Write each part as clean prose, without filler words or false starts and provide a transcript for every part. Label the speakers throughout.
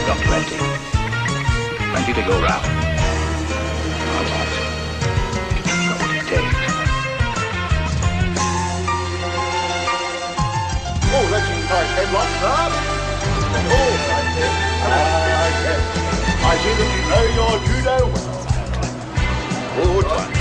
Speaker 1: got plenty. Plenty to go round. I want. Got what it takes.
Speaker 2: Oh, let's encourage headlock, sir. Oh, right there. Yes. I see that you know your judo well. Oh, done.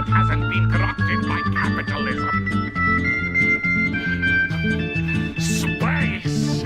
Speaker 3: hasn't been corrupted by capitalism. Space!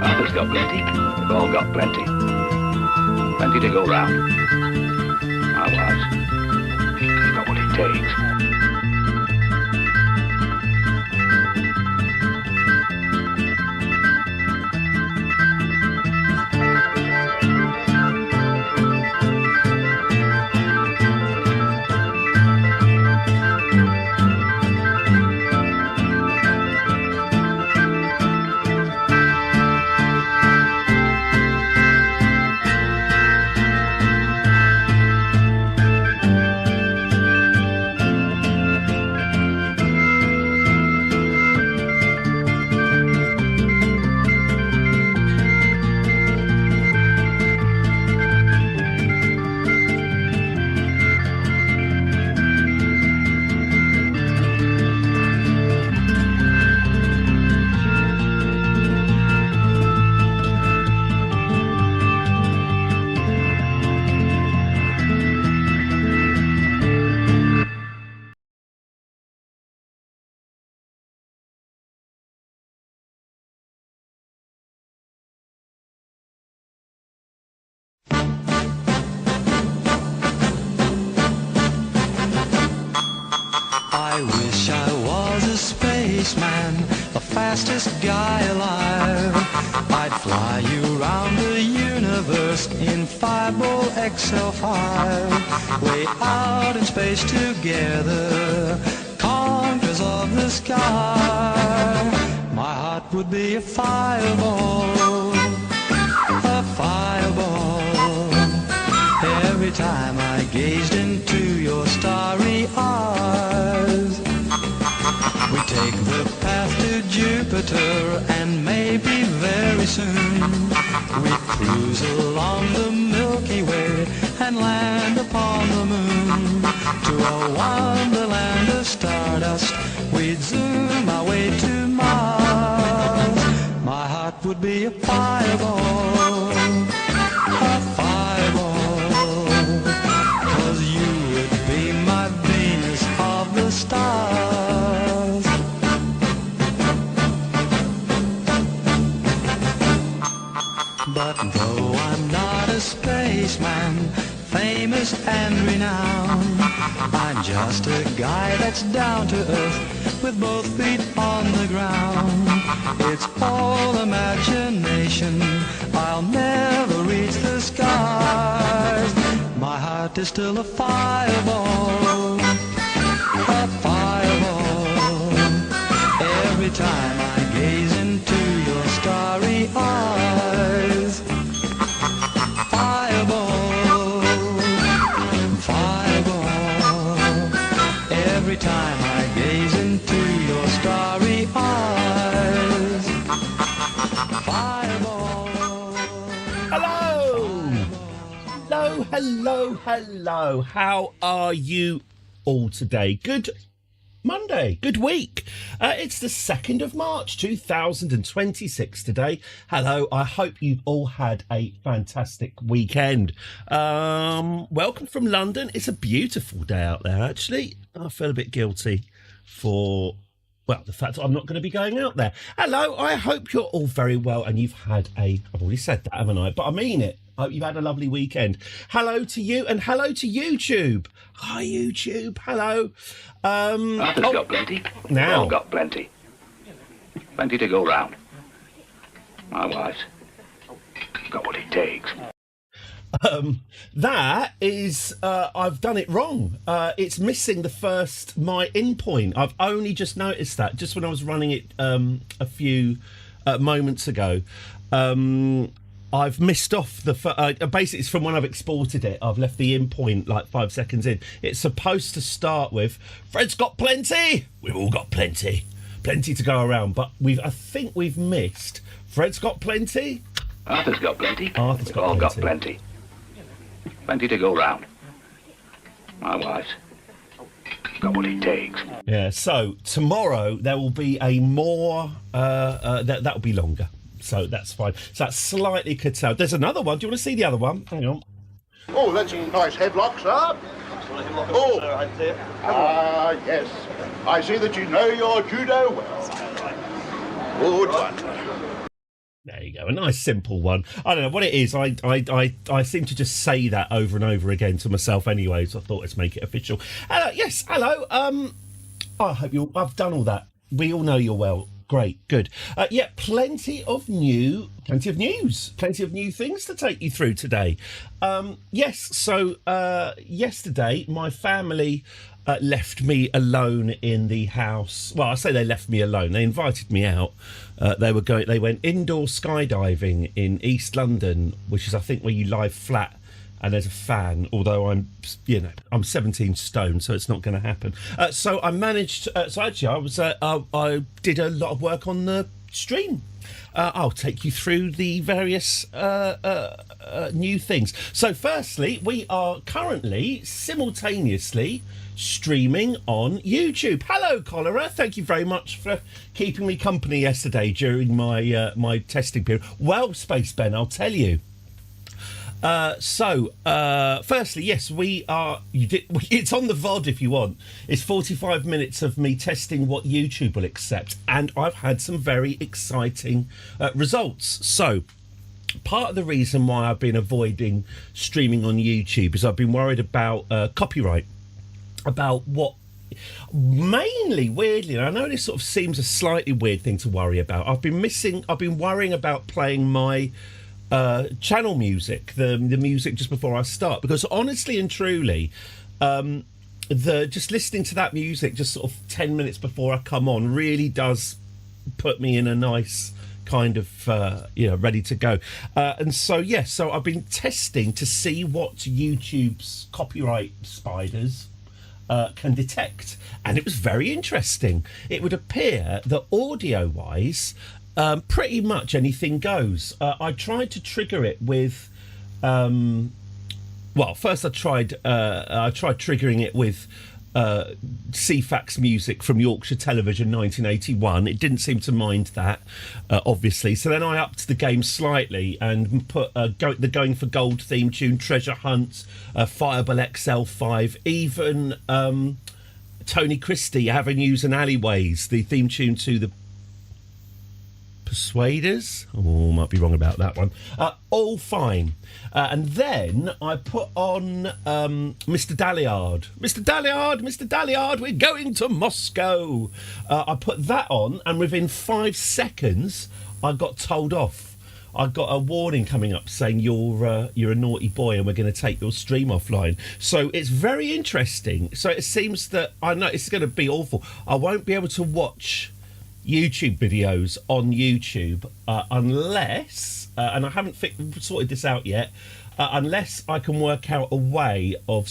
Speaker 1: Others got plenty. We've all got plenty. Plenty to go round. I was. Got what it takes.
Speaker 4: spaceman, the fastest guy alive. I'd fly you round the universe in 5-ball XL5. Way out in space together, conquerors of the sky. My heart would be a fireball, a fireball. Every time I gazed into your starry eyes. We take the path to Jupiter, and maybe very soon we cruise along the Milky Way and land upon the moon. To a wonderland of stardust, we'd zoom our way to Mars. My heart would be a fireball, a fireball, 'cause you would be my Venus of the stars. But though I'm not a spaceman, famous and renowned, I'm just a guy that's down to earth with both feet on the ground. It's all imagination, I'll never reach the skies. My heart is still a fireball, a fireball. Every time I gaze into your starry eyes. Fireball, fireball. Every time I gaze into your starry eyes. Fireball.
Speaker 5: Hello. How are you all today? Good Monday, good week. It's the 2nd of March 2026 today. Hello, I hope you've all had a fantastic weekend. Welcome from London. It's a beautiful day out there, actually. I feel a bit guilty for, well, the fact that I'm not going to be going out there. Hello, I hope you're all very well and you've had I've already said that, haven't I? But I mean it. I hope you've had a lovely weekend. Hello to you and hello to YouTube. Hi, YouTube. Hello.
Speaker 1: Arthur's got plenty.
Speaker 5: Now.
Speaker 1: We've all got plenty. Plenty to go round. My wife's got what it takes.
Speaker 5: That is, I've done it wrong. It's missing the first my in point. I've only just noticed that just when I was running it a few moments ago. I've missed off the basically it's from when I've exported it. I've left the in point like 5 seconds in. It's supposed to start with Fred's got plenty. We've all got plenty to go around, but I think we've missed Fred's got plenty.
Speaker 1: Arthur's got plenty.
Speaker 5: Arthur's got
Speaker 1: We've all got
Speaker 5: plenty.
Speaker 1: Plenty to go round. My wife's got what it takes.
Speaker 5: Yeah. So tomorrow there will be a more that will be longer. So that's fine. So that's slightly curtailed. There's another one. Do you want to see the other one? Hang on.
Speaker 2: Oh, that's a nice headlock, sir. Oh, yes. I see that you know your judo well. Good one.
Speaker 5: There you go. A nice simple one. I don't know what it is. I seem to just say that over and over again to myself anyway. So I thought let's make it official. Hello. Yes. Hello. I hope I've done all that. We all know you're well. Great, good. Yeah, plenty of news, plenty of new things to take you through today. Yes, so yesterday my family left me alone in the house. Well, I say they left me alone. They invited me out. They went indoor skydiving in East London, which is I think where you lie flat and there's a fan, although I'm 17 stone, so it's not going to happen. So I managed. So actually, I did a lot of work on the stream. I'll take you through the various new things. So firstly, we are currently simultaneously streaming on YouTube. Hello, Cholera. Thank you very much for keeping me company yesterday during my my testing period. Well, Space Ben, I'll tell you. Firstly, yes, we are. It's on the VOD if you want. It's 45 minutes of me testing what YouTube will accept, and I've had some very exciting results. So, part of the reason why I've been avoiding streaming on YouTube is I've been worried about copyright, about what Mainly, weirdly, and I know this sort of seems a slightly weird thing to worry about. I've been worrying about playing my channel music, the music just before I start, because honestly and truly, just listening to that music just sort of 10 minutes before I come on really does put me in a nice kind of ready to go. And so so I've been testing to see what YouTube's copyright spiders can detect, and it was very interesting. It would appear that audio wise, pretty much anything goes. I tried to trigger it with first I tried triggering it with CFAX music from Yorkshire Television 1981. It didn't seem to mind that, obviously. So then I upped the game slightly and put the Going for Gold theme tune, Treasure Hunt, Fireball XL5, even Tony Christie, Avenues and Alleyways, the theme tune to the Persuaders. Oh, might be wrong about that one. All fine. And then I put on Mr. Dalliard. Mr. Dalliard, Mr. Dalliard, we're going to Moscow. I put that on, and within 5 seconds, I got told off. I got a warning coming up saying you're a naughty boy and we're going to take your stream offline. So it's very interesting. So it seems that I know it's going to be awful. I won't be able to watch YouTube videos on YouTube unless, and I haven't sorted this out yet, unless I can work out a way of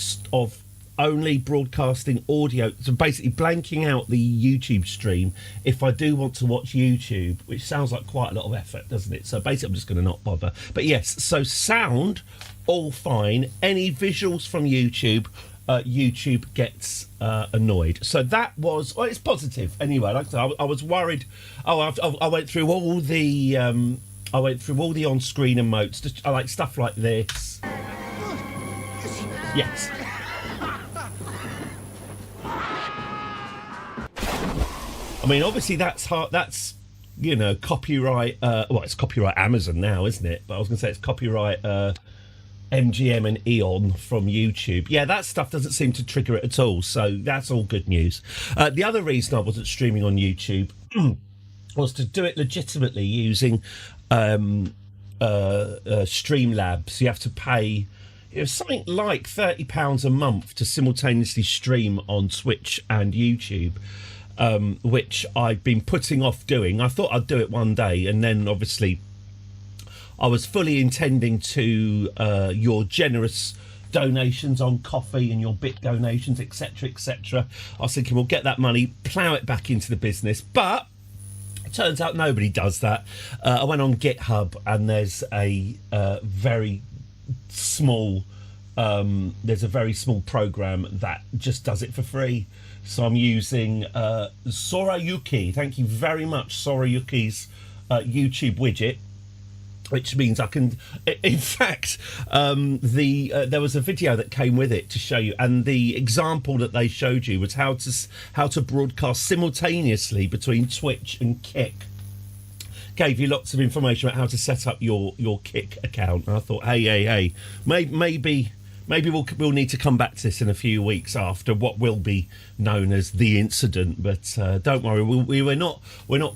Speaker 5: only broadcasting audio, so basically blanking out the YouTube stream if I do want to watch YouTube, which sounds like quite a lot of effort, doesn't it? So basically I'm just going to not bother. But yes, so sound, all fine. Any visuals from YouTube, YouTube gets annoyed. So that was, it's positive anyway. Like I said, I was worried. I went through all the on-screen emotes, just, I like stuff like this. Yes. I mean, obviously that's hard. That's, you know, copyright. It's copyright Amazon now, isn't it? But I was going to say it's copyright MGM and Eon from YouTube. Yeah, that stuff doesn't seem to trigger it at all. So that's all good news. The other reason I wasn't streaming on YouTube was to do it legitimately using Streamlabs. You have to pay, it was something like £30 a month to simultaneously stream on Twitch and YouTube, which I've been putting off doing. I thought I'd do it one day, and then obviously I was fully intending to your generous donations on coffee and your bit donations, etc., etc. I was thinking we'll get that money, plough it back into the business, but it turns out nobody does that. I went on GitHub, and there's a very small program that just does it for free. So I'm using Sorayuki. Thank you very much, Sorayuki's YouTube widget, which means I can, in fact, there was a video that came with it to show you, and the example that they showed you was how to broadcast simultaneously between Twitch and Kick. Gave you lots of information about how to set up your Kick account. And I thought, hey, maybe we'll need to come back to this in a few weeks after what will be known as the incident. But don't worry, we're not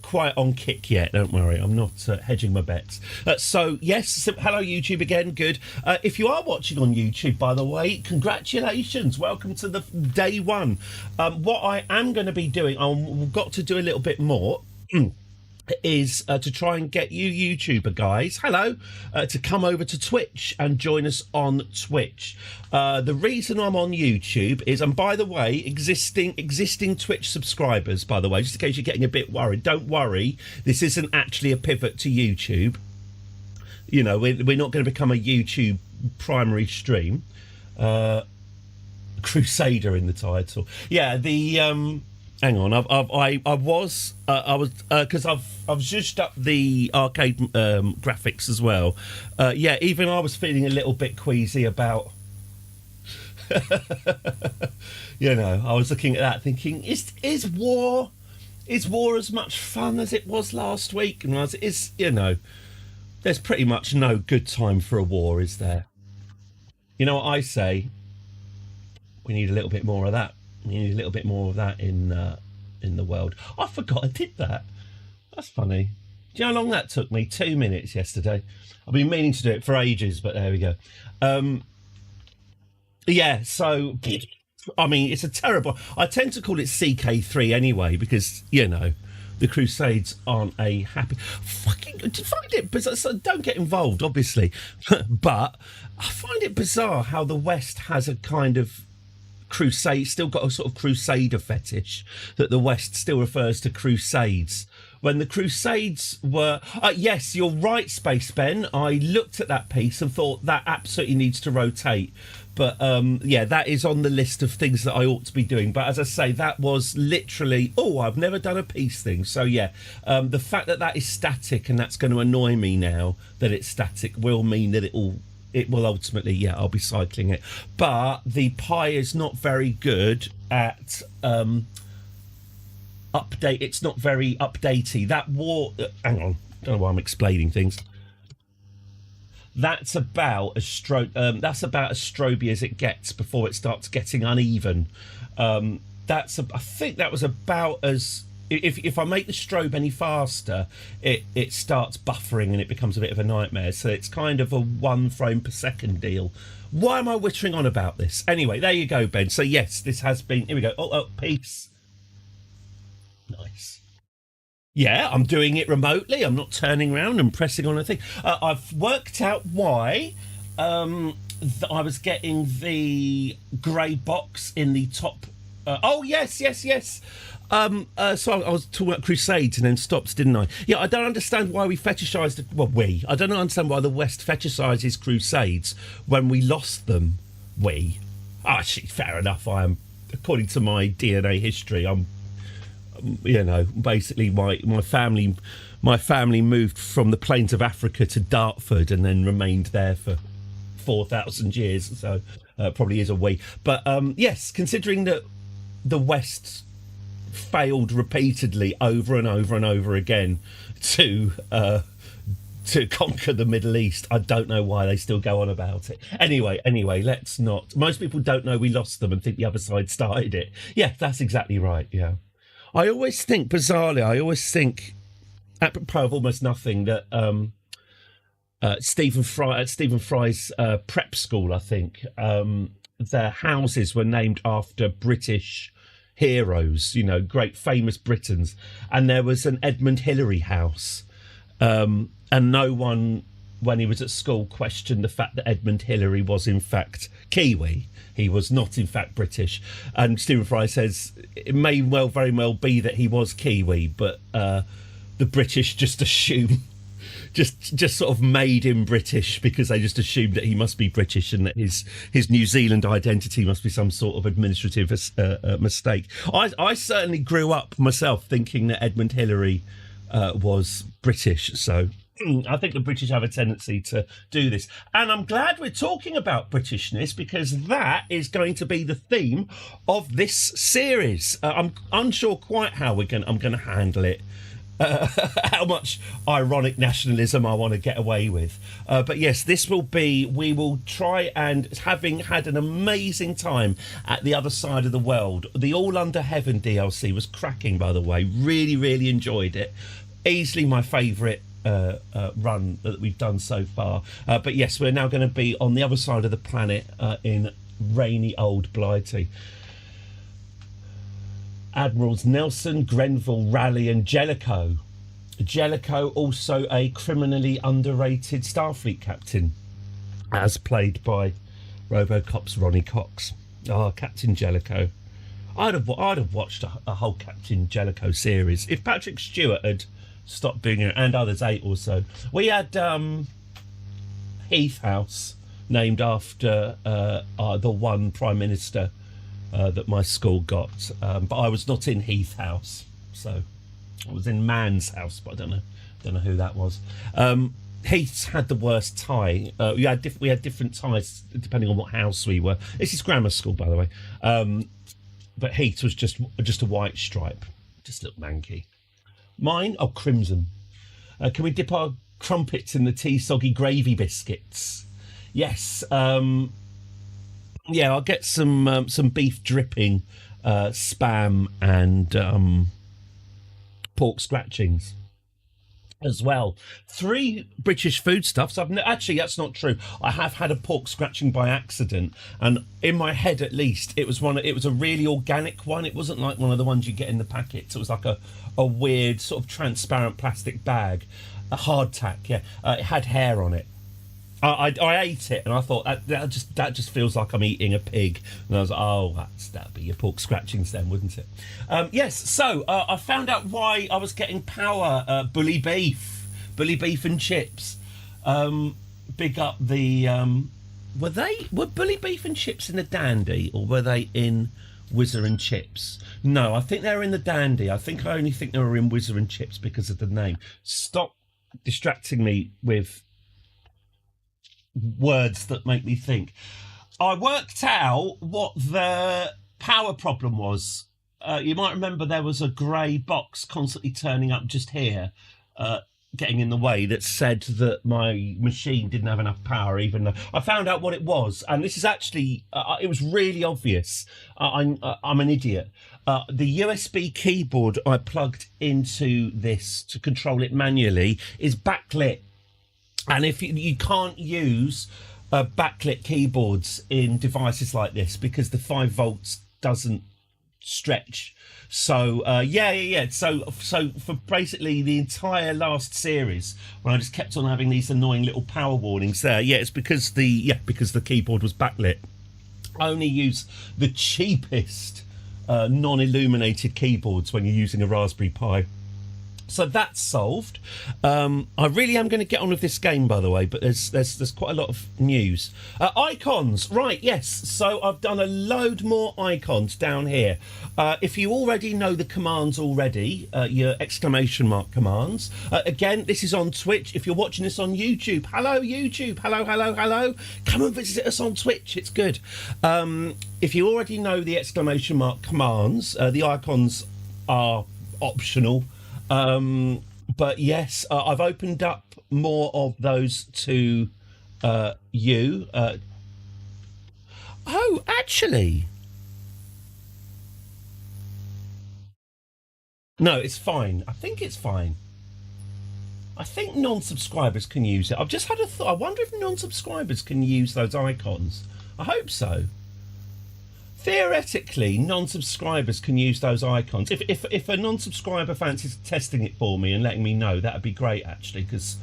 Speaker 5: quite on Kick yet. Don't worry, I'm not hedging my bets. So yes, hello YouTube again. Good. If you are watching on YouTube, by the way, congratulations. Welcome to the day one. What I am going to be doing, I've got to do a little bit more. Is to try and get you YouTuber guys, hello, to come over to Twitch and join us on Twitch. The reason I'm on YouTube is, and by the way, existing Twitch subscribers, by the way, just in case you're getting a bit worried, don't worry, this isn't actually a pivot to YouTube. You know, we're not going to become a YouTube primary stream. Crusader in the title. Yeah, the hang on, because I've zhuzhed up the arcade graphics as well. Yeah, even I was feeling a little bit queasy about. You know, I was looking at that thinking, is war as much fun as it was last week? And you know, there's pretty much no good time for a war, is there? You know what I say? We need a little bit more of that. We need a little bit more of that in the world. I forgot I did that. That's funny. Do you know how long that took me? 2 minutes yesterday. I've been meaning to do it for ages, but there we go. Yeah, so I mean, it's a terrible. I tend to call it CK3 anyway because the Crusades aren't a happy. Fucking find it bizarre. So don't get involved, obviously, but I find it bizarre how the West has a kind of crusade, still got a sort of crusader fetish, that the West still refers to crusades when the Crusades were yes, you're right, Space Ben. I looked at that piece and thought that absolutely needs to rotate, but yeah, that is on the list of things that I ought to be doing. But as I say, that was literally I've never done a piece thing, so yeah, the fact that that is static and that's going to annoy me now that it's static will mean that it will ultimately, yeah, I'll be cycling it. But the Pi is not very good at update. It's not very updatey. That war. Hang on, don't know why I'm explaining things. That's about as stroby as it gets before it starts getting uneven. I think that was about as. If I make the strobe any faster, it starts buffering and it becomes a bit of a nightmare. So it's kind of a 1 frame per second deal. Why am I whittering on about this? Anyway, there you go, Ben. So yes, this has been. Here we go. Oh, peace. Nice. Yeah, I'm doing it remotely. I'm not turning around and pressing on a thing. I've worked out why I was getting the grey box in the top. Yes. So I was talking about Crusades and then stopped, didn't I? Yeah, I don't understand why we fetishised it. Well, I don't understand why the West fetishises Crusades when we lost them. Actually, fair enough. I am, according to my DNA history, I'm, basically my family moved from the plains of Africa to Dartford and then remained there for 4,000 years. So probably is a we. But yes, considering that the West failed repeatedly over and over and over again to conquer the Middle East, I don't know why they still go on about it. Anyway, let's not. Most people don't know we lost them and think the other side started it. Yeah, that's exactly right. Yeah, I always think, bizarrely, apropos of almost nothing, that Stephen Fry's prep school, I think, their houses were named after British heroes, great famous Britons, and there was an Edmund Hillary house, and no one, when he was at school, questioned the fact that Edmund Hillary was in fact Kiwi. He was not in fact British, and Stephen Fry says it may very well be that he was Kiwi, but the British just assume just sort of made him British because they just assumed that he must be British and that his New Zealand identity must be some sort of administrative mistake. I certainly grew up myself thinking that Edmund Hillary was British, so I think the British have a tendency to do this. And I'm glad we're talking about Britishness because that is going to be the theme of this series. I'm unsure quite how I'm going to handle it. How much ironic nationalism I want to get away with. But yes, we will try, and having had an amazing time at the other side of the world. The All Under Heaven DLC was cracking, by the way. Really, really enjoyed it. Easily my favourite run that we've done so far. But yes, we're now going to be on the other side of the planet in rainy old Blighty. Admirals Nelson, Grenville, Raleigh and Jellicoe. Jellicoe, also a criminally underrated Starfleet captain, as played by RoboCop's Ronnie Cox. Captain Jellicoe. I'd have watched a whole Captain Jellicoe series if Patrick Stewart had stopped doing it, and others ate also. We had Heath House, named after the one Prime Minister that my school got, but I was not in Heath House, so I was in Man's House, but I don't know who that was. Heath's had the worst tie. We had different ties depending on what house we were. This is grammar school, by the way, but Heath's was just a white stripe, just looked manky. Mine, crimson. Can we dip our crumpets in the tea soggy gravy biscuits? Yes. Yeah, I'll get some beef dripping spam and pork scratchings as well. 3 British foodstuffs. Actually, that's not true. I have had a pork scratching by accident, and in my head, at least, it was a really organic one. It wasn't like one of the ones you get in the packets. It was like a weird sort of transparent plastic bag, a hardtack. Yeah, it had hair on it. I ate it and I thought that just feels like I'm eating a pig, and I was like, oh, that'd be your pork scratchings then, wouldn't it? Yes. So I found out why I was getting power. Bully beef and chips. Big up the. Were Bully beef and chips in the Dandy, or were they in Whizzer and Chips? No, I think they were in the Dandy. I only think they were in Whizzer and Chips because of the name. Stop distracting me with words that make me think. I worked out what the power problem was. You might remember there was a grey box constantly turning up just here, getting in the way, that said that my machine didn't have enough power, even though I found out what it was. And this is actually, it was really obvious. I'm an idiot. The USB keyboard I plugged into this to control it manually is backlit. And if you can't use backlit keyboards in devices like this because the 5 volts doesn't stretch. So So for basically the entire last series, when I just kept on having these annoying little power warnings there, it's because the keyboard was backlit. I only use the cheapest non-illuminated keyboards when you're using a Raspberry Pi. So that's solved. I really am going to get on with this game, by the way, but there's quite a lot of news. Icons, right, yes. So I've done a load more icons down here. If you already know the commands already, your exclamation mark commands. Again, this is on Twitch. If you're watching this on YouTube, hello, YouTube. Hello. Come and visit us on Twitch. It's good. If you already know the exclamation mark commands, the icons are optional. But yes, I've opened up more of those to you. Oh, actually, no, it's fine. I think it's fine. I think non-subscribers can use it. I've just had a thought. I wonder if non-subscribers can use those icons. I hope so. Theoretically, non-subscribers can use those icons. If a non-subscriber fancies testing it for me and letting me know, that'd be great, actually, because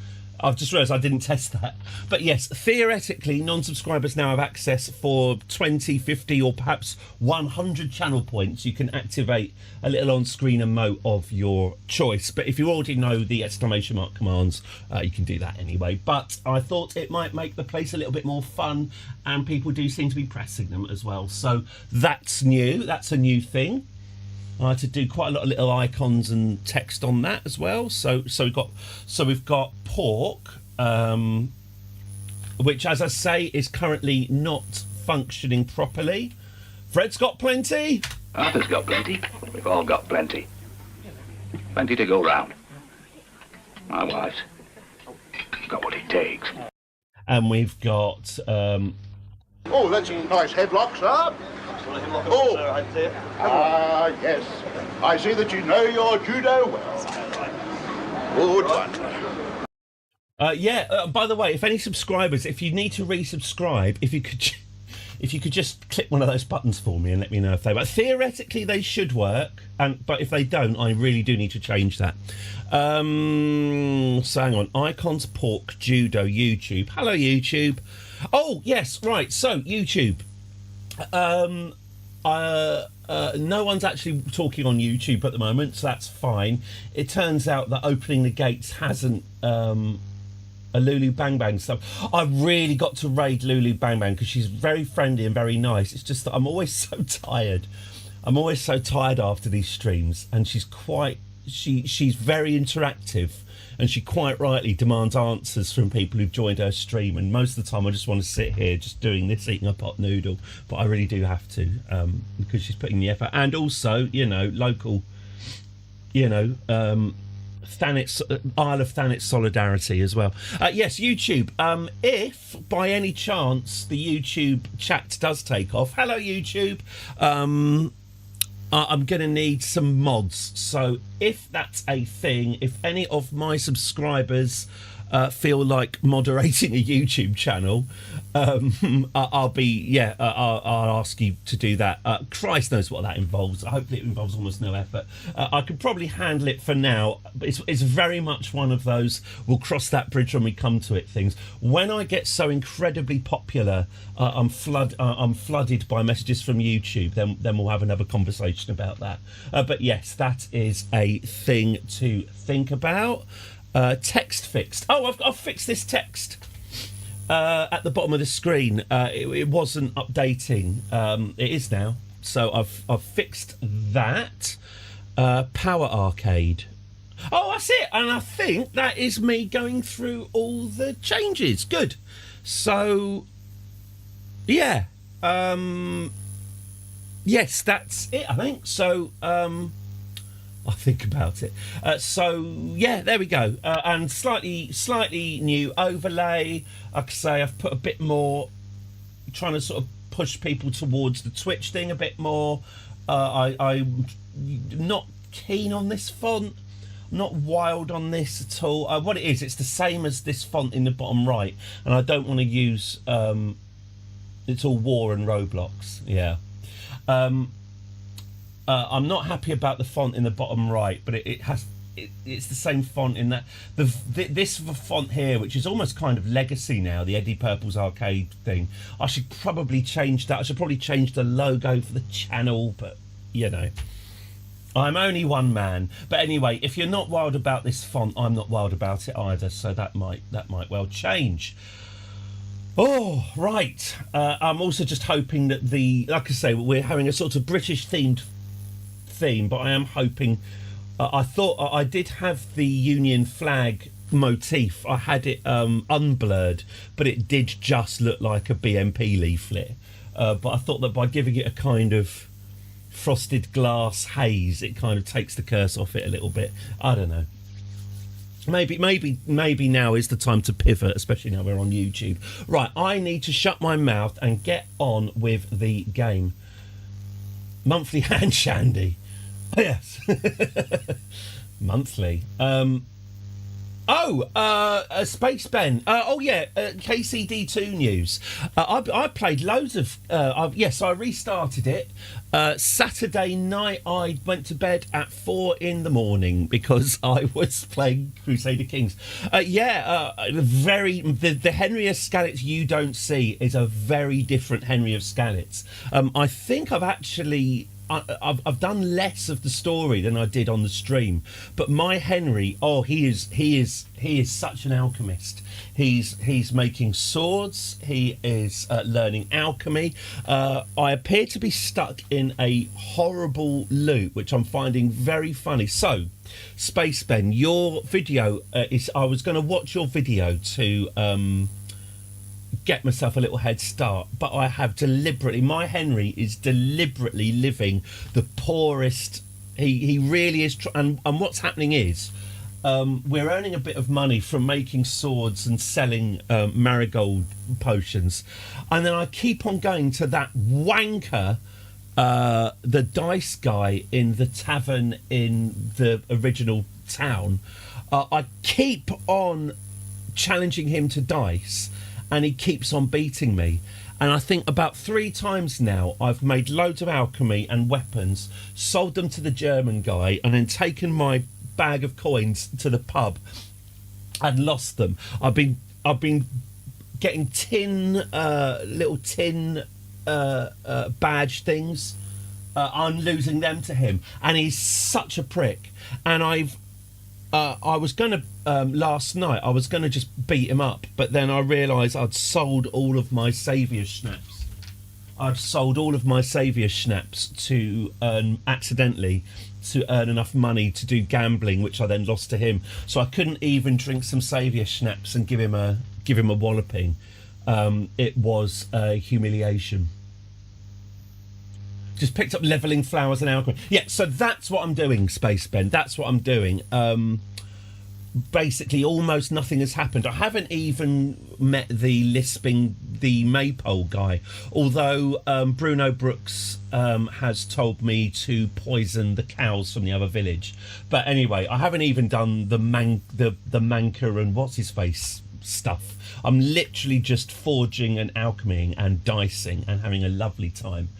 Speaker 5: I've just realised I didn't test that. But yes, theoretically, non-subscribers now have access for 20, 50 or perhaps 100 channel points. You can activate a little on-screen emote of your choice. But if you already know the exclamation mark commands, you can do that anyway. But I thought it might make the place a little bit more fun, and people do seem to be pressing them as well. So that's new. That's a new thing. I had to do quite a lot of little icons and text on that as well. So we've got pork, which, as I say, is currently not functioning properly. Fred's got plenty.
Speaker 1: Arthur's got plenty. We've all got plenty. Plenty to go round. My wife's got what it takes.
Speaker 5: And we've got
Speaker 2: Oh, that's a nice headlock, sir. Oh, yes. I see that you know your judo well. Good one.
Speaker 5: By the way, if any subscribers, if you need to resubscribe, if you could just click one of those buttons for me and let me know if they work. Theoretically, they should work, but if they don't, I really do need to change that. So hang on. Icons, pork, judo, YouTube. Hello, YouTube. Oh, yes, right. So, YouTube. No one's actually talking on YouTube at the moment, so that's fine. It turns out that opening the gates hasn't a Lulu Bang Bang stuff. I've really got to raid Lulu Bang Bang because she's very friendly and very nice. It's just that I'm always so tired. I'm always so tired after these streams, and she's very interactive, and she quite rightly demands answers from people who've joined her stream, and most of the time I just want to sit here just doing this, eating a pot noodle, but I really do have to because she's putting the effort. And also, local, Thanet, Isle of Thanet solidarity as well. Yes, YouTube. If by any chance the YouTube chat does take off, hello YouTube. I'm going to need some mods. So if that's a thing, if any of my subscribers feel like moderating a YouTube channel, I'll ask you to do that. Christ knows what that involves. Hopefully it involves almost no effort. I could probably handle it for now, but it's very much one of those we'll cross that bridge when we come to it things. When I get so incredibly popular, I'm flooded by messages from YouTube, then we'll have another conversation about that. But yes, that is a thing to think about. Text fixed. Oh, I've fixed this text at the bottom of the screen. It wasn't updating. It is now. So I've fixed that. Power Arcade. Oh, that's it. And I think that is me going through all the changes. Good. So, yeah. Yes, that's it, I think. So, I'll think about it. So yeah, there we go. And slightly new overlay. Like I say, I've put a bit more, trying to sort of push people towards the Twitch thing a bit more. I'm not keen on this font. I'm not wild on this at all. What it is, it's the same as this font in the bottom right, and I don't want to use. It's all War and Roblox. Yeah. I'm not happy about the font in the bottom right, but it's the same font in that this font here, which is almost kind of legacy now, the Eddie Purple's arcade thing. I should probably change that. I should probably change the logo for the channel, but you know, I'm only one man. But anyway, if you're not wild about this font, I'm not wild about it either, so that might well change. Oh, right. I'm also just hoping that like I say, we're having a sort of British themed theme, but I am hoping. I thought I did have the Union flag motif. I had it unblurred, but it did just look like a BMP leaflet. But I thought that by giving it a kind of frosted glass haze, it kind of takes the curse off it a little bit. I don't know. Maybe now is the time to pivot, especially now we're on YouTube. Right, I need to shut my mouth and get on with the game. Monthly hand shandy. Oh, yes. Monthly. Space Ben. KCD2 news. I played loads of. I restarted it. Saturday night, I went to bed at 4 a.m. because I was playing Crusader Kings. The Henry of Skalitz you don't see is a very different Henry of Skalitz. I think I've actually. I've done less of the story than I did on the stream, but my Henry, he is such an alchemist. He's making swords. He is learning alchemy. I appear to be stuck in a horrible loop, which I'm finding very funny. So, Space Ben, your video is. I was going to watch your video to. Get myself a little head start, but I have my Henry is deliberately living the poorest. He really is, and what's happening is we're earning a bit of money from making swords and selling marigold potions, and then I keep on going to that wanker, the dice guy in the tavern in the original town. I keep on challenging him to dice, and he keeps on beating me. And I think about 3 times now I've made loads of alchemy and weapons, sold them to the German guy, and then taken my bag of coins to the pub and lost them. I've been getting little tin badge things. I'm losing them to him, and he's such a prick. And I was going to, last night, I was going to just beat him up, but then I realised I'd sold all of my saviour schnapps. To accidentally to earn enough money to do gambling, which I then lost to him. So I couldn't even drink some saviour schnapps and give him a walloping. It was a humiliation. Just picked up levelling flowers and alchemy. Yeah, so that's what I'm doing, Space Ben. That's what I'm doing. basically almost nothing has happened. I haven't even met the maypole guy, although Bruno Brooks has told me to poison the cows from the other village. But anyway, I haven't even done the manker and what's his face stuff. I'm literally just forging and alchemying and dicing and having a lovely time.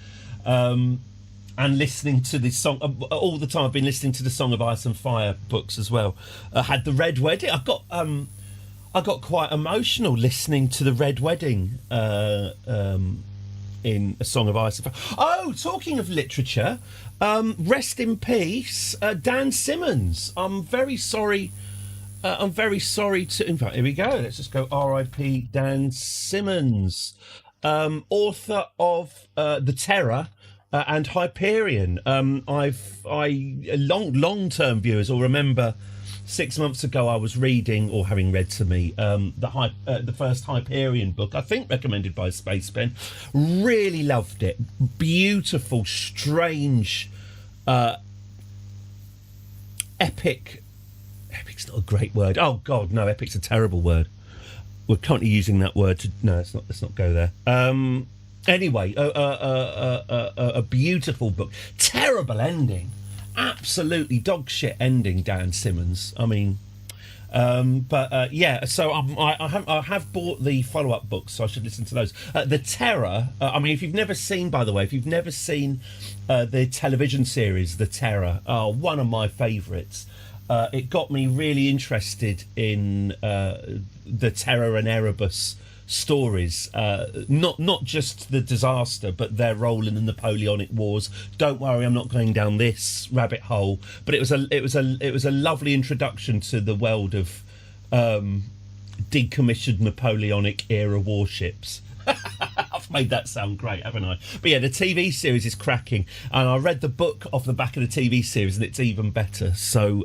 Speaker 5: And listening to this song all the time. I've been listening to the Song of Ice and Fire books as well. I had the Red Wedding. I got quite emotional listening to the Red Wedding in A Song of Ice and Fire. Oh, talking of literature, rest in peace, Dan Simmons. I'm very sorry to. In fact, here we go. Let's just go. R.I.P. Dan Simmons, author of The Terror. And Hyperion. Long-term viewers will remember 6 months ago I was reading, or having read to me, the first Hyperion book, I think recommended by Spacepen. Really loved it. Beautiful, strange, epic. Epic's not a great word. Oh God, no, epic's a terrible word. We're currently using that word to. No, let's not go there. Anyway, a beautiful book. Terrible ending. Absolutely dog shit ending, Dan Simmons. I mean, yeah, so I have bought the follow-up books, so I should listen to those. The Terror, I mean, if you've never seen the television series The Terror, one of my favourites. It got me really interested in the Terror and Erebus stories, not just the disaster, but their role in the Napoleonic Wars. Don't worry, I'm not going down this rabbit hole, but it was a lovely introduction to the world of decommissioned Napoleonic era warships. I've made that sound great, haven't I? But yeah, the TV series is cracking, and I read the book off the back of the TV series, and it's even better. So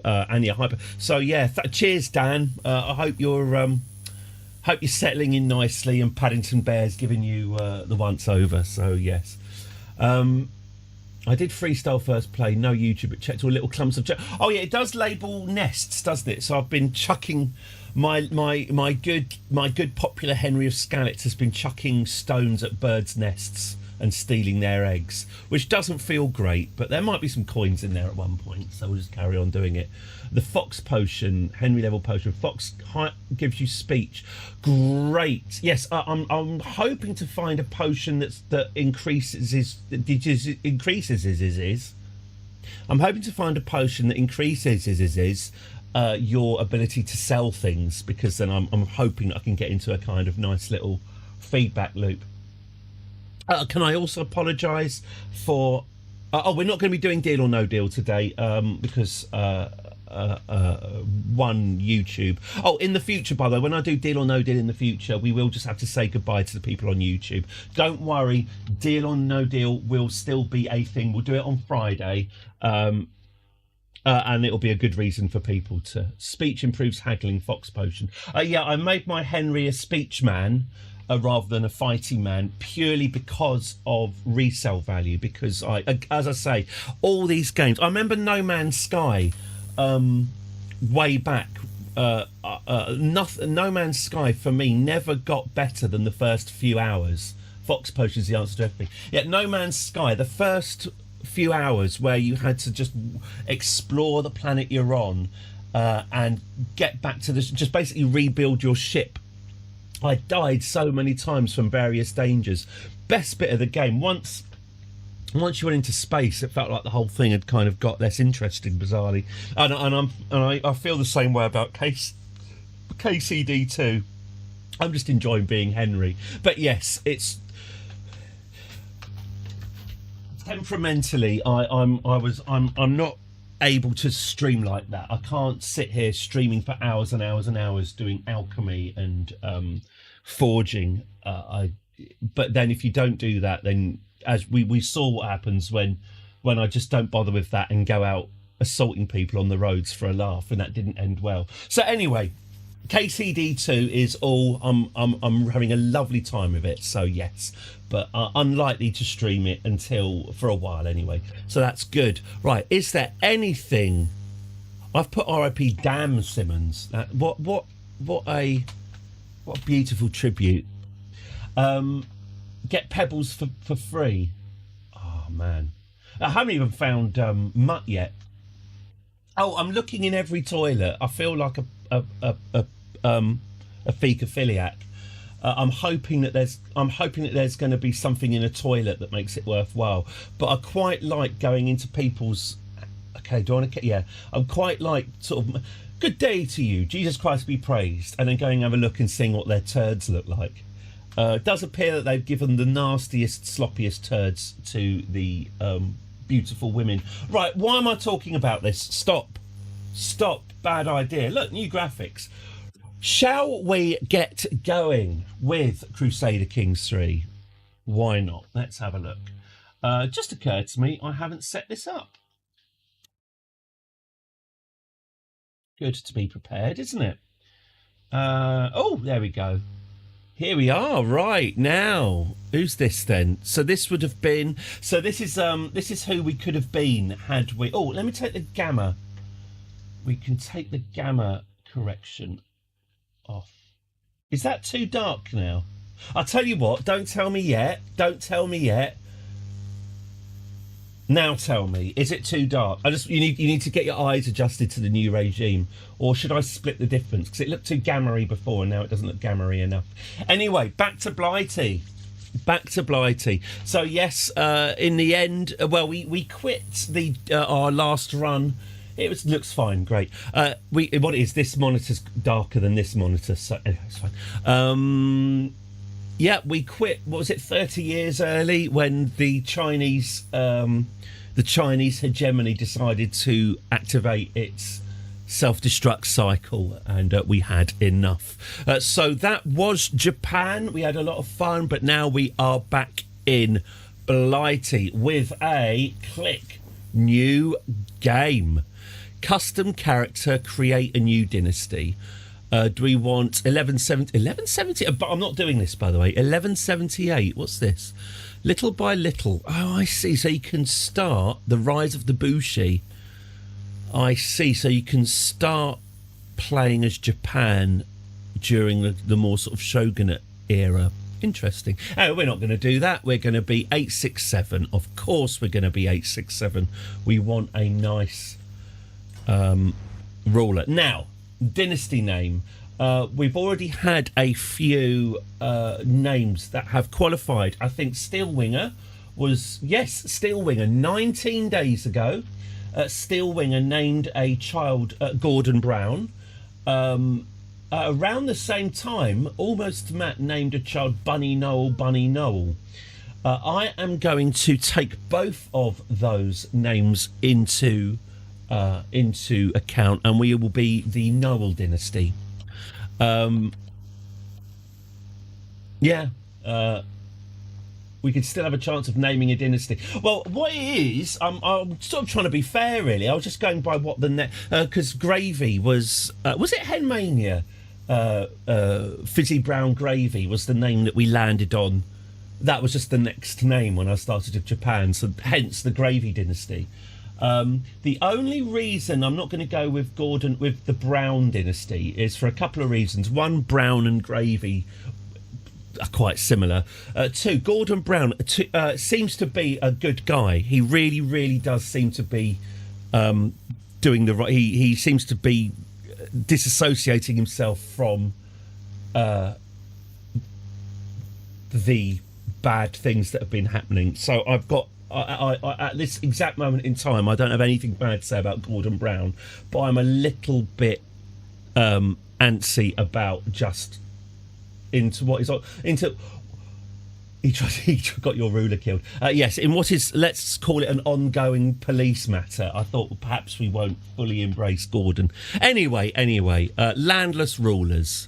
Speaker 5: cheers, Dan. I hope you're settling in nicely, and Paddington Bear's giving you the once over. So yes, I did freestyle first play, no YouTube, but checked all little clumps of. Oh yeah, it does label nests, doesn't it? So I've been chucking my good popular Henry of Scallots has been chucking stones at birds' nests and stealing their eggs, which doesn't feel great, but there might be some coins in there at one point, so we'll just carry on doing it. The Fox potion, Henry level potion. Fox gives you speech. Great. Yes, I'm hoping to find a potion that increases. I'm hoping to find a potion that increases your ability to sell things, because then I'm hoping I can get into a kind of nice little feedback loop. Can I also apologise for? We're not going to be doing Deal or No Deal today because one YouTube. Oh, in the future, by the way, when I do Deal or No Deal in the future, we will just have to say goodbye to the people on YouTube. Don't worry, Deal or No Deal will still be a thing. We'll do it on Friday, and it'll be a good reason for people to. Speech improves haggling. Fox potion. Yeah, I made my Henry a speech man. Rather than a fighting man, purely because of resale value. Because as I say, all these games. I remember No Man's Sky, way back. No Man's Sky for me never got better than the first few hours. Fox potion is the answer to everything. Yeah, No Man's Sky, the first few hours where you had to just explore the planet you're on, and get back to just basically rebuild your ship. I died so many times from various dangers. Best bit of the game. Once you went into space, it felt like the whole thing had kind of got less interesting, bizarrely. And I feel the same way about KCD2. I'm just enjoying being Henry. But yes, it's temperamentally. I'm not able to stream like that. I can't sit here streaming for hours and hours and hours doing alchemy and forging. But then if you don't do that, then as we saw what happens when I just don't bother with that and go out assaulting people on the roads for a laugh, and that didn't end well. So anyway, KCD2 is all. I'm having a lovely time with it. So yes, but unlikely to stream it for a while anyway. So that's good. Right, is there anything I've put R.I.P. Damn Simmons. What a beautiful tribute. Get pebbles for free. Oh man, I haven't even found mutt yet. Oh, I'm looking in every toilet. I feel like a fecophiliac. I'm hoping that there's going to be something in a toilet that makes it worthwhile. But I quite like going into people's. Okay, do I want to? Yeah, I'm quite like sort of. Good day to you, Jesus Christ be praised, and then going and have a look and seeing what their turds look like. It does appear that they've given the nastiest, sloppiest turds to the beautiful women. Right, why am I talking about this? Stop, bad idea. Look, new graphics. Shall we get going with Crusader Kings III? Why not? Let's have a look. Just occurred to me, I haven't set this up. Good to be prepared, isn't it? Oh, there we go. Here we are. Right now, who's this then? So this would have been. So this is who we could have been had we. Oh, let me take the gamma. We can take the gamma correction off. Is that too dark now? I'll tell you what. Don't tell me yet. Don't tell me yet. Now tell me, is it too dark? You need to get your eyes adjusted to the new regime, or should I split the difference? Because it looked too gamma-y before, and now it doesn't look gamma-y enough. Anyway, back to Blighty. So yes, in the end, well, we quit the our last run. It looks fine, great. What it is, this monitor's darker than this monitor, so anyway, it's fine. Yeah, we quit. What was it? 30 years early when the Chinese hegemony decided to activate its self-destruct cycle, and we had enough. So that was Japan. We had a lot of fun, but now we are back in Blighty with a new game. Custom character, create a new dynasty. Do we want 1170? But I'm not doing this, by the way. 1178. What's this? Little by little. Oh, I see. So you can start the rise of the Bushi. I see. So you can start playing as Japan during the more sort of shogunate era. Interesting. Oh, we're not going to do that. We're going to be 867. Of course, we're going to be 867. We want a nice ruler. Now, dynasty name. We've already had a few names that have qualified. I think Steelwinger was, yes, Steelwinger, 19 days ago. Steelwinger named a child Gordon Brown. Around the same time, almost Matt named a child Bunny Noel. I am going to take both of those names into account, and we will be the Noel dynasty. We could still have a chance of naming a dynasty. Well, what it is, I'm sort of trying to be fair, really. I was just going by what the because Gravy was it Henmania? Fizzy Brown Gravy was the name that we landed on. That was just the next name when I started with Japan, so hence the Gravy dynasty. The only reason I'm not going to go with the Brown dynasty is for a couple of reasons. One, Brown and Gravy are quite similar. Two, Gordon Brown seems to be a good guy. He really, really does seem to be doing the right. He seems to be disassociating himself from the bad things that have been happening. So I've got. I at this exact moment in time, I don't have anything bad to say about Gordon Brown, but I'm a little bit antsy about just into what is into. He got your ruler killed. Yes, in what is, let's call it, an ongoing police matter. I thought perhaps we won't fully embrace Gordon. Anyway, landless rulers.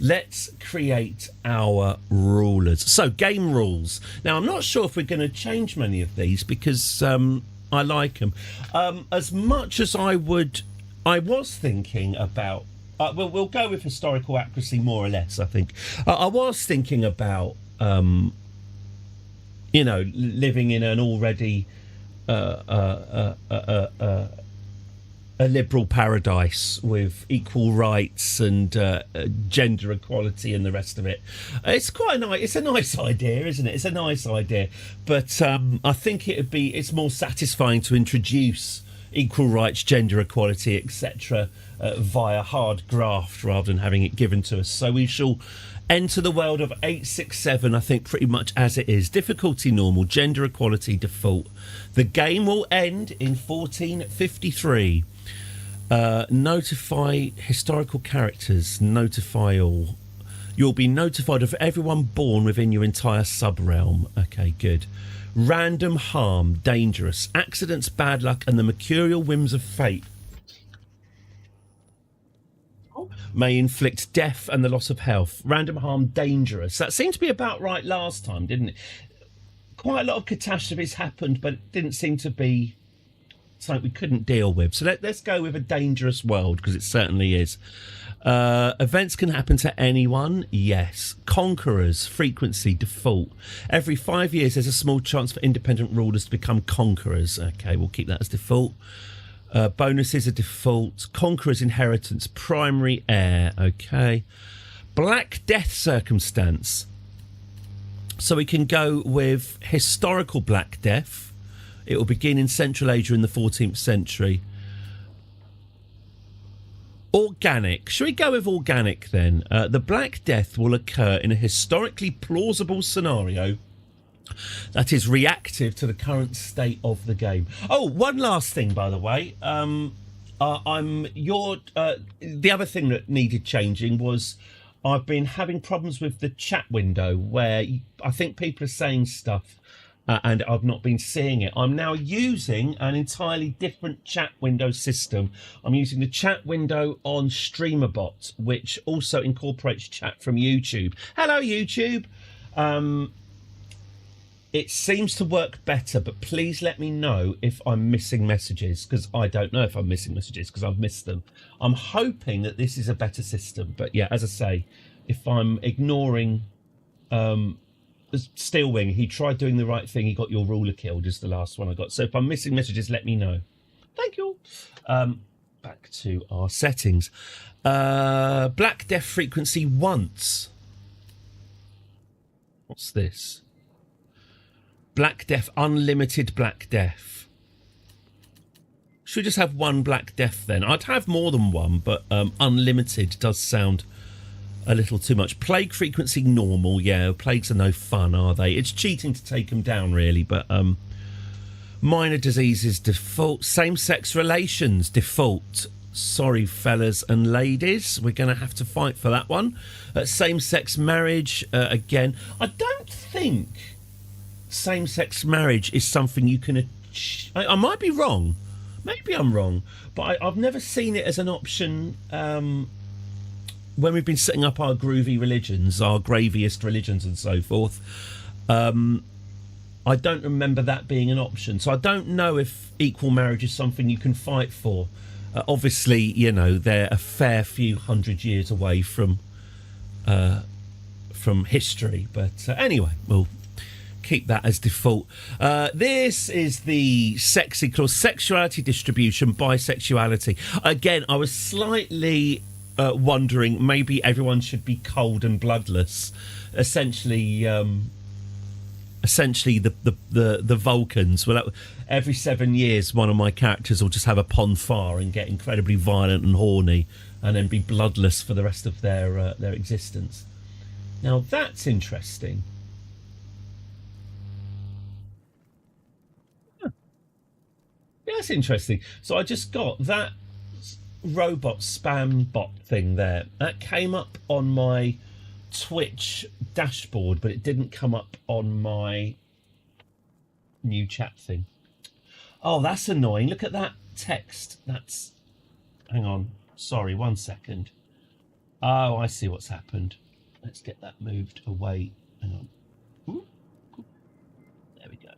Speaker 5: Let's create our rulers. So, game rules. Now, I'm not sure if we're going to change many of these because I like them. As much as I was thinking about... we'll go with historical accuracy more or less, I think. I was thinking about, living in an already a liberal paradise with equal rights and gender equality and the rest of it. It's quite nice. It's a nice idea, isn't it? It's a nice idea, but I think it's more satisfying to introduce equal rights, gender equality, etc., via hard graft rather than having it given to us. So we shall enter the world of 867, I think, pretty much as it is. Difficulty normal, gender equality default. The game will end in 1453. Notify historical characters. Notify all. You'll be notified of everyone born within your entire sub-realm. Okay, good. Random harm, dangerous. Accidents, bad luck, and the mercurial whims of fate may inflict death and the loss of health. Random harm, dangerous. That seemed to be about right last time, didn't it? Quite a lot of catastrophes happened, but it didn't seem to be something we couldn't deal with. So let's go with a dangerous world, because it certainly is. Events can happen to anyone. Yes. Conquerors, frequency, default. Every 5 years, there's a small chance for independent rulers to become conquerors. Okay, we'll keep that as default. Bonuses are default. Conqueror's inheritance, primary heir. Okay. Black Death circumstance. So we can go with historical Black Death. It will begin in Central Asia in the 14th century. Organic. Shall we go with organic then? The Black Death will occur in a historically plausible scenario that is reactive to the current state of the game. Oh, one last thing, by the way. The other thing that needed changing was I've been having problems with the chat window where I think people are saying stuff and I've not been seeing it. I'm now using an entirely different chat window system. I'm using the chat window on StreamerBot, which also incorporates chat from YouTube. Hello, YouTube. It seems to work better, but please let me know if I'm missing messages, because I don't know if I'm missing messages because I've missed them. I'm hoping that this is a better system, but yeah, as I say, if I'm ignoring Steelwing, he tried doing the right thing, he got your ruler killed is the last one I got. So if I'm missing messages, let me know. Thank you. Back to our settings. Black Death frequency once. What's this? Black Death, unlimited Black Death. Should we just have one Black Death then? I'd have more than one, but unlimited does sound a little too much. Plague frequency normal. Yeah, plagues are no fun, are they? It's cheating to take them down, really, but minor diseases default. Same-sex relations default. Sorry, fellas and ladies, we're going to have to fight for that one. Same-sex marriage, again. I don't think same-sex marriage is something you can achieve. I might be wrong. Maybe I'm wrong. But I've never seen it as an option when we've been setting up our groovy religions, our graviest religions and so forth. I don't remember that being an option. So I don't know if equal marriage is something you can fight for. Obviously, you know, they're a fair few hundred years away from history. But anyway, we'll keep that as default. This is the sexy clause. Sexuality distribution, bisexuality. Again, I was slightly wondering maybe everyone should be cold and bloodless. Essentially the Vulcans. Well, every 7 years, one of my characters will just have a ponfar and get incredibly violent and horny, and then be bloodless for the rest of their existence. Now that's interesting. Yeah, that's interesting. So I just got that robot spam bot thing there. That came up on my Twitch dashboard, but it didn't come up on my new chat thing. Oh, that's annoying. Look at that text. That's... Hang on. Sorry, 1 second. Oh, I see what's happened. Let's get that moved away. Hang on. Ooh. There we go.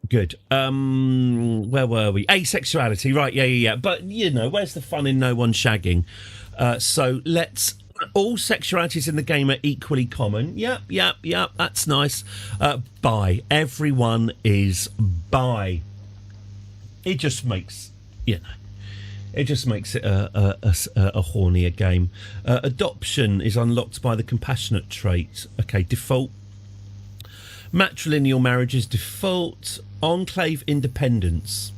Speaker 5: Good. Where were we? Asexuality. Right, yeah. But, you know, where's the fun in no one shagging? So let's All sexualities in the game are equally common. Yep. That's nice. Bi. Everyone is bi. It just makes, it just makes it a hornier game. Adoption is unlocked by the compassionate trait. Okay, default. Matrilineal marriages, default. Enclave independence.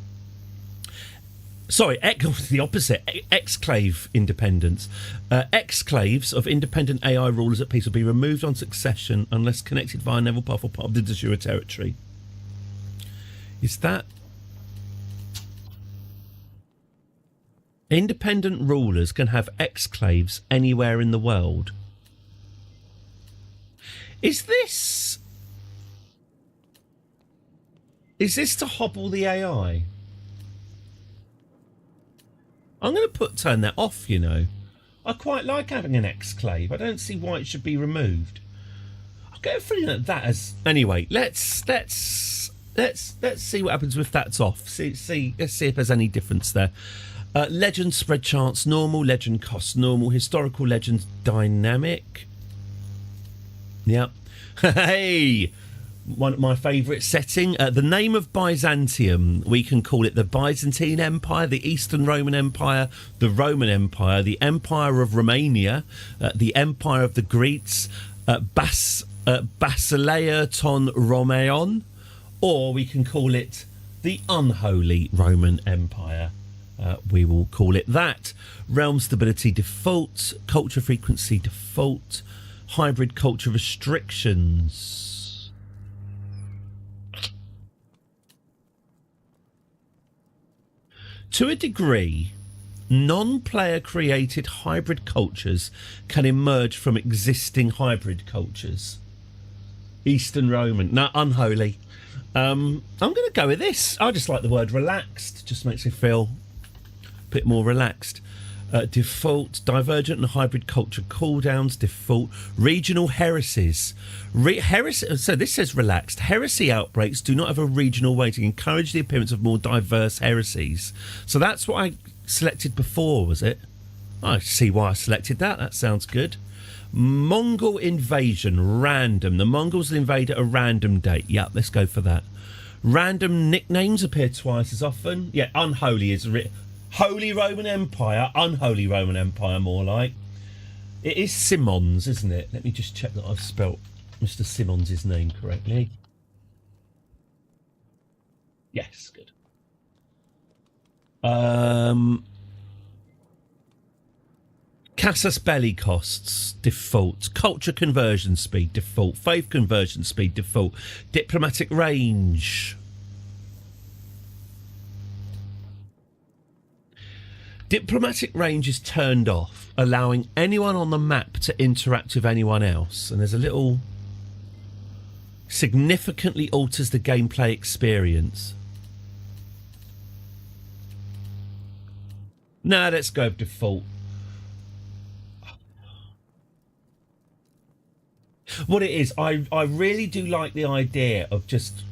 Speaker 5: Sorry, the opposite. Exclave independence. Exclaves of independent AI rulers at peace will be removed on succession unless connected via a naval path or part of the de jure territory. Is that... Independent rulers can have exclaves anywhere in the world. Is this to hobble the AI? I'm going to turn that off, I quite like having an exclave. I don't see why it should be removed. I get a feeling that as... Anyway, let's see what happens if that's off. Let's see if there's any difference there. Legend spread chance normal, legend cost normal, historical legends dynamic. Yep. Hey, one of my favourite setting. The name of Byzantium, we can call it the Byzantine Empire, the Eastern Roman Empire, the Roman Empire, the Empire of Romania, the Empire of the Greeks, Basileia ton Romeon, or we can call it the Unholy Roman Empire. We will call it that. Realm stability default, culture frequency default, hybrid culture restrictions. To a degree, non-player created hybrid cultures can emerge from existing hybrid cultures. Eastern Roman, no, unholy. I'm going to go with this. I just like the word relaxed. Just makes me feel a bit more relaxed. Default, divergent and hybrid culture cooldowns, default, regional heresies. So this says relaxed. Heresy outbreaks do not have a regional weighting. Encourage the appearance of more diverse heresies. So that's what I selected before, was it? I see why I selected that. That sounds good. Mongol invasion, random. The Mongols will invade at a random date. Yeah, let's go for that. Random nicknames appear twice as often. Yeah, unholy is written. Holy Roman Empire, unholy Roman Empire, more like. It is Simons, isn't it? Let me just check that I've spelt Mr. Simons' name correctly. Yes, good. Casus belli costs, default. Culture conversion speed, default. Faith conversion speed, default. Diplomatic range. Diplomatic range is turned off, allowing anyone on the map to interact with anyone else. And there's a little... significantly alters the gameplay experience. No, let's go with default. What it is, I really do like the idea of just,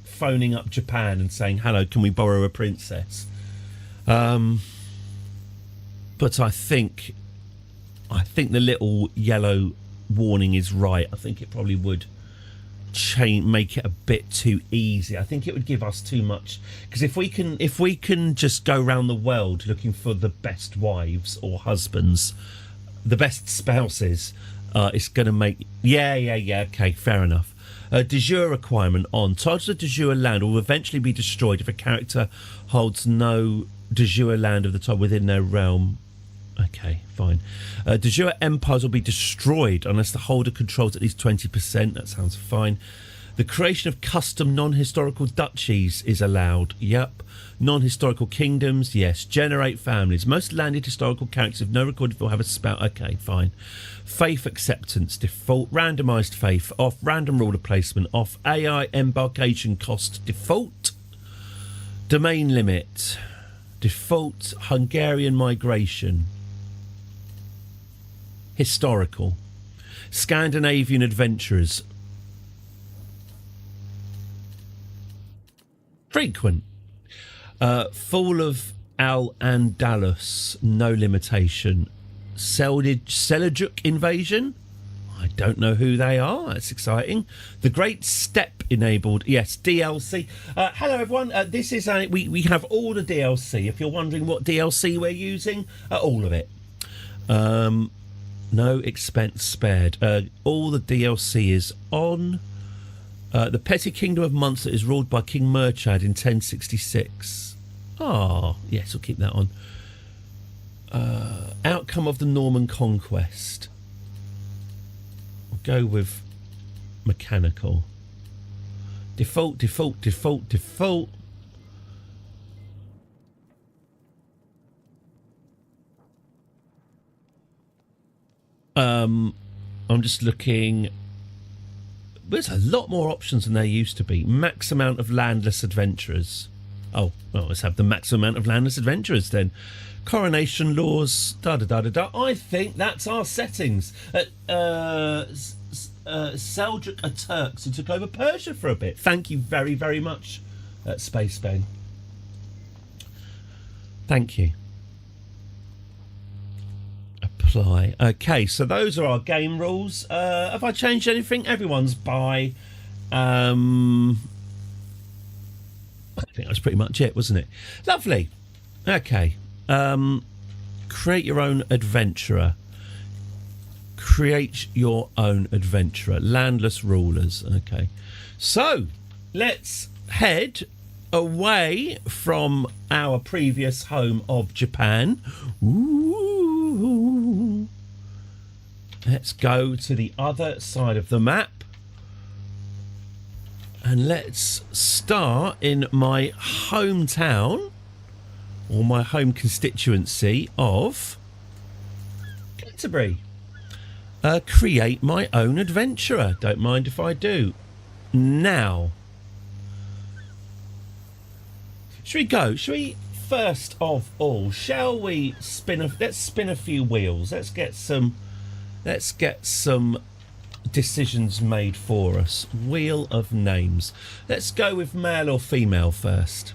Speaker 5: phoning up Japan and saying, hello, can we borrow a princess? But I think the little yellow warning is right. I think it probably would make it a bit too easy. I think it would give us too much, because if we can just go around the world looking for the best wives or husbands, the best spouses, it's going to make okay, fair enough. De jure requirement on titles of de jure land will eventually be destroyed if a character holds no de jure land of the type within their realm. Okay, fine. De jure empires will be destroyed unless the holder controls at least 20%. That sounds fine. The creation of custom non-historical duchies is allowed. Yep. Non-historical kingdoms, yes. Generate families. Most landed historical characters with no recorded will have a spout. Okay, fine. Faith acceptance, default. Randomised faith, off. Random ruler placement, off. AI embarkation cost, default. Domain limit, default. Hungarian migration. Historical. Scandinavian adventurers. Frequent. Fall of Al-Andalus, no limitation. Seljuk invasion. I don't know who they are. That's exciting. The Great Step enabled. Yes, DLC. Hello, everyone. This is we have all the DLC. If you're wondering what DLC we're using, all of it. No expense spared. All the DLC is on. The petty kingdom of Munster is ruled by King Murchad in 1066. Ah, yes, we'll keep that on. Outcome of the Norman conquest. We'll go with mechanical. Default. I'm just looking. There's a lot more options than there used to be. Max amount of landless adventurers. Oh, well, let's have the maximum amount of landless adventurers then. Coronation laws. I think that's our settings. Seljuk are Turks who took over Persia for a bit. Thank you very, very much, Space Ben. Thank you. Apply. Okay, so those are our game rules. Have I changed anything? Everyone's by. I think that's pretty much it, wasn't it? Lovely. Okay. Create your own adventurer. Create your own adventurer. Landless rulers. Okay. So let's head away from our previous home of Japan. Ooh. Let's go to the other side of the map. And let's start in my hometown, or my home constituency of Canterbury. Create my own adventurer. Don't mind if I do. Now, should we first of all, shall we let's spin a few wheels. Let's get some decisions made for us. Wheel of names. Let's go with male or female first.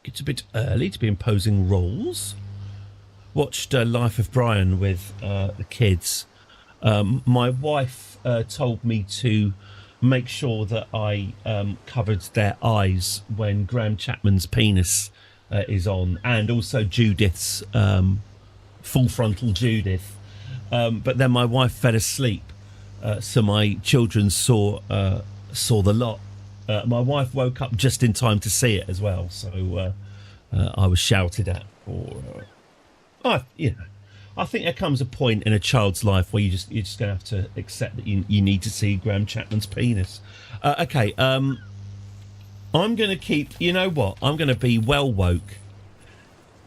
Speaker 5: It's a bit early to be imposing rules. Watched Life of Brian with the kids. My wife told me to make sure that I covered their eyes when Graham Chapman's penis is on, and also Judith's, full frontal Judith. But then my wife fell asleep, so my children saw the lot. My wife woke up just in time to see it as well, so I was shouted at. I think there comes a point in a child's life where you're just going to have to accept that you need to see Graham Chapman's penis. Okay, I'm going to keep. You know what? I'm going to be well woke.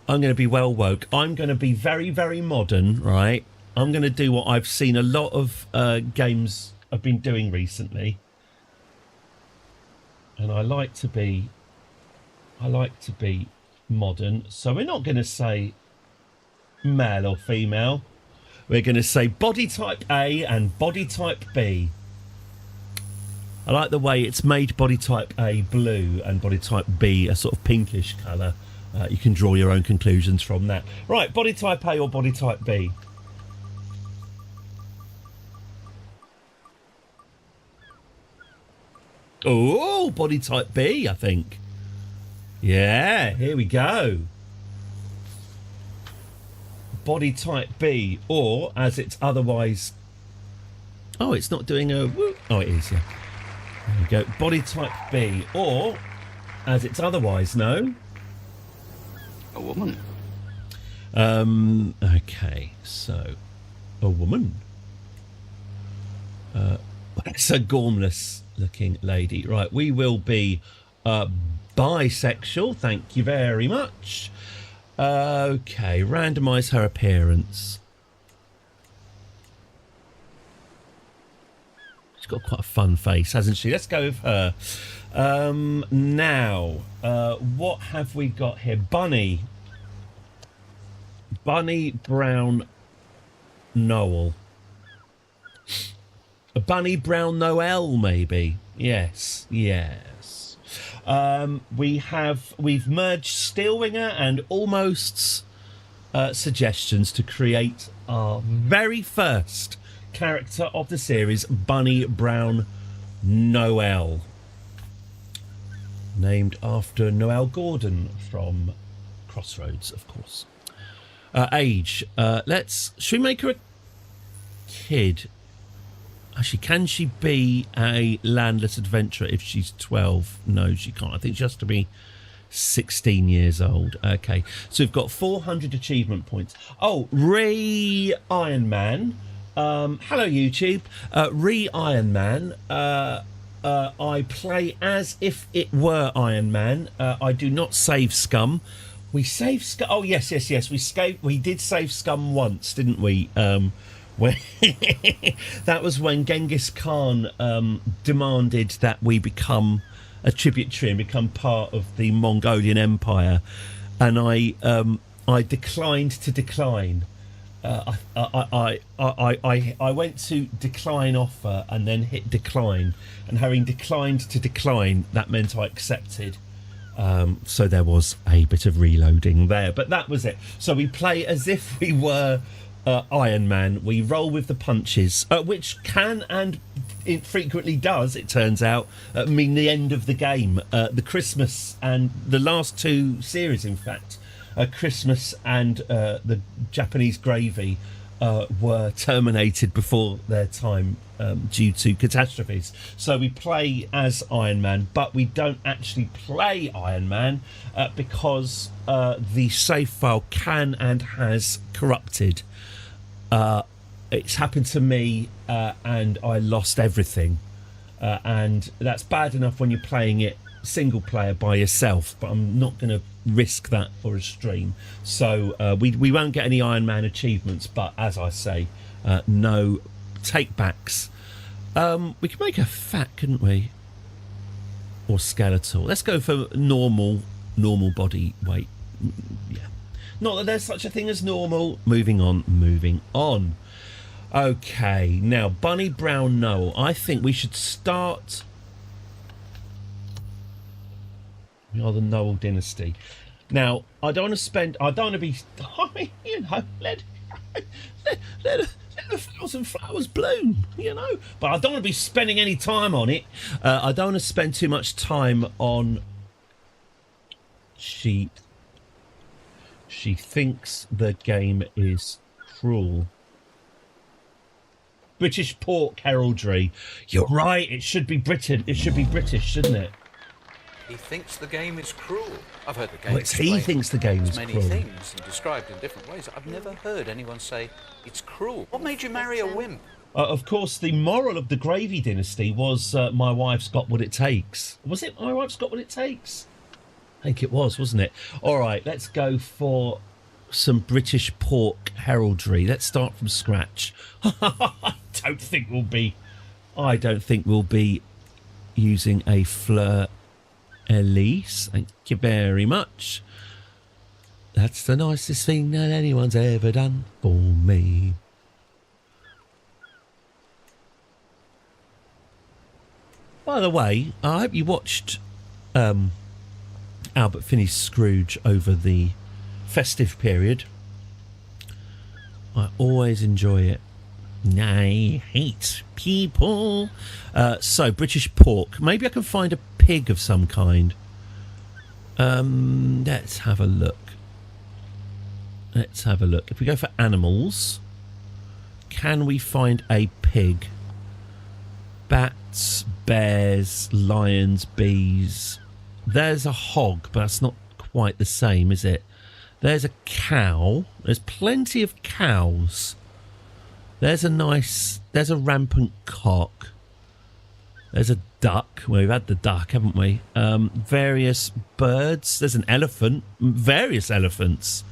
Speaker 5: I'm going to be very, very modern, right? I'm going to do what I've seen a lot of games I've been doing recently, and I like to be modern. So we're not going to say male or female. We're going to say body type A and body type B. I like the way it's made body type A blue and body type B a sort of pinkish colour. You can draw your own conclusions from that. Right, body type A or body type B? Oh, body type B, I think. Yeah, here we go. Body type B, or as it's otherwise... Oh, it's not doing a... Oh, it is, yeah. There we go. Body type B, or as it's otherwise known...
Speaker 1: A woman.
Speaker 5: Okay, so... A woman. It's a gormless looking lady. Right, we will be bisexual. Thank you very much. Okay, randomise her appearance. She's got quite a fun face, hasn't she? Let's go with her. Now, what have we got here? Bunny Brown Noel. A Bunny Brown Noel, maybe. Yes. We've merged Steelwinger and Almost's suggestions to create our very first character of the series, Bunny Brown Noel, named after Noel Gordon from Crossroads, of course. Age, should we make her a kid? Actually, can she be a landless adventurer if she's 12? No, she can't. I think she has to be 16 years old. Okay, so we've got 400 achievement points. Oh, Iron Man. Hello, YouTube. Iron Man. I play as if it were Iron Man. I do not save scum. We save scum. Oh, yes. We did save scum once, didn't we? When that was when Genghis Khan demanded that we become a tributary and become part of the Mongolian Empire, and I declined to decline. I went to decline offer and then hit decline, and having declined to decline, that meant I accepted. So there was a bit of reloading there, but that was it. So we play as if we were Iron Man. We roll with the punches, which can and it frequently does, it turns out, mean the end of the game. The Christmas and the last two series, in fact, Christmas and the Japanese Gravy, were terminated before their time due to catastrophes. So we play as Iron Man, but we don't actually play Iron Man because the save file can and has corrupted. It's happened to me, and I lost everything, and that's bad enough when you're playing it single player by yourself, but I'm not going to risk that for a stream. So we won't get any Iron Man achievements, but as I say, no take backs. We could make her fat, couldn't we, or skeletal? Let's go for normal body weight. Yeah, not that there's such a thing as normal. Moving on. Okay, now Bunny Brown Noel. I think we should start. We are the Noel dynasty. Now, I don't want to be. You know, let the thousand flowers bloom. You know, but I don't want to be spending any time on it. I don't want to spend too much time on. She thinks the game is cruel. British pork heraldry. You're right. It should be Britain. It should be British, shouldn't it?
Speaker 6: He thinks the game is cruel. I've heard the game.
Speaker 5: Well, he thinks the game is
Speaker 6: many
Speaker 5: cruel.
Speaker 6: things and described in different ways. I've never heard anyone say it's cruel. What made you marry a wimp?
Speaker 5: Of course, the moral of the Gravy dynasty was my wife's got what it takes. Was it my wife's got what it takes? I think it was, wasn't it? All right, let's go for some British pork heraldry. Let's start from scratch. I don't think we'll be using a fleur Elise. Thank you very much. That's the nicest thing that anyone's ever done for me. By the way, I hope you watched Albert Finney's Scrooge over the festive period. I always enjoy it. I hate people. So, British pork. Maybe I can find a pig of some kind. Let's have a look. If we go for animals, can we find a pig? Bats, bears, lions, bees. There's a hog, but that's not quite the same, is it? There's a cow. There's plenty of cows. There's a rampant cock. There's a duck. Well, we've had the duck, haven't we? Various birds. There's an elephant. Various elephants.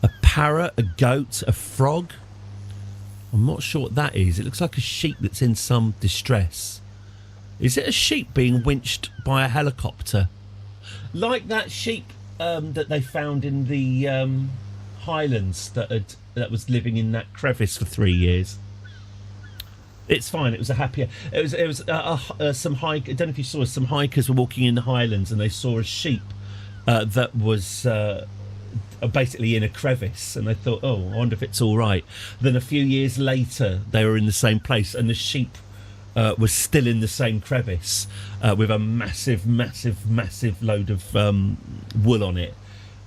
Speaker 5: A parrot, a goat, a frog. I'm not sure what that is. It looks like a sheep that's in some distress. Is it a sheep being winched by a helicopter? Like that sheep that they found in the Highlands that was living in that crevice for 3 years. It's fine. It was a happier. It was some hike. I don't know if you saw. Some hikers were walking in the Highlands and they saw a sheep that was basically in a crevice, and they thought, oh, I wonder if it's all right. Then a few years later, they were in the same place, and the sheep was still in the same crevice with a massive load of wool on it.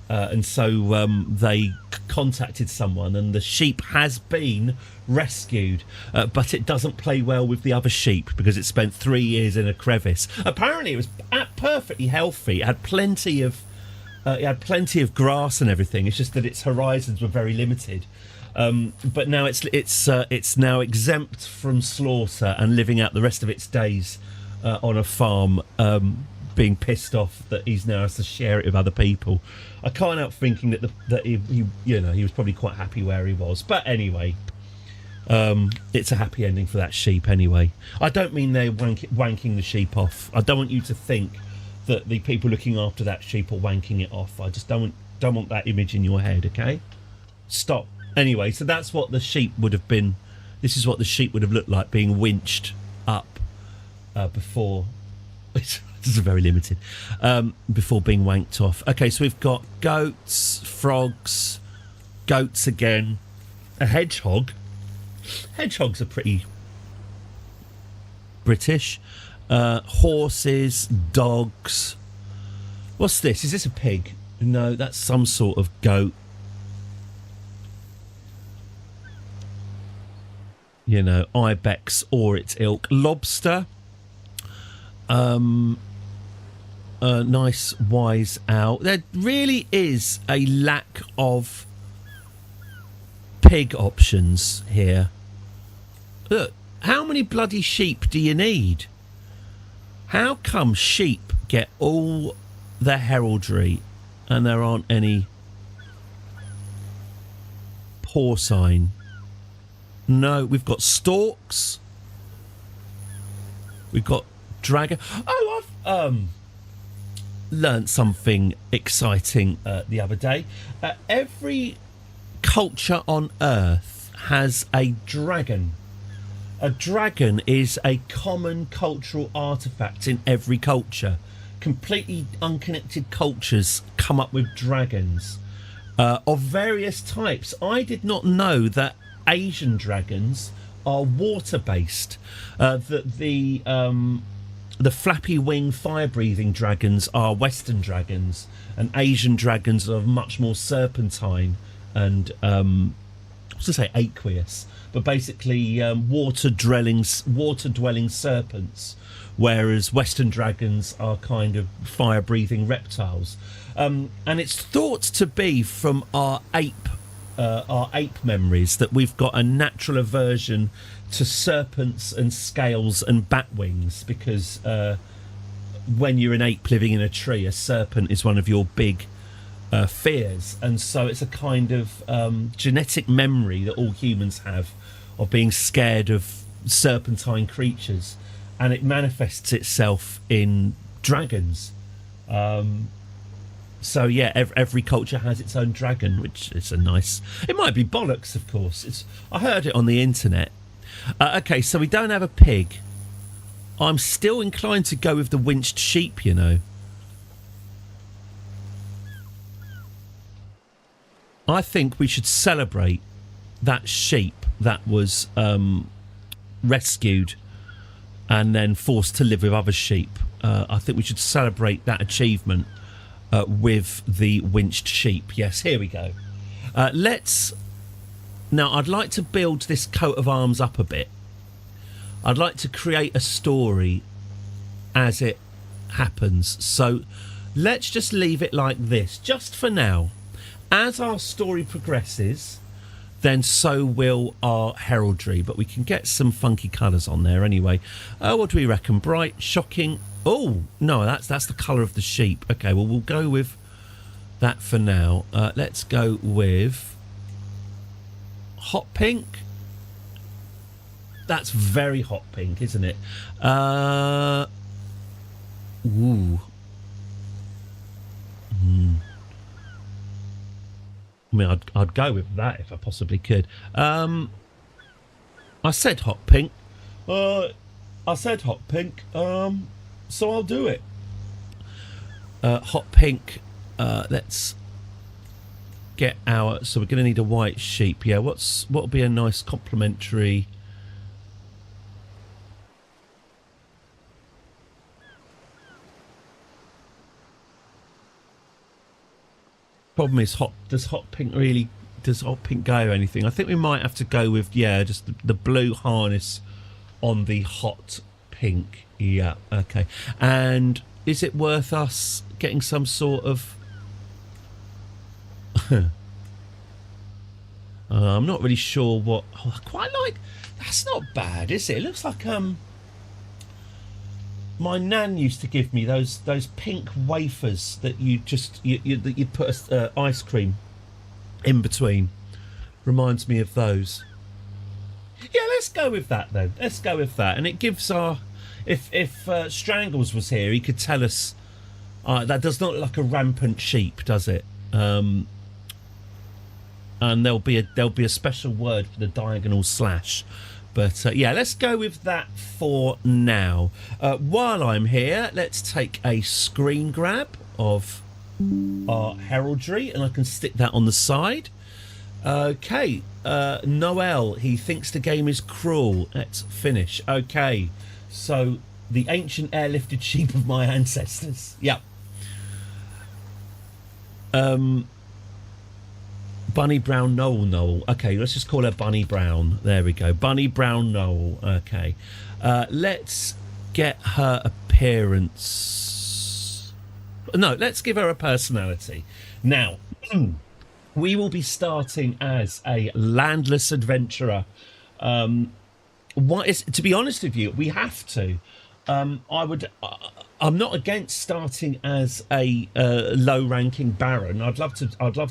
Speaker 5: And so they contacted someone, and the sheep has been rescued, but it doesn't play well with the other sheep because it spent 3 years in a crevice. Apparently, it was perfectly healthy. It had plenty of grass and everything. It's just that its horizons were very limited. But now it's now exempt from slaughter and living out the rest of its days on a farm, being pissed off that he's now has to share it with other people. I can't help thinking that he was probably quite happy where he was. But anyway, it's a happy ending for that sheep anyway. I don't mean they're wanking the sheep off. I don't want you to think that the people looking after that sheep are wanking it off. I just don't want that image in your head, okay? Stop. Anyway, so that's what the sheep would have been. This is what the sheep would have looked like being winched up before. This is very limited. Before being wanked off. Okay, so we've got goats, frogs, goats again, a hedgehog. Hedgehogs are pretty British. Horses, dogs. What's this? Is this a pig? No, that's some sort of goat. You know, ibex or its ilk. Lobster. A nice wise owl. There really is a lack of pig options here. Look, how many bloody sheep do you need? How come sheep get all the heraldry and there aren't any porcine? No, we've got storks. We've got dragon. Oh, I've learnt something exciting the other day. Every culture on Earth has a dragon. A dragon is a common cultural artifact in every culture. Completely unconnected cultures come up with dragons of various types. I did not know that Asian dragons are water-based. That the flappy wing fire-breathing dragons are Western dragons, and Asian dragons are much more serpentine and I was going to say aqueous, but basically water-dwelling serpents, whereas Western dragons are kind of fire-breathing reptiles. And it's thought to be from our ape memories that we've got a natural aversion to serpents and scales and bat wings, because when you're an ape living in a tree, a serpent is one of your big fears, and so it's a kind of genetic memory that all humans have of being scared of serpentine creatures, and it manifests itself in dragons. So yeah, every culture has its own dragon, which is a nice. It might be bollocks, of course. I heard it on the internet. Okay, so we don't have a pig. I'm still inclined to go with the winched sheep, you know. I think we should celebrate that sheep that was rescued and then forced to live with other sheep. I think we should celebrate that achievement with the winched sheep. Yes, here we go. Now, I'd like to build this coat of arms up a bit. I'd like to create a story as it happens. So let's just leave it like this, just for now. As our story progresses, then so will our heraldry, but we can get some funky colours on there anyway. What do we reckon? Bright, shocking. Oh, no, that's the colour of the sheep. Okay, well, we'll go with that for now. Let's go with hot pink. That's very hot pink, isn't it? Ooh. I mean, I'd go with that if I possibly could. I said hot pink. So I'll do it. Hot pink. Let's get our... So we're going to need a white sheep. Yeah, what'll be a nice complementary... Problem is, does hot pink go anything? I think we might have to go with, yeah, just the blue harness on the hot pink. Yeah, okay. And is it worth us getting some sort of... I'm not really sure what... Oh, I quite like... That's not bad, is it? It looks like... My nan used to give me those pink wafers that you put ice cream in between. Reminds me of those. Yeah, let's go with that then. Let's go with that. And it gives our... If Strangles was here, he could tell us... that does not look like a rampant sheep, does it? And there'll be a special word for the diagonal slash. But yeah, let's go with that for now. While I'm here, let's take a screen grab of our heraldry, and I can stick that on the side. Okay, Noel, he thinks the game is cruel. Let's finish. Okay, so the ancient airlifted sheep of my ancestors. Yep. Bunny Brown Noel. Okay, let's just call her Bunny Brown. There we go. Bunny Brown Noel. Okay. Let's get her appearance. No, let's give her a personality. Now, we will be starting as a landless adventurer. To be honest with you, we have to. I'm not against starting as a low-ranking baron. I'd love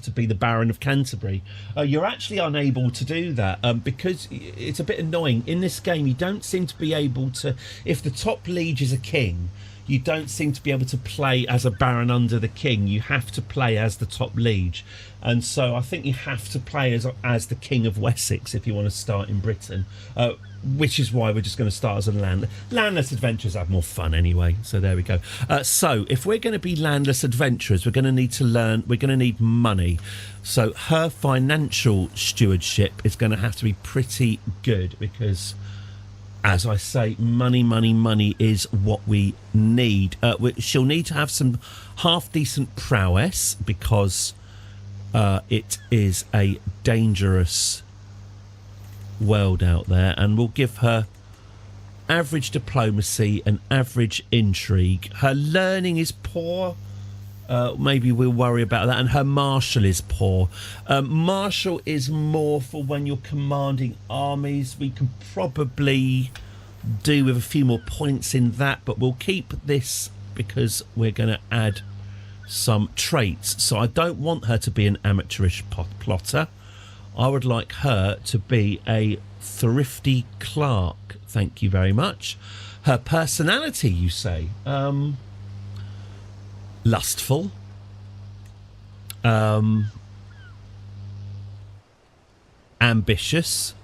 Speaker 5: to be the Baron of Canterbury. You're actually unable to do that because it's a bit annoying. In this game, you don't seem to be able to... If the top liege is a king, you don't seem to be able to play as a baron under the king. You have to play as the top liege. And so I think you have to play as the King of Wessex if you want to start in Britain. Which is why we're just going to start as a landless adventurers. Have more fun anyway, so there we go. So if we're going to be landless adventurers, we're going to need to learn, we're going to need money. So her financial stewardship is going to have to be pretty good because, as I say, money is what we need. She'll need to have some half decent prowess because it is a dangerous world out there, and we'll give her average diplomacy and average intrigue. Her learning is poor. Maybe we'll worry about that. And her martial is poor. Martial is more for when you're commanding armies. We can probably do with a few more points in that, but we'll keep this because we're going to add some traits. So I don't want her to be an amateurish plotter. I would like her to be a thrifty clerk. Thank you very much. Her personality, you say? Lustful. Ambitious.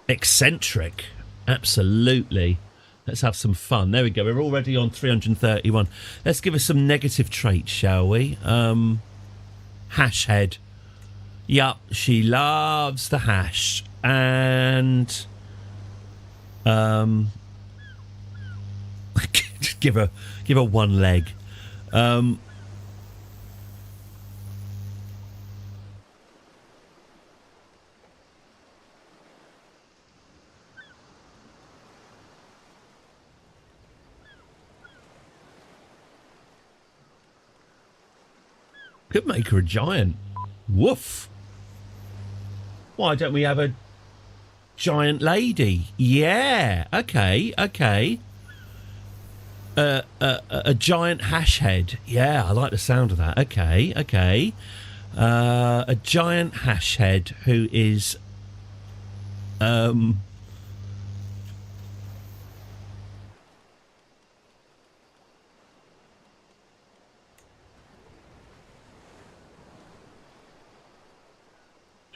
Speaker 5: Eccentric. Absolutely. Let's have some fun. There we go. We're already on 331. Let's give her some negative traits, shall we? Hash head. Yup, she loves the hash. And give her one leg. Could make her a giant. Woof. Why don't we have a giant lady? Yeah. Okay. A giant hash head. Yeah, I like the sound of that. Okay. A giant hash head who is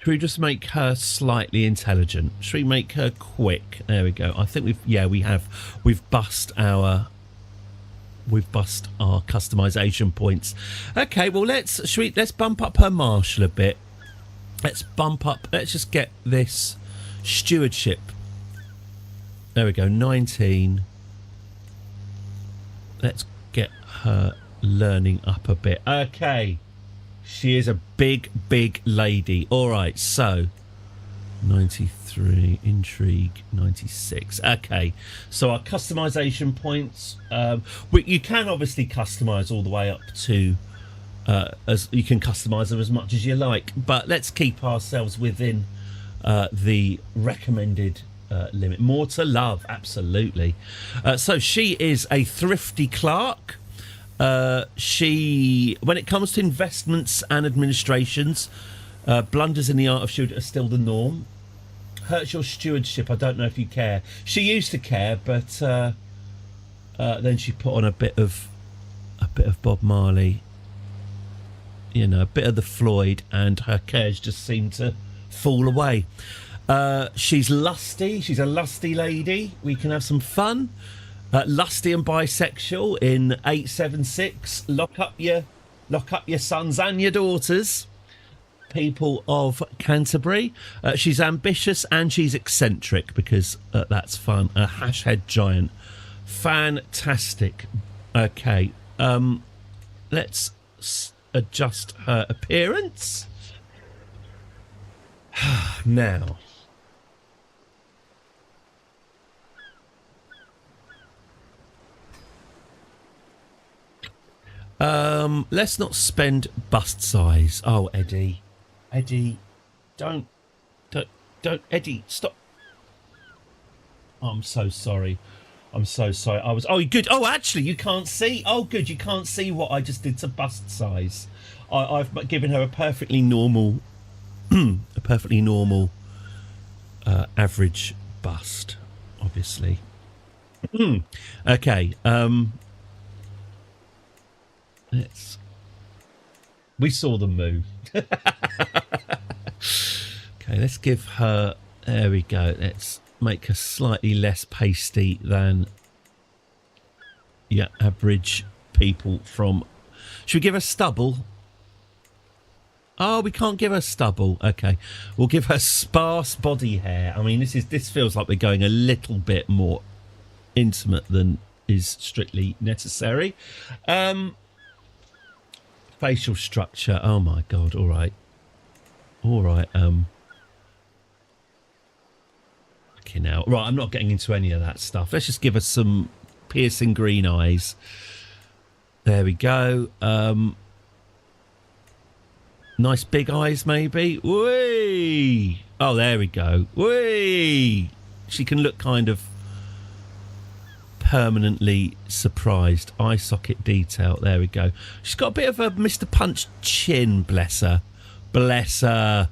Speaker 5: should we just make her slightly intelligent? Should we make her quick? There we go. I think we've bust our we've bust our customization points. Okay, well let's bump up her marshal a bit. Let's just get this stewardship. There we go, 19. Let's get her learning up a bit. Okay, she is a big lady. All right, so 93, intrigue 96. Okay, so our customization points, you can obviously customize all the way up to as you can customize them as much as you like, but let's keep ourselves within the recommended limit. More to love, absolutely. So she is a thrifty clerk. She, when it comes to investments and administrations, blunders in the art of steward are still the norm. Hurts your stewardship. I don't know if you care. She used to care, but then she put on a bit of Bob Marley, you know, a bit of the Floyd, and her cares just seemed to fall away. She's lusty. She's a lusty lady. We can have some fun. Lusty and bisexual in 876. Lock up your sons and your daughters. People of Canterbury. She's ambitious and she's eccentric because that's fun. A hash head giant. Fantastic. Okay. Let's adjust her appearance. Now. Let's not spend bust size. Oh, Eddie, don't, Eddie, stop. I'm so sorry. Oh, good. Oh, actually, you can't see. Oh, good. You can't see what I just did to bust size. I've given her a perfectly normal, average bust, obviously. Okay. We saw them move. Okay, let's give her. There we go. Let's make her slightly less pasty than your average people from. Should we give her stubble? Oh, we can't give her stubble. Okay, we'll give her sparse body hair. I mean, this feels like we're going a little bit more intimate than is strictly necessary. Facial structure. Oh my god. All right. Okay, now. Right, I'm not getting into any of that stuff. Let's just give us some piercing green eyes. There we go. Nice big eyes, maybe. Whee! Oh, there we go. Whee! She can look kind of permanently surprised. Eye socket detail. There we go. She's got a bit of a Mr. Punch chin. Bless her. Let's oh,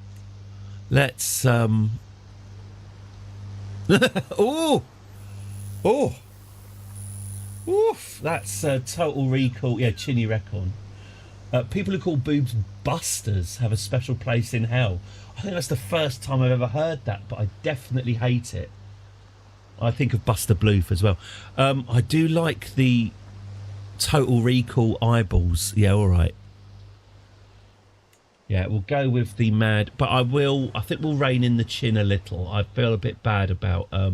Speaker 5: oof! That's Total Recall. Yeah, Chinny Recon. People who call boobs busters have a special place in hell. I think that's the first time I've ever heard that, but I definitely hate it. I think of Buster Bluth as well. I do like the Total Recall eyeballs. Yeah, all right. Yeah, we'll go with the mad, but I think we'll rein in the chin a little. I feel a bit bad about her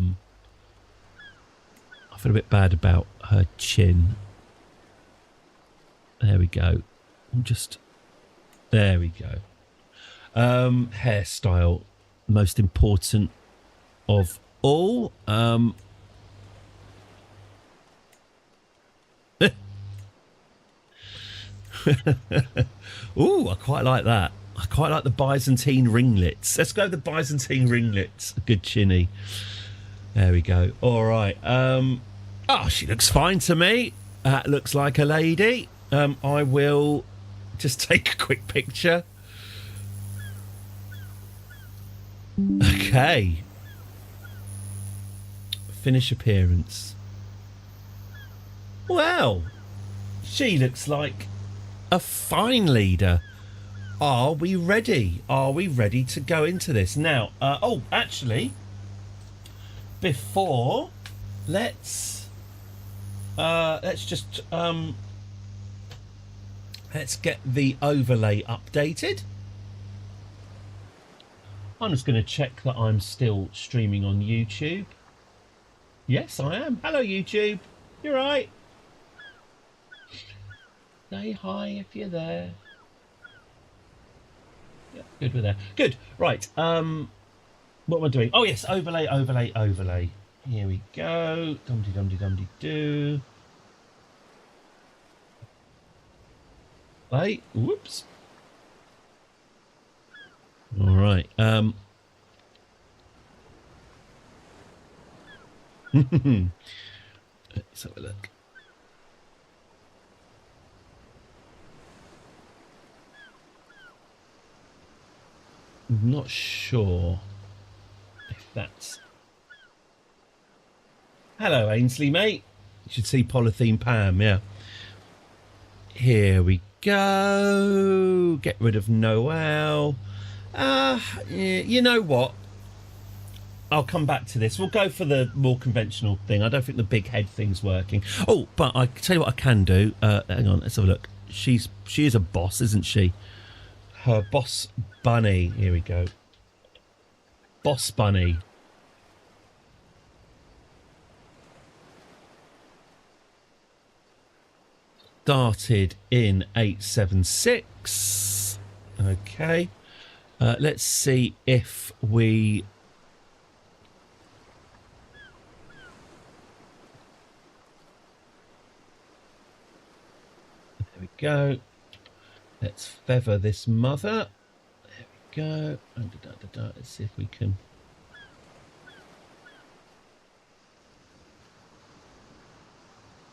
Speaker 5: chin. There we go. There we go. Hairstyle, most important of all. Ooh, I quite like that. I quite like the Byzantine ringlets. Let's go with the Byzantine ringlets. Good chinny. There we go. All right. Oh, she looks fine to me. That looks like a lady. I will just take a quick picture. Okay. Finish appearance. Well, she looks like a fine leader. Are we ready? Are we ready to go into this now? Oh, actually, before, let's let's just let's get the overlay updated. I'm just going to check that I'm still streaming on YouTube. Yes, I am. Hello, YouTube. You're right. Say hi if you're there. Yeah, good, we're there. Good. Right. What am I doing? Oh yes, overlay, overlay, overlay. Here we go. Dum-de dum-de doo. Play. Whoops. All right. Let's have a look. I'm not sure if that's... Hello, Ainsley, mate. You should see Polythene Pam, yeah. Here we go. Get rid of Noel. You know what? I'll come back to this. We'll go for the more conventional thing. I don't think the big head thing's working. Oh, but I tell you what I can do. Hang on, let's have a look. She is a boss, isn't she? Her boss bunny. Here we go. Boss bunny. Started in 876. Okay. Let's see if we... There we go. Let's feather this mother. There we go. Let's see if we can...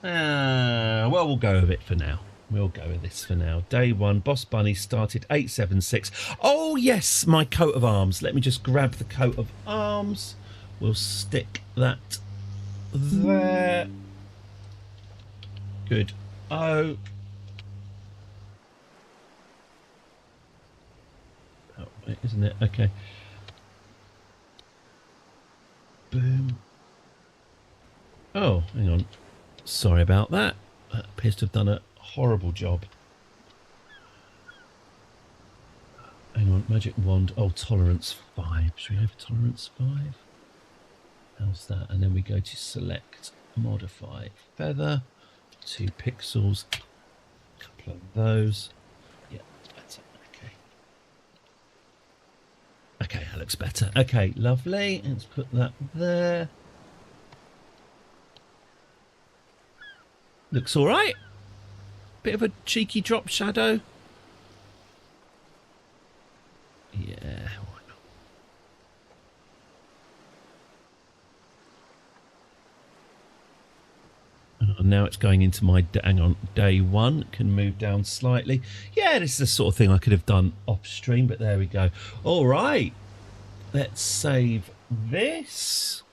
Speaker 5: well, we'll go with it for now. We'll go with this for now. Day one, Boss Bunny started 876. Oh, yes, my coat of arms. Let me just grab the coat of arms. We'll stick that there. Good. Oh, wait, isn't it? Okay. Boom. Oh, hang on. Sorry about that. That appears to have done a horrible job. Hang on, magic wand. Oh, tolerance 5. Should we go for tolerance 5? How's that? And then we go to select, modify, feather, 2 pixels, a couple of those. Yeah, that's better. Okay. Okay, that looks better. Okay, lovely. Let's put that there. Looks all right. Bit of a cheeky drop shadow. Yeah, why not? And now it's going into my, hang on, day one. Can move down slightly. Yeah, this is the sort of thing I could have done off stream, but there we go. All right. Let's save this.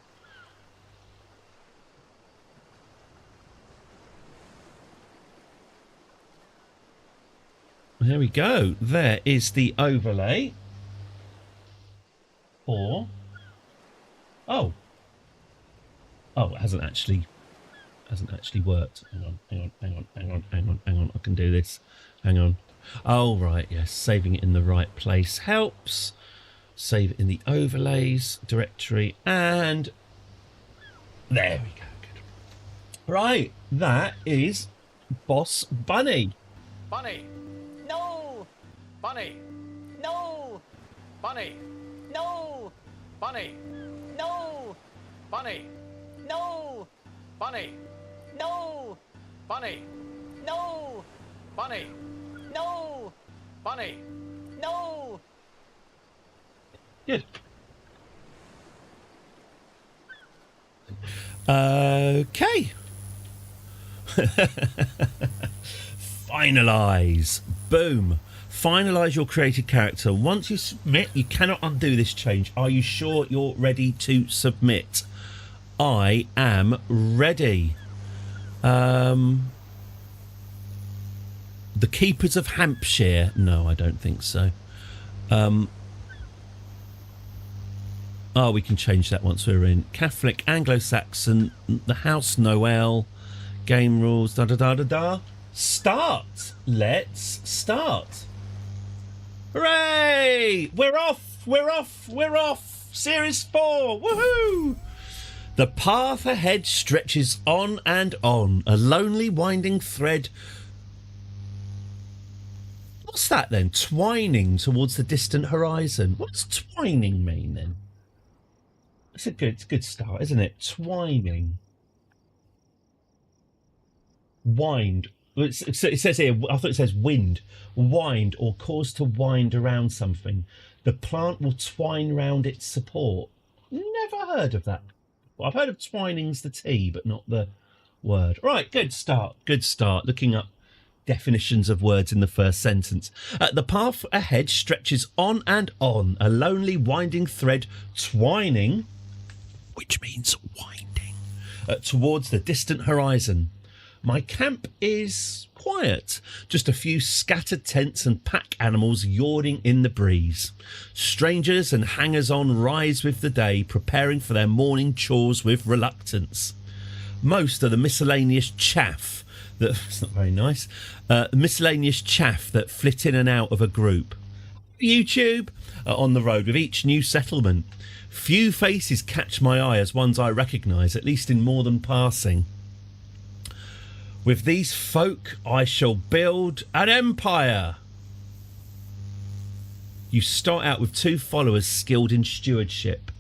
Speaker 5: There we go. There is the overlay for... Oh, it hasn't actually worked. Hang on. I can do this. Hang on. Oh, right, yes. Saving it in the right place helps. Save it in the overlays directory, and there we go. Good. Right, that is Boss Bunny.
Speaker 6: Bunny! No! Bunny! No! Bunny! No! Bunny! No! Bunny! No! Bunny! No! Bunny! No! Bunny! No! Bunny! No!
Speaker 5: Good. Okay. Finalize. Boom. Finalize your created character. Once you submit, you cannot undo this change. Are you sure you're ready to submit? I am ready. The Keepers of Hampshire. No, I don't think so. We can change that once we're in. Catholic, Anglo-Saxon, the House Noel, game rules. Da da da da da. Start. Let's start. Hooray! We're off. We're off. We're off. Series 4. Woohoo! The path ahead stretches on and on, a lonely winding thread. What's that then? Twining towards the distant horizon. What does twining mean then? It's a good start, isn't it? Twining. Wind. It says here, I thought it says wind. Wind or cause to wind around something. The plant will twine round its support. Never heard of that. Well, I've heard of twining's the tea, but not the word. Right, good start. Good start. Looking up definitions of words in the first sentence. The path ahead stretches on and on, a lonely winding thread twining, which means winding, towards the distant horizon. My camp is quiet, just a few scattered tents and pack animals yawning in the breeze. Strangers and hangers-on rise with the day, preparing for their morning chores with reluctance. Most are the miscellaneous chaff that's not very nice. Miscellaneous chaff that flit in and out of a group. YouTube on the road with each new settlement. Few faces catch my eye as ones I recognise, at least in more than passing. With these folk I shall build an empire. You start out with 2 followers skilled in stewardship.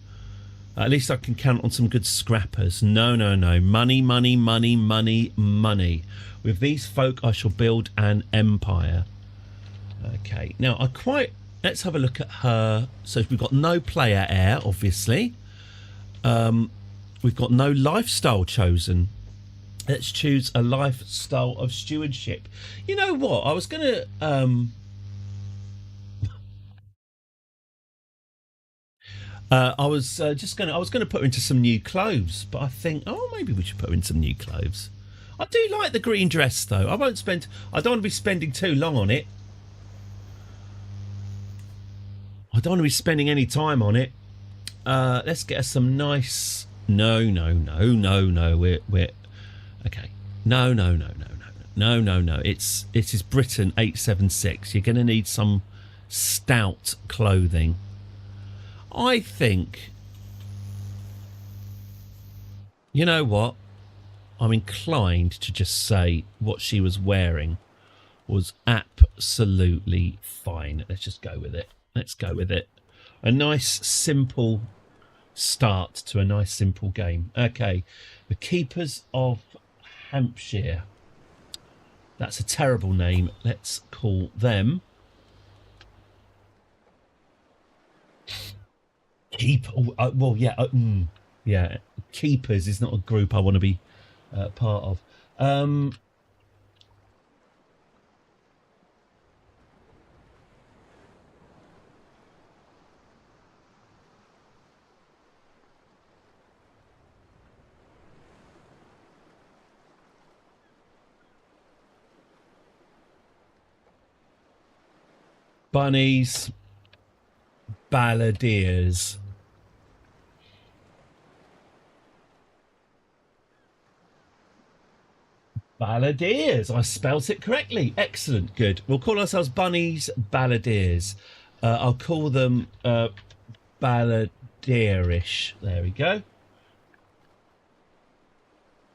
Speaker 5: At least I can count on some good scrappers. No. Money, money, money, money, money. With these folk I shall build an empire. Okay, now let's have a look at her. So we've got no player heir, obviously. We've got no lifestyle chosen. Let's choose a lifestyle of stewardship. You know what? I was going to... I was going to put her into some new clothes, but I think, maybe we should put her in some new clothes. I do like the green dress, though. I don't want to be spending too long on it. I don't want to be spending any time on it. Let's get her some nice... No. We're... Okay. No. It is Britain 876. You're going to need some stout clothing. I think... You know what? I'm inclined to just say what she was wearing was absolutely fine. Let's just go with it. Let's go with it. A nice, simple start to a nice, simple game. Okay. The Keepers of Hampshire. That's a terrible name. Let's call them Keepers is not a group I want to be part of. Bunnies, balladeers. Balladeers. I spelt it correctly. Excellent. Good. We'll call ourselves Bunnies Balladeers. I'll call them balladeerish. There we go.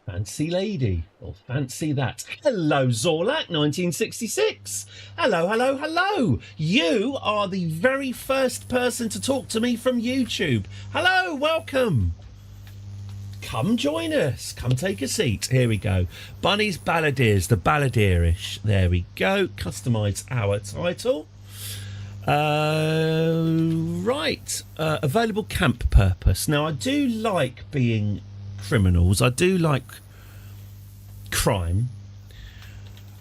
Speaker 5: Fancy lady, or fancy that. Hello, Zorlak, 1966. Hello. You are the very first person to talk to me from YouTube. Hello, welcome. Come join us. Come take a seat. Here we go. Bunnies Balladeers, the balladeerish. There we go. Customise our title. Right. Available camp purpose. Now, I do like being criminals. I do like crime.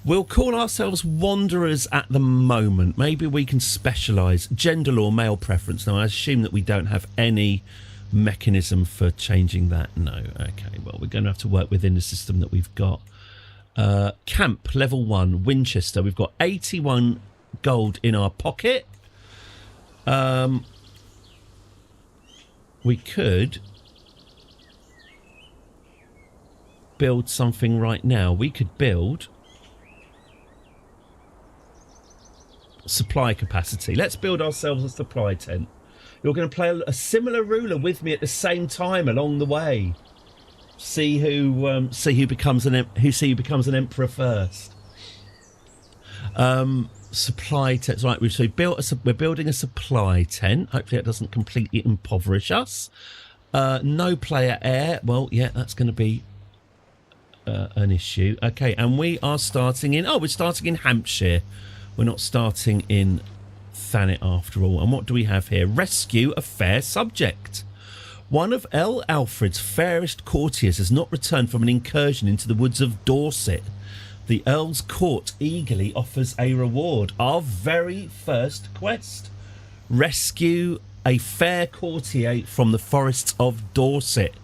Speaker 5: We'll call ourselves wanderers at the moment. Maybe we can specialise. Gender law, male preference. Now, I assume that we don't have any mechanism for changing that. No. Okay, well, we're going to have to work within the system that we've got. Camp, level 1, Winchester. We've got 81 gold in our pocket. We could... build something right now. We could build supply capacity. Let's build ourselves a supply tent. You're going to play a similar ruler with me at the same time along the way. See who becomes an emperor first. Supply tent. Right, we're building a supply tent. Hopefully it doesn't completely impoverish us. No player heir. Well, yeah, that's going to be an issue. Okay, and we are starting in... Oh, we're starting in Hampshire. We're not starting in Thanet after all. And what do we have here? Rescue a fair subject. One of Earl Alfred's fairest courtiers has not returned from an incursion into the woods of Dorset. The Earl's court eagerly offers a reward. Our very first quest. Rescue a fair courtier from the forests of Dorset.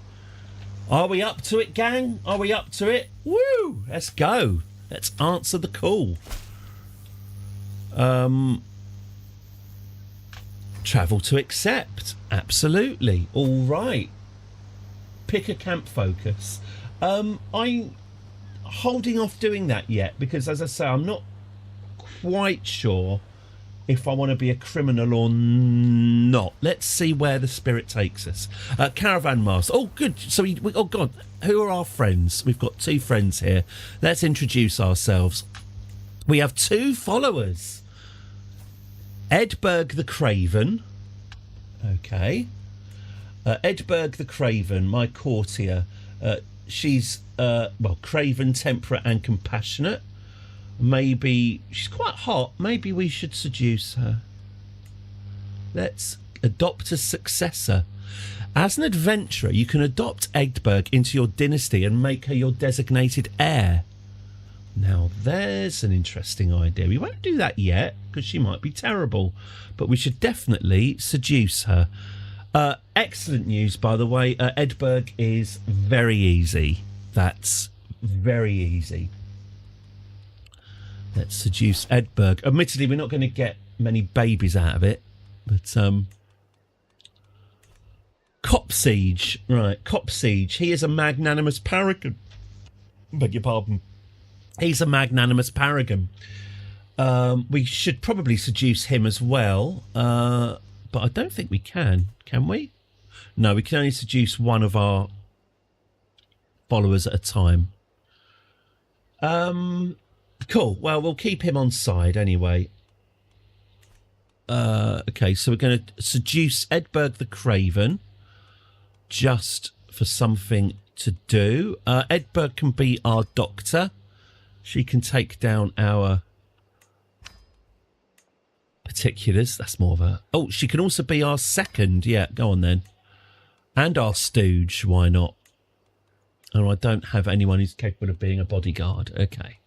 Speaker 5: Are we up to it, gang? Are we up to it? Woo! Let's go. Let's answer the call. Travel to accept. Absolutely. All right. Pick a camp focus. I'm holding off doing that yet because, as I say, I'm not quite sure if I want to be a criminal or not. Let's see where the spirit takes us. Caravan master. Oh, good. So oh God, who are our friends? We've got 2 friends here. Let's introduce ourselves. We have 2 followers. Edberg the Craven. Okay. Edberg the Craven, my courtier. She's craven, temperate and compassionate. Maybe she's quite hot. Maybe we should seduce her. Let's adopt a successor. As an adventurer, you can adopt Edberg into your dynasty and make her your designated heir. Now, there's an interesting idea. We won't do that yet because she might be terrible, but we should definitely seduce her. Excellent news, by the way. Edberg is very easy. That's very easy. Let's seduce Edberg. Admittedly, we're not going to get many babies out of it, but Cop Siege. Right, Cop Siege. He is a magnanimous paragon. Beg your pardon. He's a magnanimous paragon. We should probably seduce him as well, but I don't think we can. Can we? No, we can only seduce one of our followers at a time. Cool. Well, we'll keep him on side anyway. Okay, so we're going to seduce Edberg the Craven just for something to do. Edberg can be our doctor. She can take down our particulars. That's more of a... Oh, she can also be our second. Yeah, go on then. And our stooge. Why not? Oh, I don't have anyone who's capable of being a bodyguard. Okay.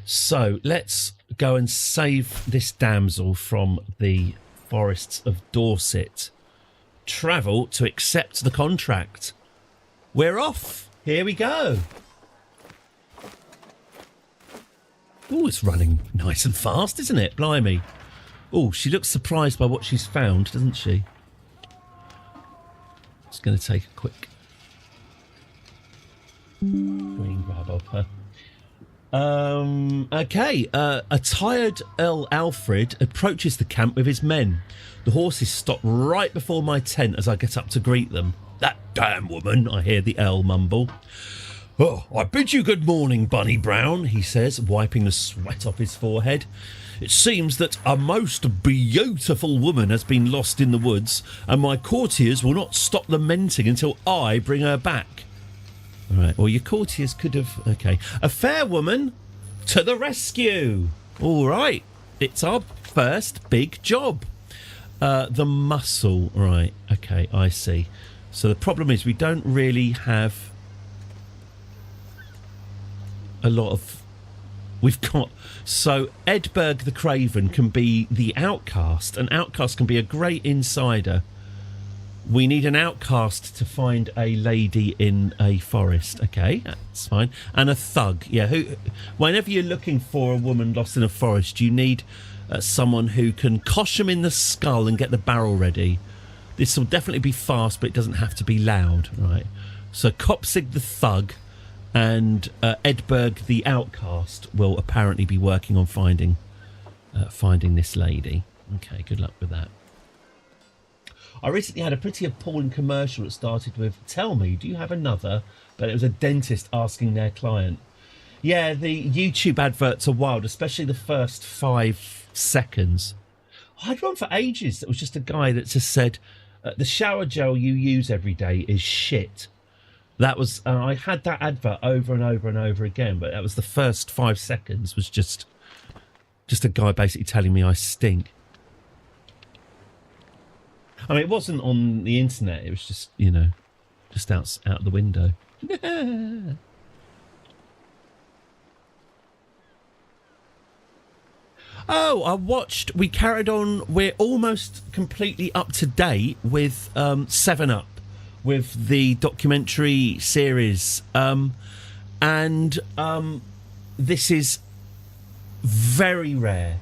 Speaker 5: So let's go and save this damsel from the forests of Dorset. Travel to accept the contract. We're off. Here we go. Oh, it's running nice and fast, isn't it? Blimey. Oh, she looks surprised by what she's found, doesn't she? Just going to take a quick green grab of her. Okay. A tired Earl Alfred approaches the camp with his men. The horses stop right before my tent as I get up to greet them. That damn woman, I hear the Earl mumble. Oh, I bid you good morning, Bunny Brown, he says, wiping the sweat off his forehead. It seems that a most beautiful woman has been lost in the woods, and my courtiers will not stop lamenting until I bring her back. All right, well, your courtiers could have... Okay. A fair woman to the rescue. All right. It's our first big job. The muscle. Right. Okay, I see. So the problem is we don't really have a lot of... We've got... So Edberg the Craven can be the outcast. An outcast can be a great insider. We need an outcast to find a lady in a forest. Okay, that's fine. And a thug. Yeah, whenever you're looking for a woman lost in a forest, you need someone who can cosh them in the skull and get the barrel ready. This will definitely be fast, but it doesn't have to be loud, right? So Copsig the Thug and Edberg the Outcast will apparently be working on finding this lady. Okay, good luck with that. I recently had a pretty appalling commercial that started with, "Tell me, do you have another?" But it was a dentist asking their client. Yeah, the YouTube adverts are wild, especially the first 5 seconds. I had one for ages that was just a guy that just said, "The shower gel you use every day is shit." That was, I had that advert over and over and over again, but that was the first 5 seconds was just a guy basically telling me I stink. I mean, it wasn't on the internet. It was just, just out the window. Oh, we carried on. We're almost completely up to date with 7 Up, with the documentary series. This is very rare.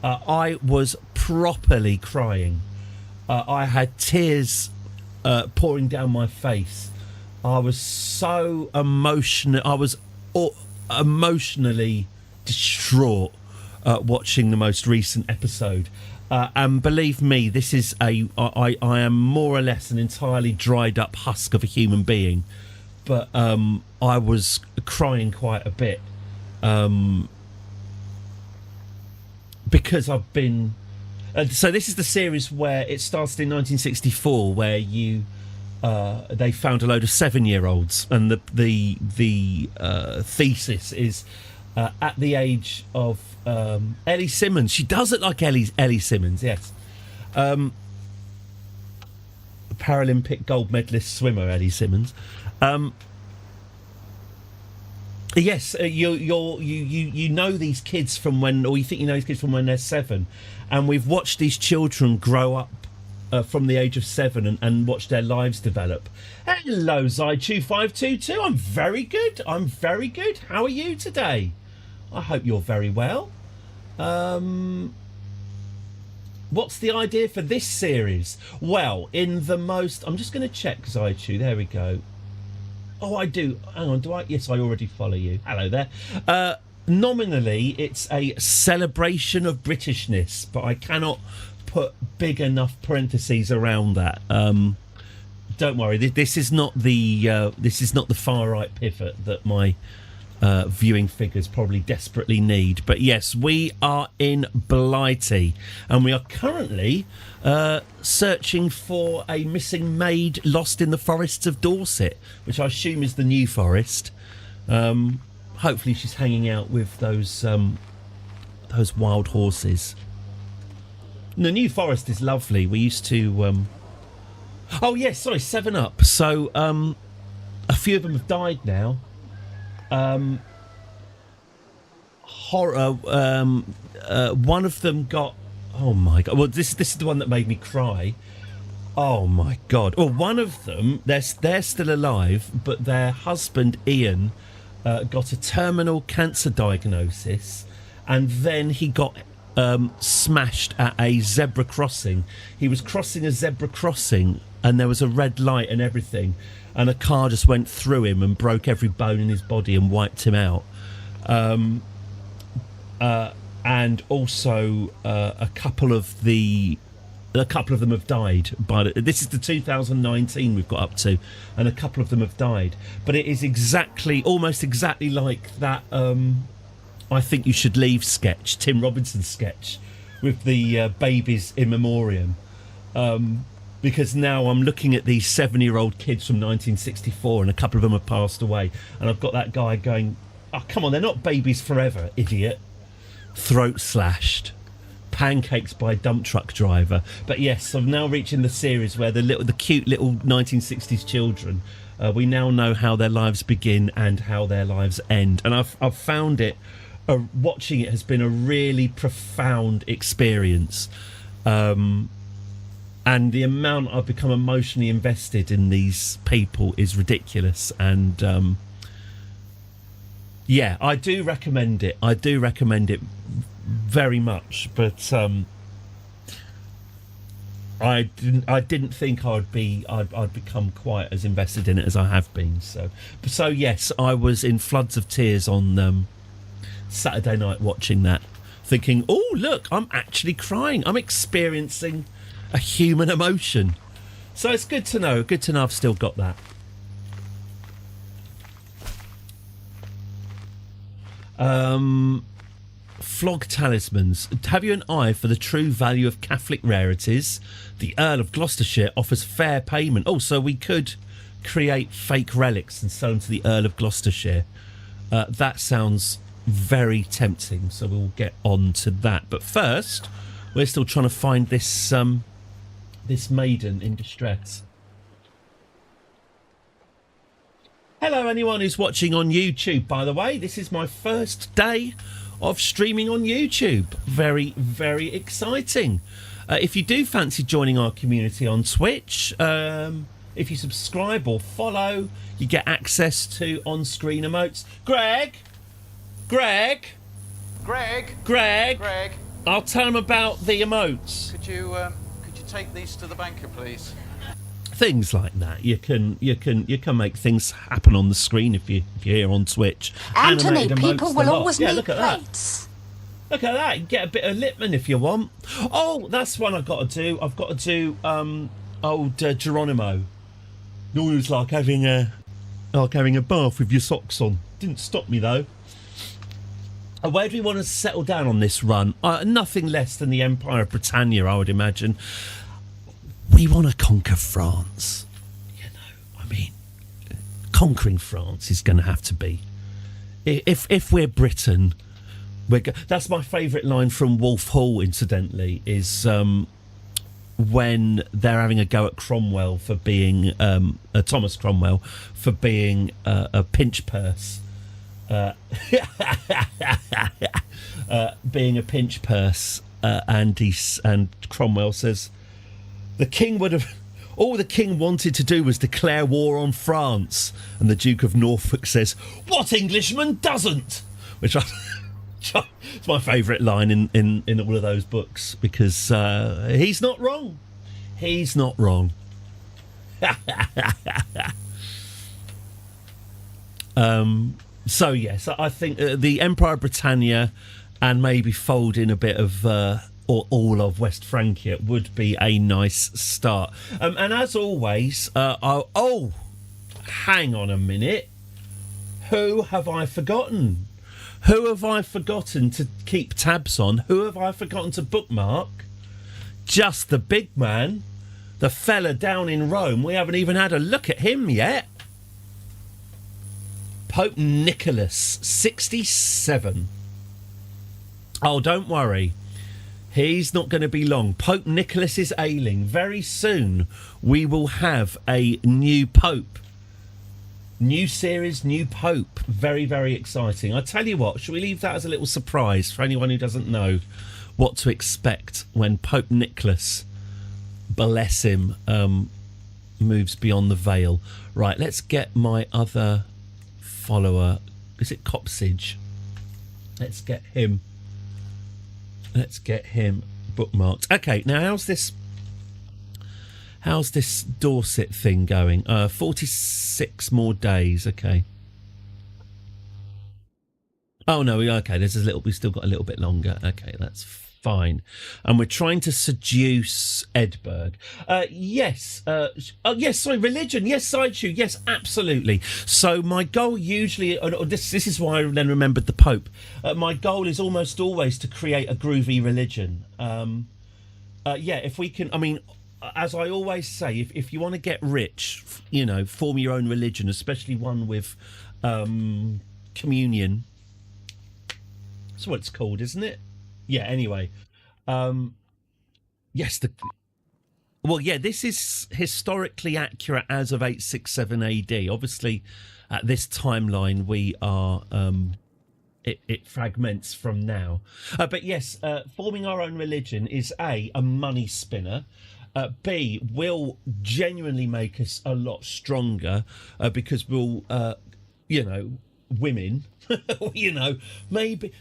Speaker 5: I was properly crying. I had tears pouring down my face. I was so emotional. I was emotionally distraught watching the most recent episode. And believe me, this is I am more or less an entirely dried up husk of a human being. But I was crying quite a bit. Because I've been... so this is the series where it started in 1964, where they found a load of 7-year-olds, and the thesis is at the age of Ellie Simmons. She does look like Ellie Simmons, yes. Paralympic gold medalist swimmer Ellie Simmons. Yes, you know these kids from when, or you think you know these kids from when they're 7, and we've watched these children grow up from the age of 7 and watch their lives develop. Hello, Zy2522. I'm very good. How are you today? I hope you're very well. What's the idea for this series? Well, I'm just going to check Zy2. There we go. Oh, I do. Hang on, do I? Yes, I already follow you. Hello there. Nominally, it's a celebration of Britishness, but I cannot put big enough parentheses around that. Don't worry. This is not the far right pivot that my viewing figures probably desperately need. But yes, we are in Blighty, and we are currently searching for a missing maid lost in the forests of Dorset, which I assume is the New Forest. Hopefully she's hanging out with those wild horses. The New Forest is lovely. We used to... Oh, yes, sorry, 7 Up. So, a few of them have died now. One of them got... Oh, my God. Well, this is the one that made me cry. Oh, my God. Well, one of them, they're still alive, but their husband, Ian, got a terminal cancer diagnosis, and then he got... smashed at a zebra crossing. He was crossing a zebra crossing and there was a red light and everything, and a car just went through him and broke every bone in his body and wiped him out. And also a couple of them have died. This is the 2019 we've got up to, and a couple of them have died. But it is almost exactly like that I Think You Should Leave sketch, Tim Robinson's sketch, with the babies in memoriam. Because now I'm looking at these 7-year-old kids from 1964, and a couple of them have passed away. And I've got that guy going, "Oh, come on, they're not babies forever, idiot." Throat slashed. Pancakes by a dump truck driver. But yes, I'm now reaching the series where the cute little 1960s children, we now know how their lives begin and how their lives end. And I've found it... watching it has been a really profound experience, and the amount I've become emotionally invested in these people is ridiculous. And yeah, I do recommend it. very much. But I didn't think I'd become quite as invested in it as I have been. So yes, I was in floods of tears on Saturday night watching that, thinking, oh look, I'm actually crying. I'm experiencing a human emotion. So it's good to know. Good to know I've still got that. Flog talismans. Have you an eye for the true value of Catholic rarities? The Earl of Gloucestershire offers fair payment. Oh, so we could create fake relics and sell them to the Earl of Gloucestershire. That sounds very tempting, so we'll get on to that. But first, we're still trying to find this this maiden in distress. Hello, anyone who's watching on YouTube, by the way. This is my first day of streaming on YouTube. Very, very exciting. If you do fancy joining our community on Twitch, if you subscribe or follow, you get access to on-screen emotes. Greg! I'll tell him about the emotes.
Speaker 6: Could you take these to the banker, please?
Speaker 5: Things like that. You can make things happen on the screen if you're here on Twitch.
Speaker 7: Anthony,
Speaker 5: Animated
Speaker 7: people
Speaker 5: emotes
Speaker 7: will
Speaker 5: the lot.
Speaker 7: always
Speaker 5: Yeah,
Speaker 7: need
Speaker 5: look at that.
Speaker 7: plates.
Speaker 5: Look at that. You can get a bit of Lippmann if you want. Oh, that's one I've got to do. I've got to do old Geronimo. It was like having a bath with your socks on. Didn't stop me though. Where do we want to settle down on this run? Nothing less than the Empire of Britannia, I would imagine. We want to conquer France. You know, I mean, conquering France is going to have to be. If we're Britain, that's my favourite line from Wolf Hall, incidentally, is when they're having a go at Cromwell for being, Thomas Cromwell, for being a pinch purse. Being a pinch purse, and Cromwell says, all the king wanted to do was declare war on France. And the Duke of Norfolk says, what Englishman doesn't? Which it's my favourite line in all of those books, because he's not wrong. He's not wrong. So yes, I think the Empire of Britannia and maybe fold in a bit of or all of West Francia would be a nice start. And as always, hang on a minute. Who have I forgotten? Who have I forgotten to keep tabs on? Who have I forgotten to bookmark? Just the big man, the fella down in Rome. We haven't even had a look at him yet. Pope Nicholas, 67. Oh, don't worry. He's not going to be long. Pope Nicholas is ailing. Very soon we will have a new pope. New series, new pope. Very, very exciting. I tell you what, shall we leave that as a little surprise for anyone who doesn't know what to expect when Pope Nicholas, bless him, moves beyond the veil. Right, let's get my other follower. Is it Copsage? Let's get him bookmarked. Okay, now how's this Dorset thing going? 46 more days. Okay. Oh no, okay, we've still got a little bit longer. Okay, that's fine. And we're trying to seduce Edberg. Yes. Yes, sorry, religion. Yes, sideshoe. Yes, absolutely. So my goal usually, this is why I then remembered the Pope. My goal is almost always to create a groovy religion. If we can, I mean, as I always say, if you want to get rich, you know, form your own religion, especially one with communion. That's what it's called, isn't it? Yeah, anyway. Yes, this is historically accurate as of 867 AD. Obviously, at this timeline, we are... It fragments from now. But yes, forming our own religion is A, money spinner. B, will genuinely make us a lot stronger because we'll women, you know, maybe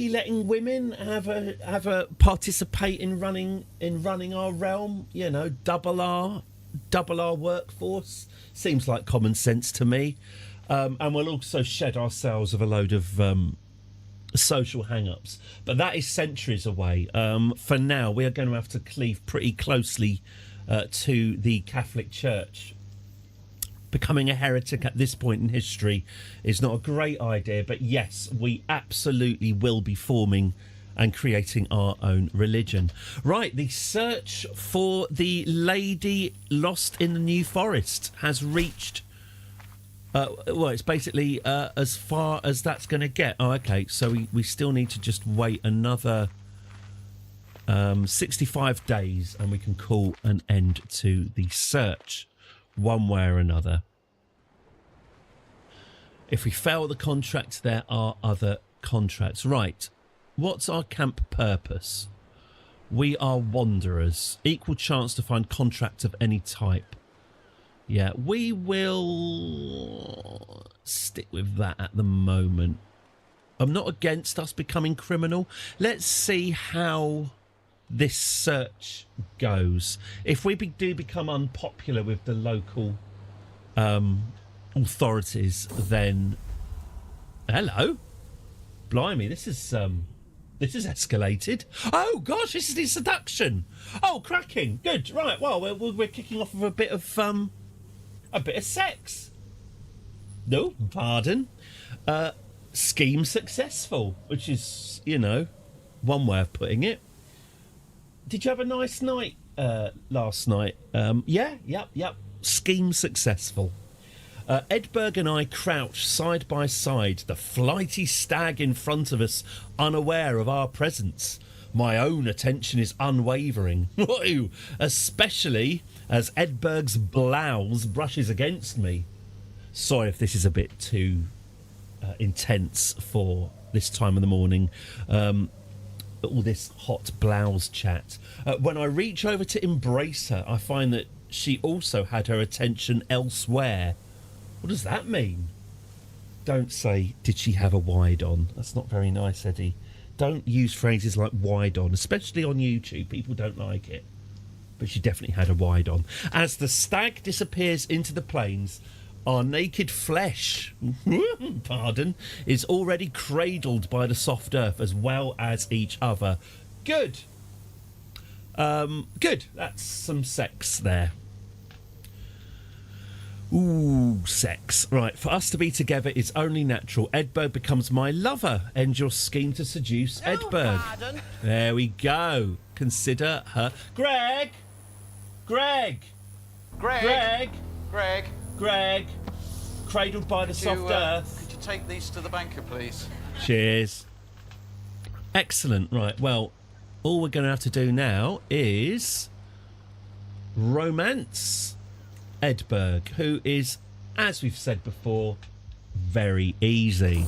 Speaker 5: letting women have a participate in running our realm, you know, double our workforce. Seems like common sense to me. And we'll also shed ourselves of a load of social hang-ups. But that is centuries away. For now, we are going to have to cleave pretty closely to the Catholic Church. Becoming a heretic at this point in history is not a great idea, but yes, we absolutely will be forming and creating our own religion. Right, the search for the lady lost in the New Forest has reached... well, it's basically as far as that's going to get. Oh, okay, so we still need to just wait another 65 days and we can call an end to the search one way or another. If we fail the contract, there are other contracts. Right, what's our camp purpose? We are wanderers. Equal chance to find contract of any type. Yeah, we will stick with that at the moment. I'm not against us becoming criminal. Let's see how this search goes. If we do become unpopular with the local authorities, then hello, blimey, this is escalated. Oh gosh, this is the seduction. Oh, cracking, good. Right, well, we're kicking off with a bit of sex. No, pardon. Scheme successful, which is, you know, one way of putting it. Did you have a nice night last night? Yeah, yep. Scheme successful. Edberg and I crouch side by side, the flighty stag in front of us, unaware of our presence. My own attention is unwavering, especially as Edberg's blouse brushes against me. Sorry if this is a bit too intense for this time of the morning. All this hot blouse chat. When I reach over to embrace her, I find that she also had her attention elsewhere. What does that mean? Don't say, did she have a wide on? That's not very nice, Eddie. Don't use phrases like wide on, especially on YouTube. People don't like it. But she definitely had a wide on. As the stag disappears into the plains, our naked flesh, pardon, is already cradled by the soft earth as well as each other. Good. Good. That's some sex there. Ooh, sex. Right, for us to be together is only natural. Edberg becomes my lover. End your scheme to seduce Edberg.
Speaker 7: Pardon?
Speaker 5: There we go. Consider her... Greg! Cradled by the soft earth.
Speaker 6: Could you take these to the banker, please?
Speaker 5: Cheers. Excellent. Right, well, all we're going to have to do now is romance Edberg, who is, as we've said before, very easy.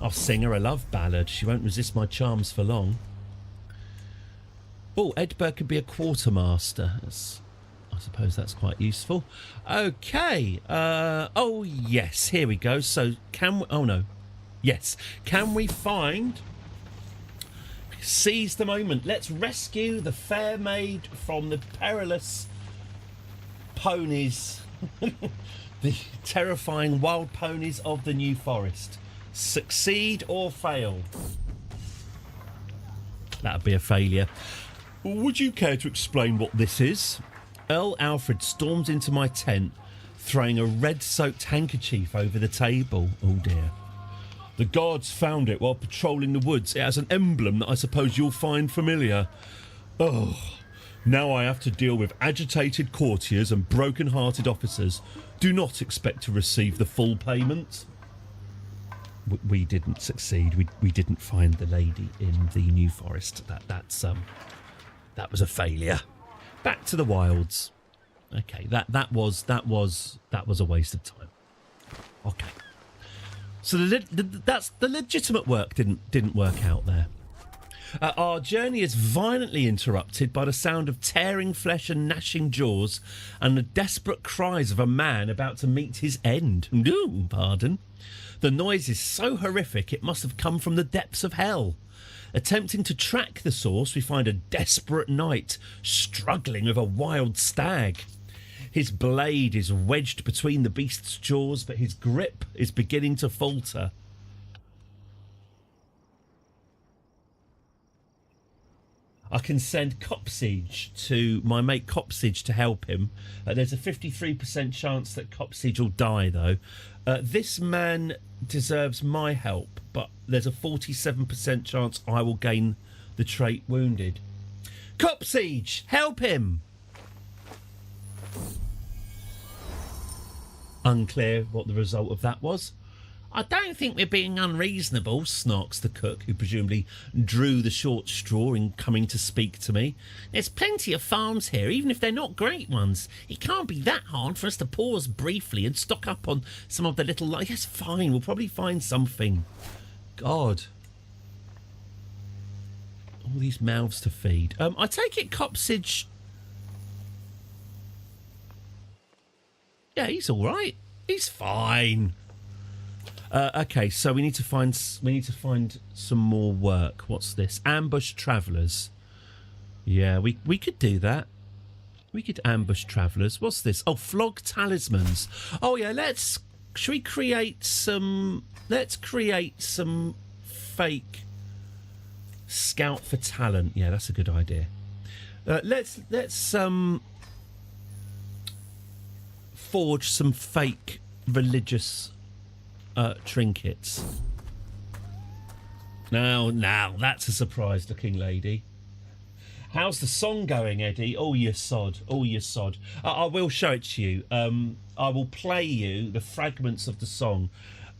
Speaker 5: I'll sing her a love ballad. She won't resist my charms for long. Oh, Edberg could be a quartermaster. I suppose that's quite useful. Okay. Oh, yes. Here we go. So, can we... Oh, no. Yes. Can we find... Seize the moment. Let's rescue the fair maid from the perilous ponies. The terrifying wild ponies of the New Forest. Succeed or fail? That'd be a failure. Would you care to explain what this is? Earl Alfred storms into my tent, throwing a red-soaked handkerchief over the table. Oh, dear. The guards found it while patrolling the woods. It has an emblem that I suppose you'll find familiar. Oh, now I have to deal with agitated courtiers and broken-hearted officers. Do not expect to receive the full payment. We didn't succeed. We didn't find the lady in the New Forest. That was a failure. Back to the wilds. Okay, that was a waste of time. Okay, so that's the legitimate work didn't work out there. Our journey is violently interrupted by the sound of tearing flesh and gnashing jaws and the desperate cries of a man about to meet his end. Ooh, pardon. The noise is so horrific it must have come from the depths of hell. Attempting to track the source, we find a desperate knight struggling with a wild stag. His blade is wedged between the beast's jaws, but his grip is beginning to falter. I can send Copsiege to my mate Copsiege to help him. There's a 53% chance that Copsiege will die, though. This man deserves my help, but there's a 47% chance I will gain the trait wounded. Copsiege, help him! Unclear what the result of that was. I don't think we're being unreasonable, snarks the cook, who presumably drew the short straw in coming to speak to me. There's plenty of farms here, even if they're not great ones. It can't be that hard for us to pause briefly and stock up on some of the little... Yes, fine, we'll probably find something. God. All these mouths to feed. I take it Copsiege... Yeah, he's all right. He's fine. Okay, so we need to find some more work. What's this? Ambush travellers. Yeah, we could do that. We could ambush travellers. What's this? Oh, flog talismans. Oh yeah, should we create some? Let's create some fake scout for talent. Yeah, that's a good idea. Let's forge some fake religious trinkets. Now, that's a surprised-looking lady. How's the song going, Eddie? Oh, you sod. Oh, you sod. I will show it to you. I will play you the fragments of the song.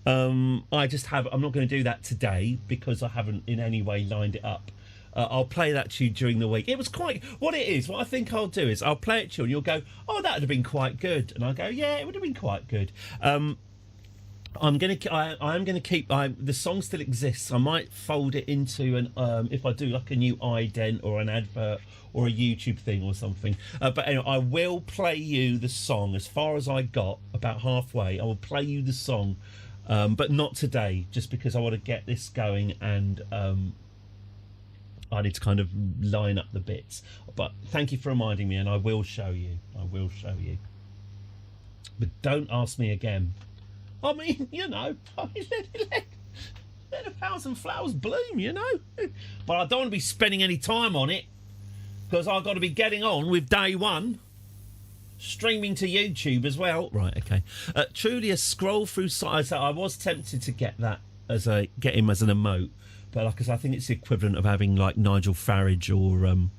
Speaker 5: I'm not going to do that today because I haven't in any way lined it up. I'll play that to you during the week. It was quite... What I think I'll do is I'll play it to you and you'll go, oh, that would have been quite good. And I'll go, yeah, it would have been quite good. I am going to keep the song still exists. I might fold it into an if I do like a new ident or an advert or a YouTube thing or something. But anyway, I will play you the song as far as I got, about halfway. I will play you the song, but not today, just because I want to get this going and I need to kind of line up the bits. But thank you for reminding me, and I will show you. But don't ask me again. I mean, let a thousand flowers bloom, But I don't want to be spending any time on it because I've got to be getting on with day one. Streaming to YouTube as well. Right, okay. Truly a scroll through size. I was tempted to get him as an emote, but like I said, I think it's the equivalent of having like Nigel Farage or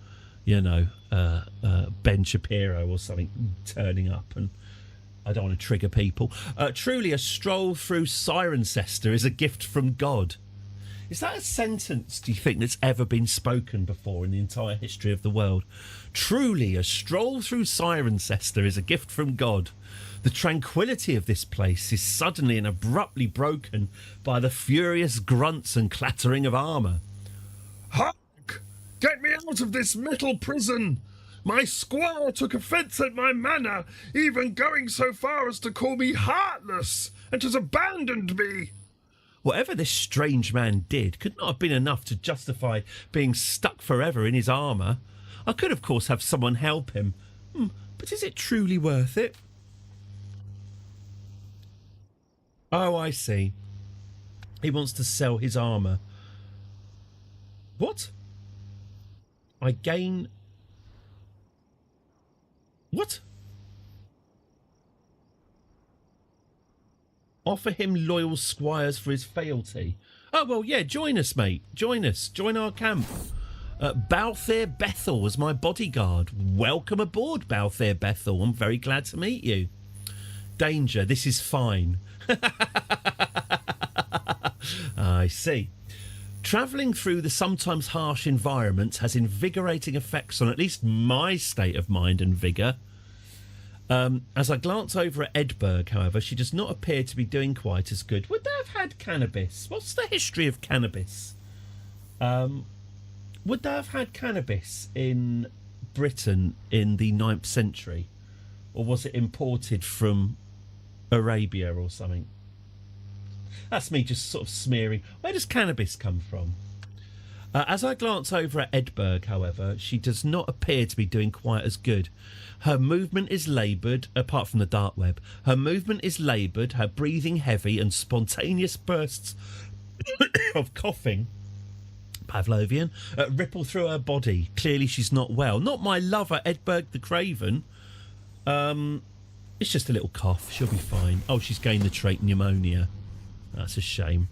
Speaker 5: Ben Shapiro or something turning up, and I don't want to trigger people. Truly a stroll through Cirencester is a gift from God. Is that a sentence, do you think, that's ever been spoken before in the entire history of the world? Truly a stroll through Cirencester is a gift from God. The tranquility of this place is suddenly and abruptly broken by the furious grunts and clattering of armour.
Speaker 3: Hark! Get me out of this metal prison! My squire took offence at my manner, even going so far as to call me heartless, and has abandoned me.
Speaker 5: Whatever this strange man did could not have been enough to justify being stuck forever in his armour. I could, of course, have someone help him. But is it truly worth it? Oh, I see. He wants to sell his armour. What? I gain... What? Offer him loyal squires for his fealty. Oh, well, yeah, join us, mate. Join us. Join our camp. Balthier Bethel as my bodyguard. Welcome aboard, Balthier Bethel. I'm very glad to meet you. Danger, this is fine. I see. Travelling through the sometimes harsh environment has invigorating effects on at least my state of mind and vigour. As I glance over at Edberg, however, she does not appear to be doing quite as good. Would they have had cannabis? What's the history of cannabis? would they have had cannabis in Britain in the 9th century? Or was it imported from Arabia or something? That's me just sort of smearing. Where does cannabis come from? As I glance over at Edberg, however, she does not appear to be doing quite as good. Her movement is laboured, apart from the dark web. Her movement is laboured, her breathing heavy, and spontaneous bursts of coughing, Pavlovian, ripple through her body. Clearly she's not well. Not my lover, Edberg the Craven. It's just a little cough. She'll be fine. Oh, she's gained the trait pneumonia. That's a shame.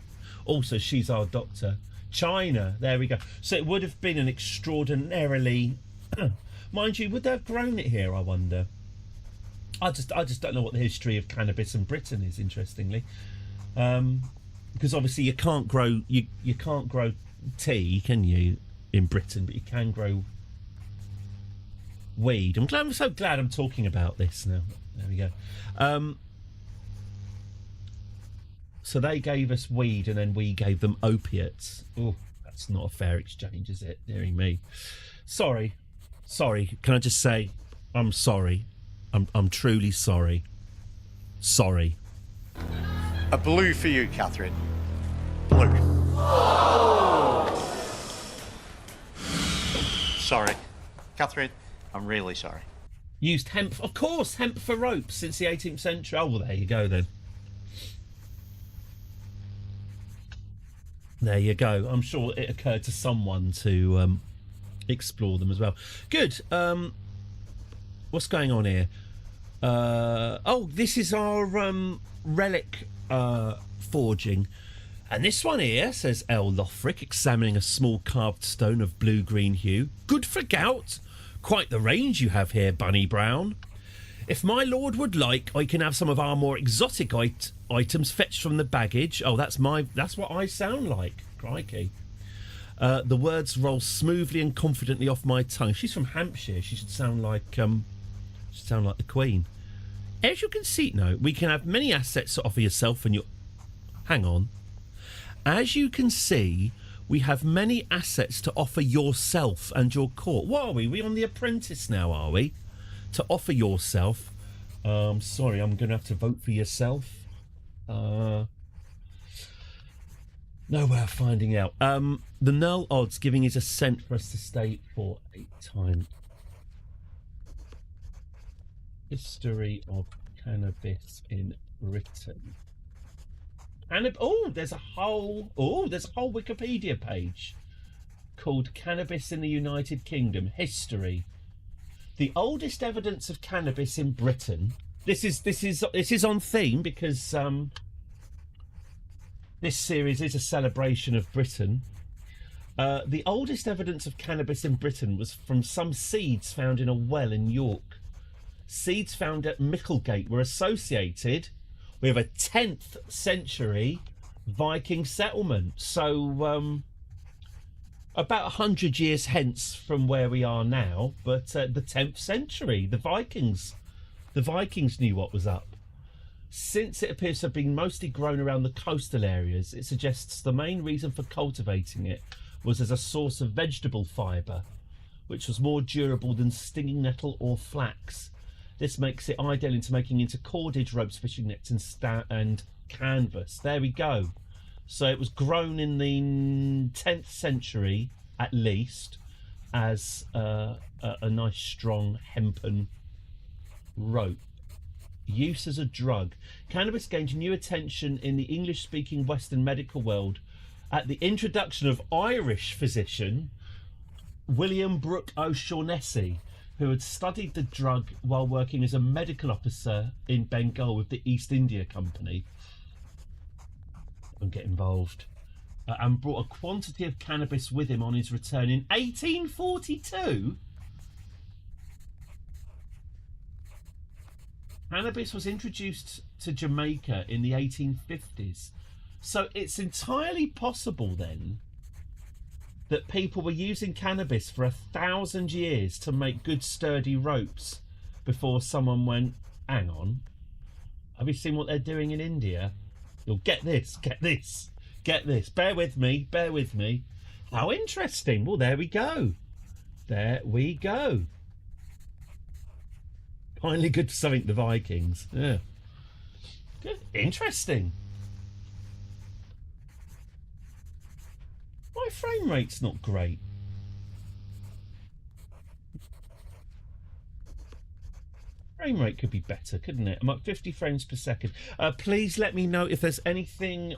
Speaker 5: Also, she's our doctor. China. There we go. So it would have been an extraordinarily... Mind you, would they have grown it here, I wonder? I just don't know what the history of cannabis in Britain is, interestingly. Because obviously you can't grow tea, can you, in Britain, but you can grow weed. I'm so glad I'm talking about this now. There we go. So they gave us weed and then we gave them opiates. Oh, that's not a fair exchange, is it? Dearie me. Sorry. Can I just say, I'm sorry. I'm truly sorry. Sorry.
Speaker 7: A blue for you, Catherine. Blue. Sorry. Catherine, I'm really sorry.
Speaker 5: Used hemp, of course, hemp for ropes since the 18th century. Oh, well, there you go then. There you go. I'm sure it occurred to someone to explore them as well. Good. What's going on here? Oh, this is our relic forging. And this one here, says L. Lothric, examining a small carved stone of blue-green hue. Good for gout. Quite the range you have here, Bunny Brown. If my lord would like, I can have some of our more exotic items fetched from the baggage. Oh, that's what I sound like. Crikey. The words roll smoothly and confidently off my tongue. She's from Hampshire. She should sound like the Queen. As you can see, no, we can have many assets to offer yourself and your... Hang on. As you can see, we have many assets to offer yourself and your court. What are we? We on The Apprentice now, are we? To offer yourself. Sorry, I'm going to have to vote for yourself. No way of finding out. The null odds giving his assent for us to stay for 8 times. History of cannabis in Britain. There's a whole Wikipedia page called Cannabis in the United Kingdom. History. The oldest evidence of cannabis in Britain. This is on theme because this series is a celebration of Britain. The oldest evidence of cannabis in Britain was from some seeds found in a well in York. Seeds found at Micklegate were associated with a 10th century Viking settlement. So about 100 years hence from where we are now, but the 10th century, the Vikings knew what was up. Since it appears to have been mostly grown around the coastal areas, it suggests the main reason for cultivating it was as a source of vegetable fibre, which was more durable than stinging nettle or flax. This makes it ideal into making into cordage ropes, fishing nets and canvas. There we go. So it was grown in the 10th century, at least, as a nice strong hempen rope. Use as a drug. Cannabis gained new attention in the English-speaking Western medical world at the introduction of Irish physician William Brooke O'Shaughnessy, who had studied the drug while working as a medical officer in Bengal with the East India Company. Don't get involved. And brought a quantity of cannabis with him on his return in 1842. Cannabis was introduced to Jamaica in the 1850s. So it's entirely possible then that people were using cannabis for 1,000 years to make good sturdy ropes before someone went, hang on, have you seen what they're doing in India? You'll get this, bear with me. How interesting. Well, there we go. There we go. Finally good for something, the Vikings. Yeah. Good. Interesting. My frame rate's not great. Frame rate could be better, couldn't it? I'm at 50 frames per second. Please let me know if there's anything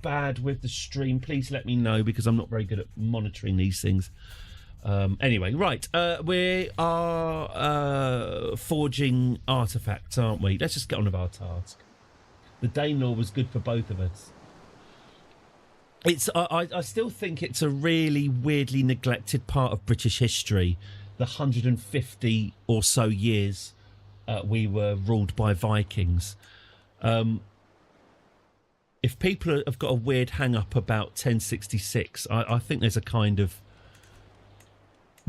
Speaker 5: bad with the stream. Please let me know, because I'm not very good at monitoring these things. Anyway, right. We are forging artifacts, aren't we? Let's just get on with our task. The Danelaw was good for both of us. I still think it's a really weirdly neglected part of British history. The 150 or so years we were ruled by Vikings. If people have got a weird hang-up about 1066, I think there's a kind of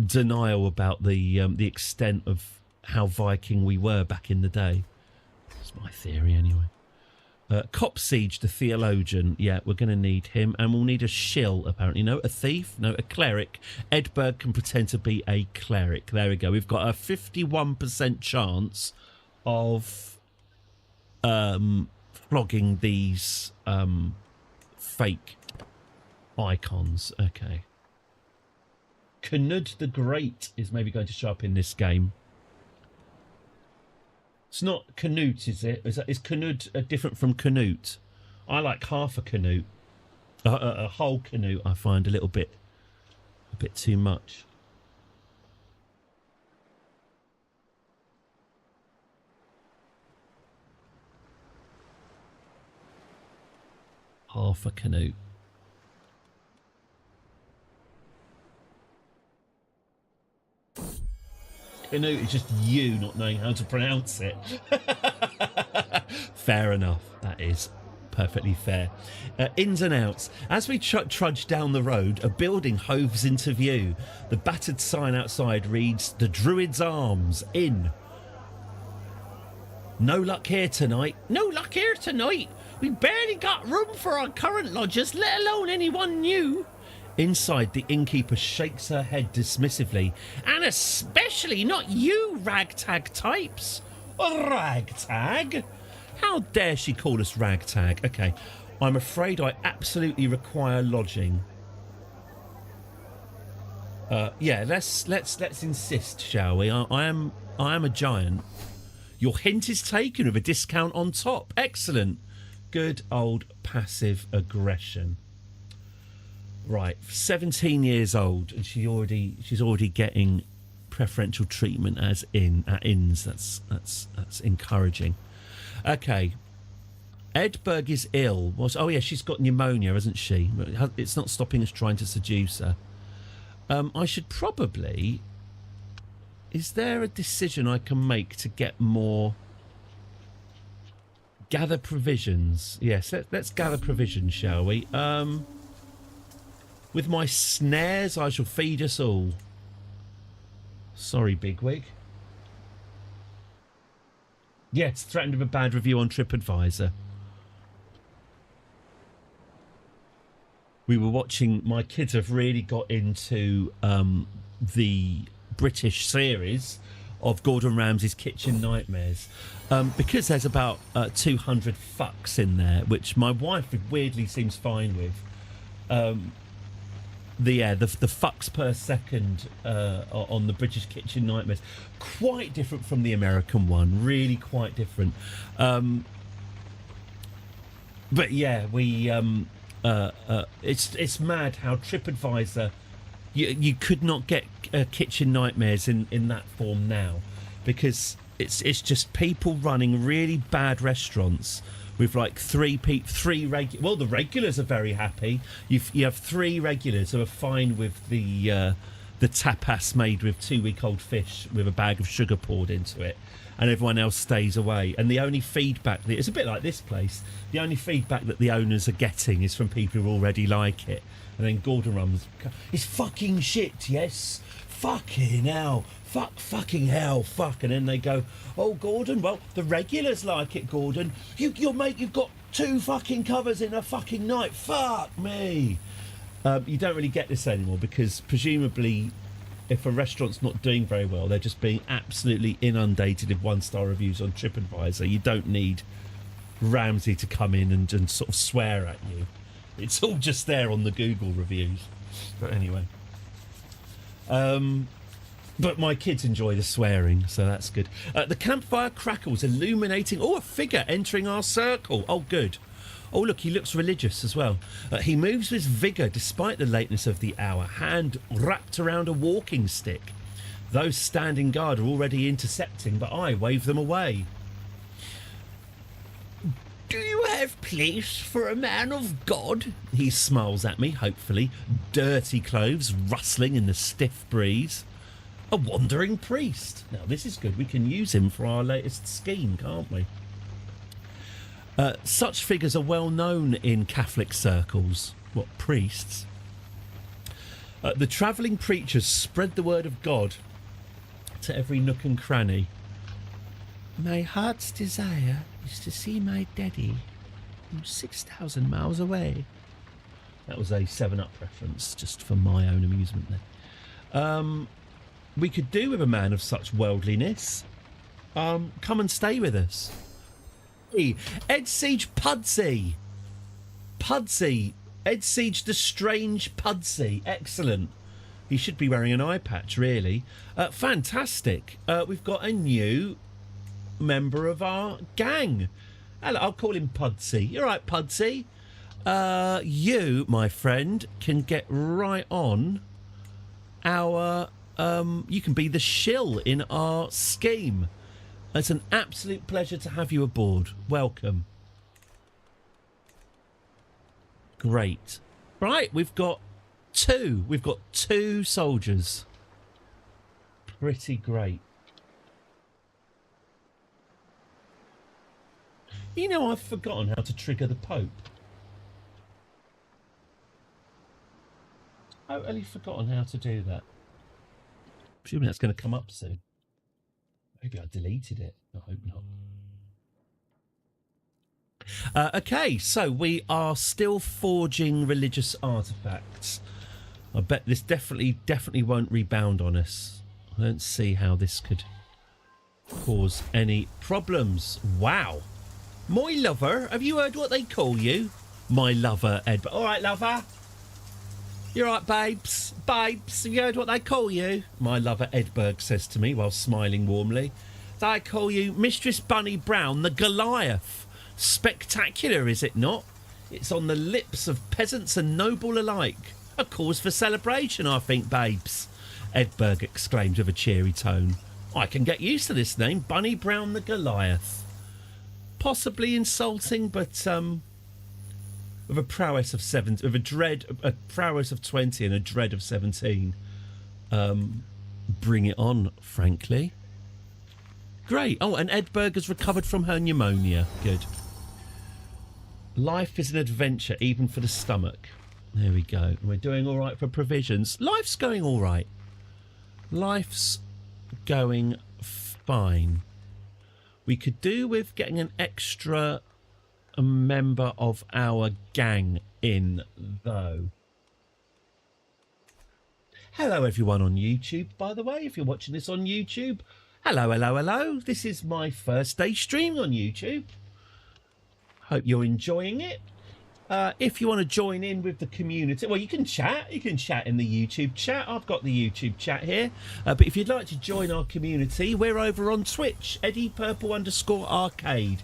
Speaker 5: denial about the extent of how Viking we were back in the day. That's my theory, anyway. Copsiege, the theologian. Yeah, we're going to need him. And we'll need a shill, apparently. No, a thief. No, a cleric. Edberg can pretend to be a cleric. There we go. We've got a 51% chance of flogging these fake icons. Okay. Canud the Great is maybe going to show up in this game. It's not Canute, is it? Is Canute different from Canute? I like half a Canute. A whole Canute I find a bit too much. Half a Canute. Canute is just you not knowing how to pronounce it. Fair enough. That is perfectly fair. Ins and outs. As we trudge down the road, a building hoves into view. The battered sign outside reads, "The Druid's Arms, Inn." No luck here tonight. No luck here tonight. We barely got room for our current lodgers, let alone anyone new. Inside, the innkeeper shakes her head dismissively. And especially not you, ragtag types. Ragtag? How dare she call us ragtag? Okay, I'm afraid I absolutely require lodging. Yeah, let's insist, shall we? I am a giant. Your hint is taken with a discount on top. Excellent. Good old passive aggression. Right, 17 years old, and she's already getting preferential treatment at inns. That's encouraging. Okay, Edberg is ill. Oh yeah, she's got pneumonia, hasn't she? It's not stopping us trying to seduce her. I should probably. Is there a decision I can make to get more? Gather provisions. Yes, let's gather provisions, shall we? With my snares, I shall feed us all. Sorry, bigwig. Yes, threatened with a bad review on TripAdvisor. We were watching. My kids have really got into the British series of Gordon Ramsay's Kitchen Nightmares, because there's about 200 fucks in there, which my wife weirdly seems fine with. The fucks per second on the British Kitchen Nightmares, quite different from the American one, really quite different. But yeah, we it's mad how TripAdvisor, you could not get Kitchen Nightmares in that form now, because it's just people running really bad restaurants with like three regulars. Well, the regulars are very happy. You have three regulars who are fine with the tapas made with 2-week-old fish with a bag of sugar poured into it, and everyone else stays away. And the only feedback, it's a bit like this place, the only feedback that the owners are getting is from people who already like it. And then Gordon Ramsay, it's fucking shit, yes, fucking hell, fucking hell, fuck. And then they go, oh, Gordon, well, the regulars like it, Gordon. You've got 2 fucking covers in a fucking night, fuck me. You don't really get this anymore because presumably if a restaurant's not doing very well, they're just being absolutely inundated with 1-star reviews on TripAdvisor. You don't need Ramsay to come in and sort of swear at you. It's all just there on the Google reviews. But anyway. But my kids enjoy the swearing, so that's good. The campfire crackles illuminating... Oh, a figure entering our circle. Oh, good. Oh, look, he looks religious as well. He moves with vigour despite the lateness of the hour, hand wrapped around a walking stick. Those standing guard are already intercepting, but I wave them away. Do you have place for a man of God? He smiles at me, hopefully. Dirty clothes rustling in the stiff breeze. A wandering priest. Now, this is good. We can use him for our latest scheme, can't we? Such figures are well known in Catholic circles. What, priests? The travelling preachers spread the word of God to every nook and cranny. My heart's desire is to see my daddy, who's 6,000 miles away. That was a 7-Up reference, just for my own amusement then. We could do with a man of such worldliness. Come and stay with us. Ed Siege Pudsey. Ed Siege the Strange Pudsey. Excellent. He should be wearing an eye patch, really. Fantastic. We've got a new member of our gang. Hello, I'll call him Pudsey. You're right, Pudsey. You, my friend, can get right on our... you can be the shill in our scheme. It's an absolute pleasure to have you aboard. Welcome. Great. Right, we've got two. We've got 2 soldiers. Pretty great. You know, I've forgotten how to trigger the Pope. I've only forgotten how to do that. Presumably that's going to come up soon. Maybe I deleted it. I hope not. Okay, so we are still forging religious artefacts. I bet this definitely won't rebound on us. I don't see how this could cause any problems. Wow. My lover, have you heard what they call you? My lover, Ed. All right, lover. You're right, babes. Babes, have you heard what they call you? My lover Edberg says to me while smiling warmly. They call you Mistress Bunny Brown, the Goliath. Spectacular, is it not? It's on the lips of peasants and noble alike. A cause for celebration, I think, babes. Edberg exclaimed with a cheery tone. I can get used to this name, Bunny Brown the Goliath. Possibly insulting, but with a prowess of 7, with a prowess of 20 and a dread of 17. Bring it on, frankly. Great. Oh, and Edberg has recovered from her pneumonia. Good. Life is an adventure, even for the stomach. There we go. We're doing all right for provisions. Life's going all right. Life's going fine. We could do with getting an extra member of our gang in, though. Hello, everyone on YouTube, by the way, if you're watching this on YouTube. Hello, hello, hello. This is my first day streaming on YouTube. Hope you're enjoying it. If you want to join in with the community, well, you can chat. You can chat in the YouTube chat. I've got the YouTube chat here. But if you'd like to join our community, we're over on Twitch, EddiePurple_arcade.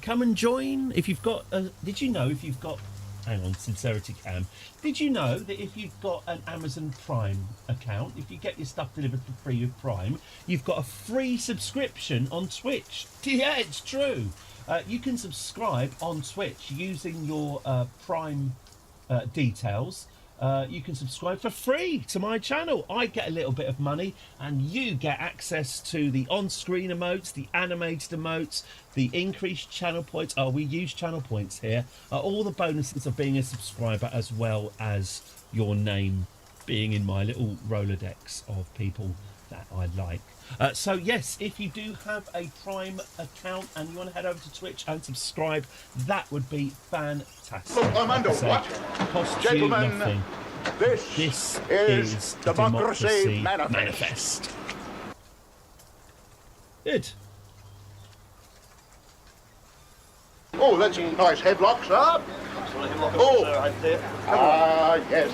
Speaker 5: Come and join. If you've got, did you know if you've got, hang on, Sincerity Cam, did you know that if you've got an Amazon Prime account, if you get your stuff delivered for free with Prime, you've got a free subscription on Twitch? Yeah, it's true. You can subscribe on Twitch using your Prime details. You can subscribe for free to my channel. I get a little bit of money and you get access to the on-screen emotes, the animated emotes, the increased channel points. Oh, we use channel points here. All the bonuses of being a subscriber, as well as your name being in my little Rolodex of people that I like. So yes, if you do have a Prime account and you want to head over to Twitch and subscribe, that would be fantastic.
Speaker 2: Look, I'm under what?
Speaker 5: Costs
Speaker 2: Gentlemen,
Speaker 5: you nothing.
Speaker 2: This is Democracy Manifest.
Speaker 5: Good.
Speaker 2: Oh, that's a nice headlock, sir. Oh, yes.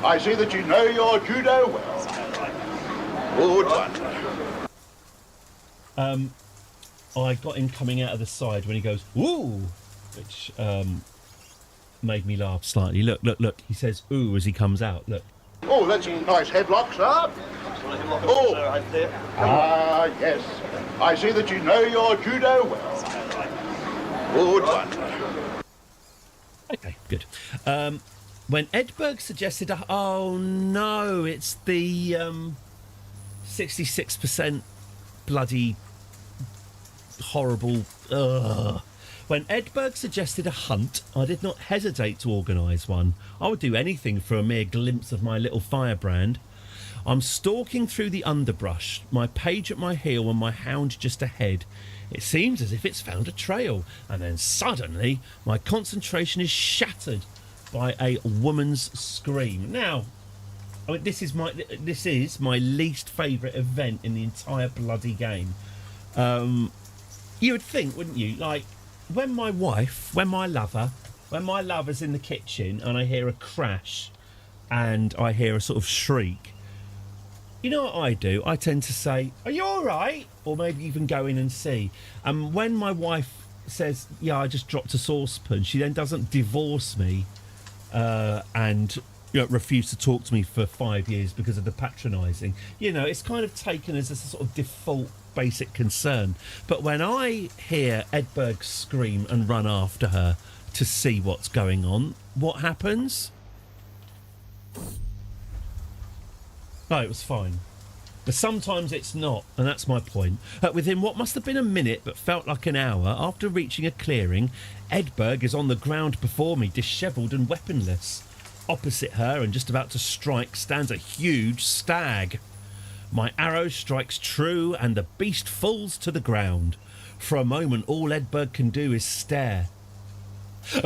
Speaker 2: I see that you know your judo well. Good one.
Speaker 5: I got him coming out of the side when he goes, ooh, which made me laugh slightly. Look, look, look. He says, ooh, as he comes out. Look.
Speaker 2: Oh, that's a nice headlock, sir. Oh, yes. I see that you know your judo well. Good one.
Speaker 5: Okay, good. When Edberg suggested, oh no, it's the 66% bloody horrible. Ugh. When Edberg suggested a hunt, I did not hesitate to organise one. I would do anything for a mere glimpse of my little firebrand. I'm stalking through the underbrush, my page at my heel and my hound just ahead. It seems as if it's found a trail, and then suddenly my concentration is shattered by a woman's scream. Now, I mean, this is my least favourite event in the entire bloody game. You would think, wouldn't you? Like, when my lover's in the kitchen and I hear a crash and I hear a sort of shriek, you know what I do? I tend to say, are you all right? Or maybe even go in and see. And when my wife says, yeah, I just dropped a saucepan, she then doesn't divorce me and refuse to talk to me for 5 years because of the patronising. You know, it's kind of taken as a sort of default basic concern. But when I hear Edberg scream and run after her to see what's going on, what happens? No, it was fine. But sometimes it's not, and that's my point. Within what must have been a minute but felt like an hour, after reaching a clearing, Edberg is on the ground before me, dishevelled and weaponless. Opposite her, and just about to strike, stands a huge stag. My arrow strikes true, and the beast falls to the ground. For a moment, all Edberg can do is stare.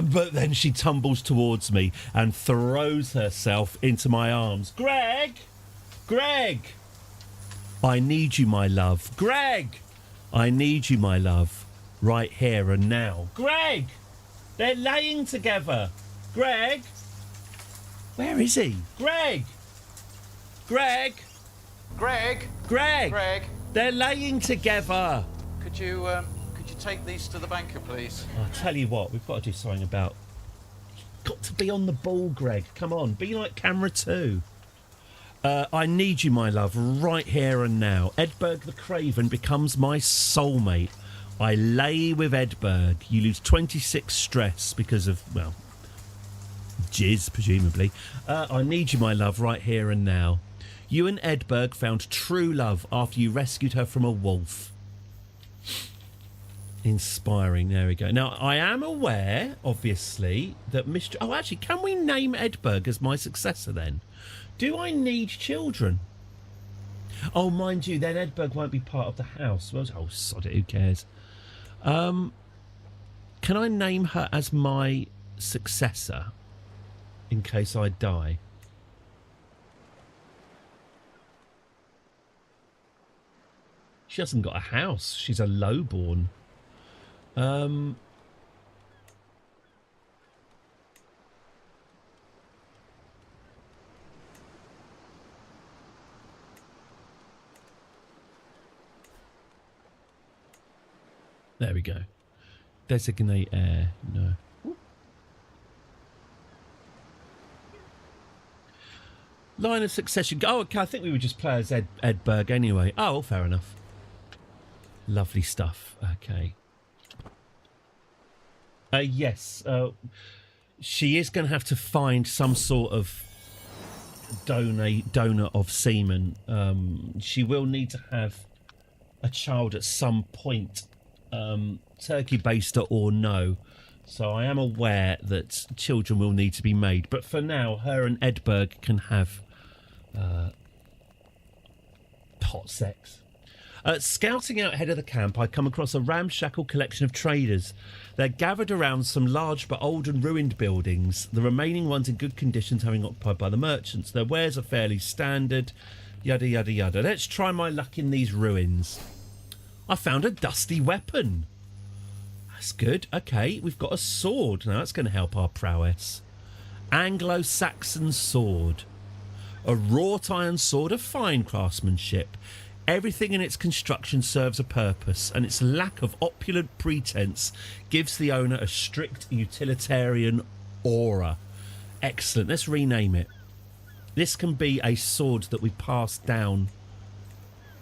Speaker 5: But then she tumbles towards me and throws herself into my arms. Greg! Greg! I need you, my love. Greg! I need you, my love. Right here and now. Greg! They're laying together. Greg! Where is he? Greg! Greg!
Speaker 6: Greg?
Speaker 5: Greg!
Speaker 6: Greg?
Speaker 5: They're laying together.
Speaker 6: Could you take these to the banker, please?
Speaker 5: I'll tell you what, we've got to do something about... You've got to be on the ball, Greg. Come on, be like camera 2. I need you, my love, right here and now. Edberg the Craven becomes my soulmate. I lay with Edberg. You lose 26 stress because of, well, jizz, presumably. I need you, my love, right here and now. You and Edberg found true love after you rescued her from a wolf. Inspiring, there we go. Now, I am aware, obviously, that Mr... Oh, actually, can we name Edberg as my successor, then? Do I need children? Oh, mind you, then Edberg won't be part of the house. Well, oh, sod it, who cares? Can I name her as my successor in case I die? She hasn't got a house. She's a lowborn. There we go. Designate heir. No. Line of succession. Oh, okay. I think we would just play as Edberg anyway. Oh, fair enough. Lovely stuff. Okay. Yes. She is going to have to find some sort of donor of semen. She will need to have a child at some point. Turkey baster or no. So I am aware that children will need to be made. But for now, her and Edberg can have hot sex. Scouting out ahead of the camp, I come across a ramshackle collection of traders. They're gathered around some large but old and ruined buildings, the remaining ones in good conditions having occupied by the merchants. Their wares are fairly standard, yada yada yada. Let's try my luck in these ruins. I found a dusty weapon. That's good. Okay, we've got a sword. Now that's going to help our prowess. Anglo-Saxon sword. A wrought iron sword of fine craftsmanship. Everything in its construction serves a purpose, and its lack of opulent pretense gives the owner a strict utilitarian aura. Excellent. Let's rename it. This can be a sword that we pass down.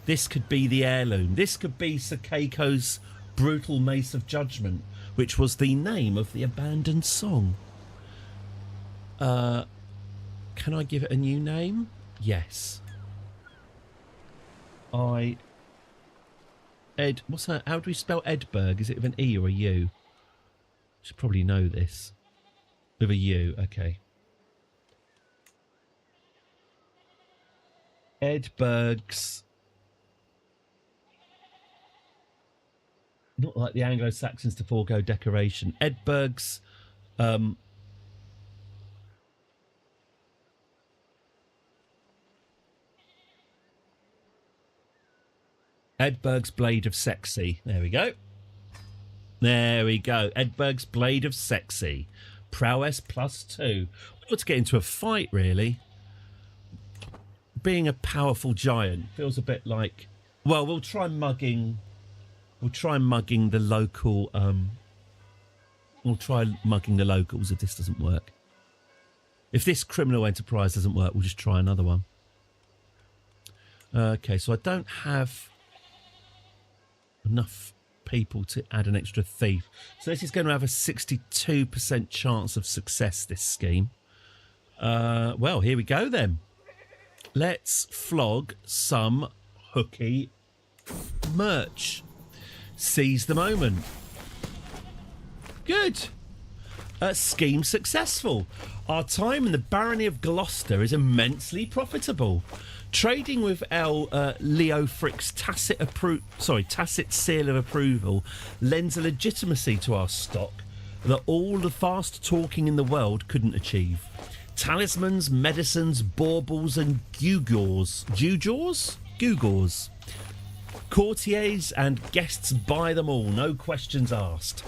Speaker 5: This could be the heirloom. This could be Sir Keiko's brutal Mace of Judgment, which was the name of the abandoned song. Can I give it a new name? Yes. What's that? How do we spell Edberg? Is it with an E or a U? Should probably know this. With a U, okay. Edberg's. Not like the Anglo-Saxons to forego decoration. Edberg's. Edberg's Blade of Sexy. There we go. There we go. Edberg's Blade of Sexy. Prowess +2. We ought to get into a fight, really. Being a powerful giant feels a bit like... Well, we'll try mugging the local... We'll try mugging the locals if this doesn't work. If this criminal enterprise doesn't work, we'll just try another one. Okay, so I don't have enough people to add an extra thief. So this is going to have a 62% chance of success, this scheme. Well, here we go then. Let's flog some hooky merch. Seize the moment. Good. Scheme successful. Our time in the barony of Gloucester is immensely profitable. Trading with Leo Frick's tacit seal of approval lends a legitimacy to our stock that all the fast talking in the world couldn't achieve. Talismans, medicines, baubles and gewgaws. Gewgaws? Courtiers and guests buy them all, no questions asked.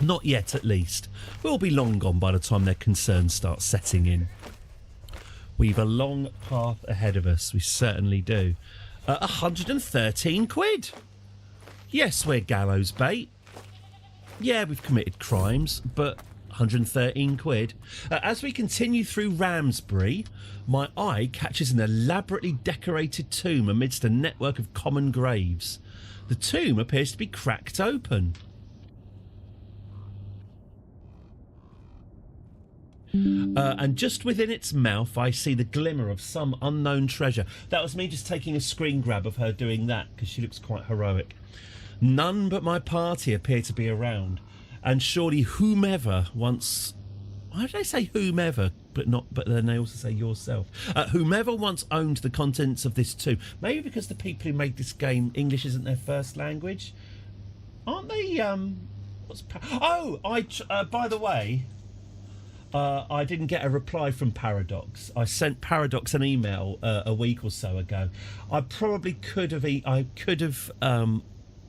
Speaker 5: Not yet, at least. We'll be long gone by the time their concerns start setting in. We've a long path ahead of us, we certainly do. 113 quid. Yes, we're gallows bait. Yeah, we've committed crimes, but 113 quid. As we continue through Ramsbury, my eye catches an elaborately decorated tomb amidst a network of common graves. The tomb appears to be cracked open. And just within its mouth, I see the glimmer of some unknown treasure. That was me just taking a screen grab of her doing that, because she looks quite heroic. None but my party appear to be around, and surely whomever once... Why did I say whomever, but then they also say yourself? Whomever once owned the contents of this tomb. Maybe because the people who made this game, English isn't their first language. Aren't they... by the way... I didn't get a reply from Paradox. I sent Paradox an email a week or so ago. I probably could have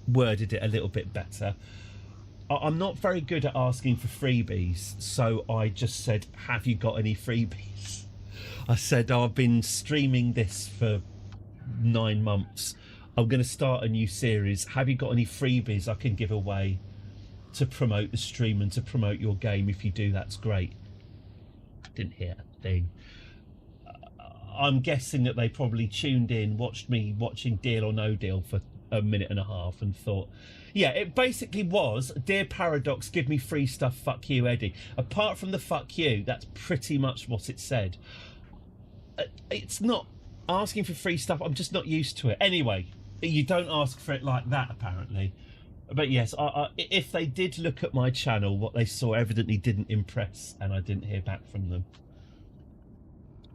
Speaker 5: worded it a little bit better. I'm not very good at asking for freebies, so I just said, have you got any freebies? I said, I've been streaming this for 9 months. I'm going to start a new series. Have you got any freebies I can give away to promote the stream and to promote your game? If you do, that's great. Didn't hear a thing. I'm guessing that they probably tuned in, watched me watching Deal or No Deal for a minute and a half and thought, yeah, it basically was, dear Paradox, give me free stuff, fuck you, Eddie. Apart from the fuck you, that's pretty much what it said. It's not asking for free stuff, I'm just not used to it. Anyway, you don't ask for it like that, apparently. But yes, if they did look at my channel, what they saw evidently didn't impress, and I didn't hear back from them.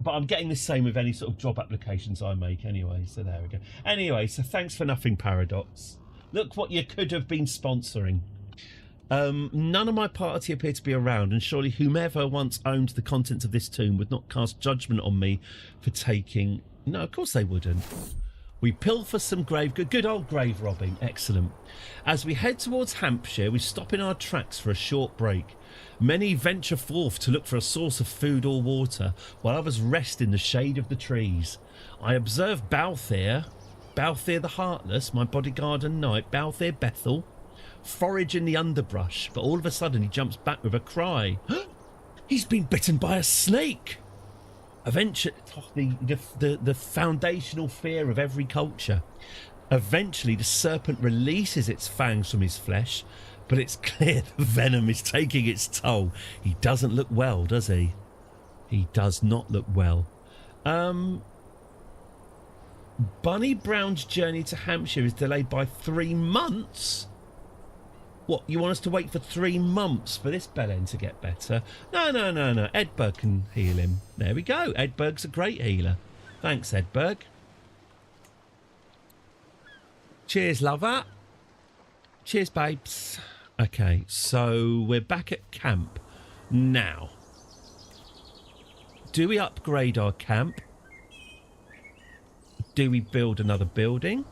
Speaker 5: But I'm getting the same with any sort of job applications I make anyway, so there we go. Anyway, so thanks for nothing, Paradox. Look what you could have been sponsoring. None of my party appear to be around, and surely whomever once owned the contents of this tomb would not cast judgment on me for taking... No, of course they wouldn't. We pilfer some good old grave robbing. Excellent. As we head towards Hampshire, we stop in our tracks for a short break. Many venture forth to look for a source of food or water, while others rest in the shade of the trees. I observe Balthier the Heartless, my bodyguard and knight, Balthier Bethel, forage in the underbrush, but all of a sudden he jumps back with a cry. He's been bitten by a snake! Eventually, the foundational fear of every culture. Eventually, the serpent releases its fangs from his flesh, but it's clear the venom is taking its toll. He doesn't look well, does he? He does not look well. Bunny Brown's journey to Hampshire is delayed by 3 months? What, you want us to wait for 3 months for this bellend to get better? No. Edberg can heal him. There we go. Edberg's a great healer. Thanks, Edberg. Cheers, lover. Cheers, babes. Okay, so we're back at camp. Now, do we upgrade our camp? Do we build another building?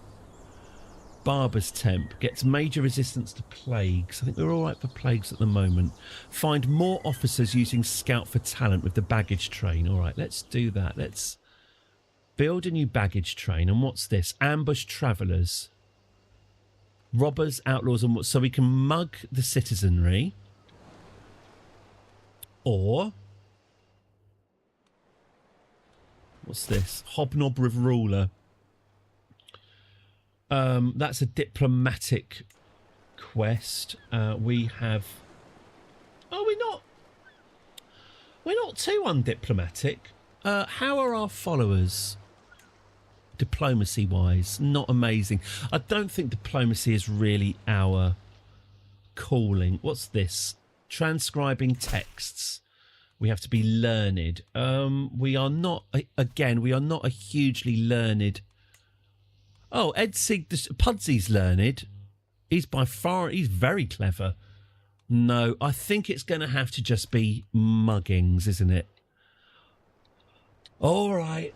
Speaker 5: Barber's Temp gets major resistance to plagues. I think we're all right for plagues at the moment. Find more officers using Scout for talent with the baggage train. All right, let's do that. Let's build a new baggage train. And what's this? Ambush travellers. Robbers, outlaws, and what? So we can mug the citizenry. Or... what's this? Hobnob with ruler. That's a diplomatic quest. We have... oh, we're not too undiplomatic. How are our followers diplomacy-wise? Not amazing. I don't think diplomacy is really our calling. What's this? Transcribing texts. We have to be learned. We are not... again, we are not a hugely learned... oh, Pudsy's learned. He's very clever. No, I think it's going to have to just be muggings, isn't it? All right,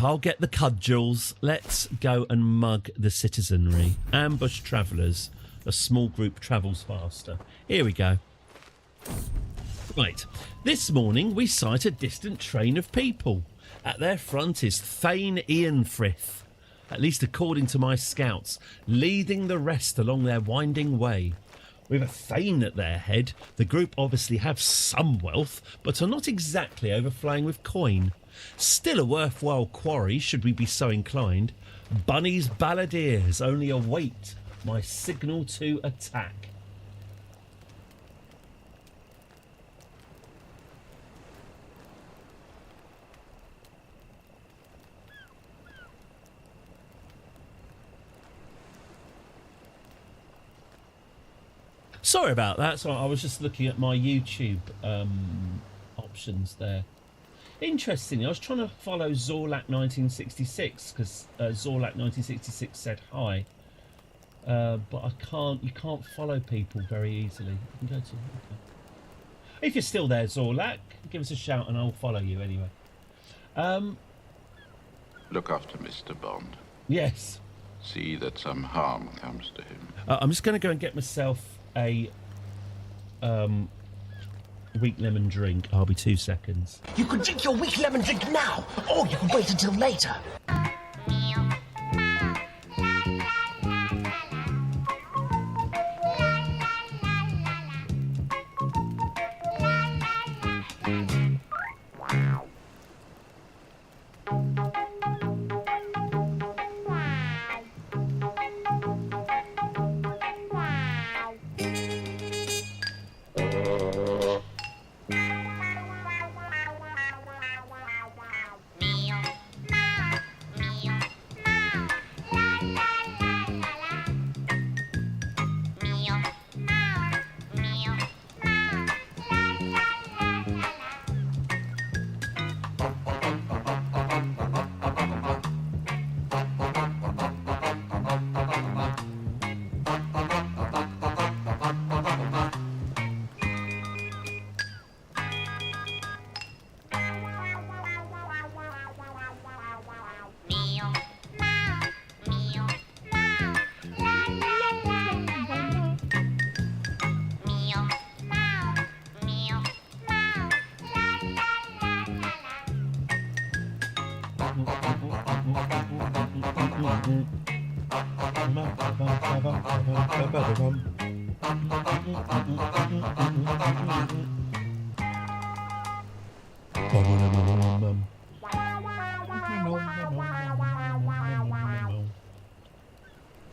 Speaker 5: I'll get the cudgels. Let's go and mug the citizenry. Ambush travellers. A small group travels faster. Here we go. Right, this morning we sight a distant train of people. At their front is Thane Ianfrith, at least according to my scouts, leading the rest along their winding way. With a Thane at their head, the group obviously have some wealth, but are not exactly overflowing with coin. Still a worthwhile quarry, should we be so inclined. Bunny's balladeers only await my signal to attack. Sorry about that. So I was just looking at my YouTube options there. Interestingly, I was trying to follow Zorlak 1966 because Zorlak 1966 said hi, but I can't. You can't follow people very easily. You can go to. Okay. If you're still there, Zorlak, give us a shout and I'll follow you anyway.
Speaker 8: Look after Mr. Bond.
Speaker 5: Yes.
Speaker 8: See that some harm comes to him.
Speaker 5: I'm just going to go and get myself a weak lemon drink. I'll be 2 seconds.
Speaker 9: You can drink your weak lemon drink now, or you can wait until later.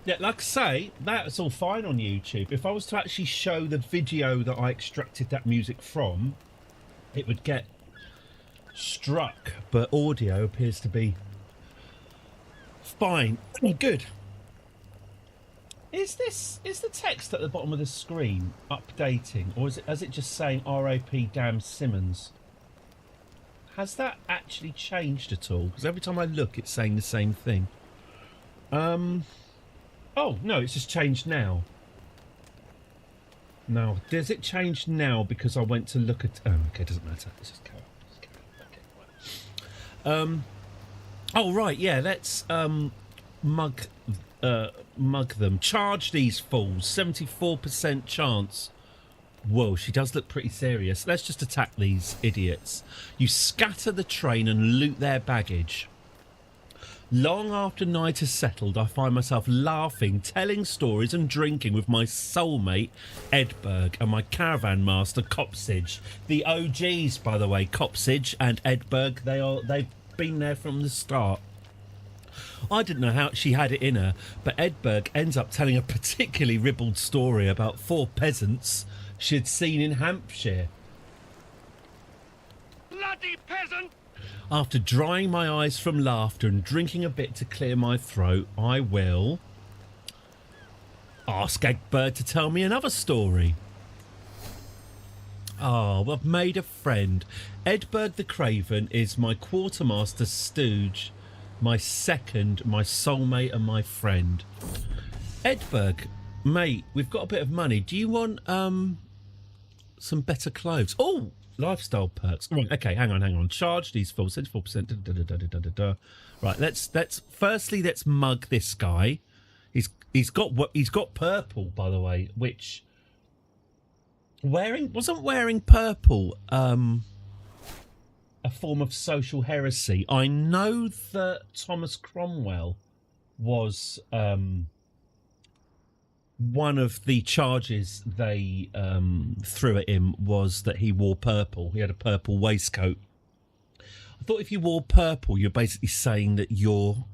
Speaker 5: Yeah, like I say, that's all fine on YouTube. If I was to actually show the video that I extracted that music from, it would get struck, but audio appears to be fine. Good. Is the text at the bottom of the screen updating, or is it just saying RAP damn Simmons? Has that actually changed at all? Because every time I look, it's saying the same thing. Oh, no, it's just changed now. Now, does it change now because I went to look at... Oh, okay, doesn't matter. Let's just go. Okay, oh, right, yeah, let's mug them. Charge these fools. 74% chance. Whoa, she does look pretty serious. Let's just attack these idiots. You scatter the train and loot their baggage. Long after night has settled, I find myself laughing, telling stories and drinking with my soulmate, Edberg, and my caravan master, Copsage. The OGs, by the way, Copsage and Edberg, they've been there from the start. I didn't know how she had it in her, but Edberg ends up telling a particularly ribald story about 4 peasants she'd seen in Hampshire.
Speaker 3: Bloody peasant!
Speaker 5: After drying my eyes from laughter and drinking a bit to clear my throat, I will ask Egbert to tell me another story. Oh, I've made a friend. Edberg the Craven is my quartermaster stooge, my second, my soulmate and my friend. Edberg, mate, we've got a bit of money. Do you want some better clothes? Oh! Lifestyle perks. Right, okay, hang on. Charge these fools. 74%. Right, let's mug this guy. He's got purple, by the way, which wasn't wearing purple a form of social heresy. I know that Thomas Cromwell was one of the charges they threw at him was that he wore purple. He had a purple waistcoat. I thought if you wore purple, you're basically saying that you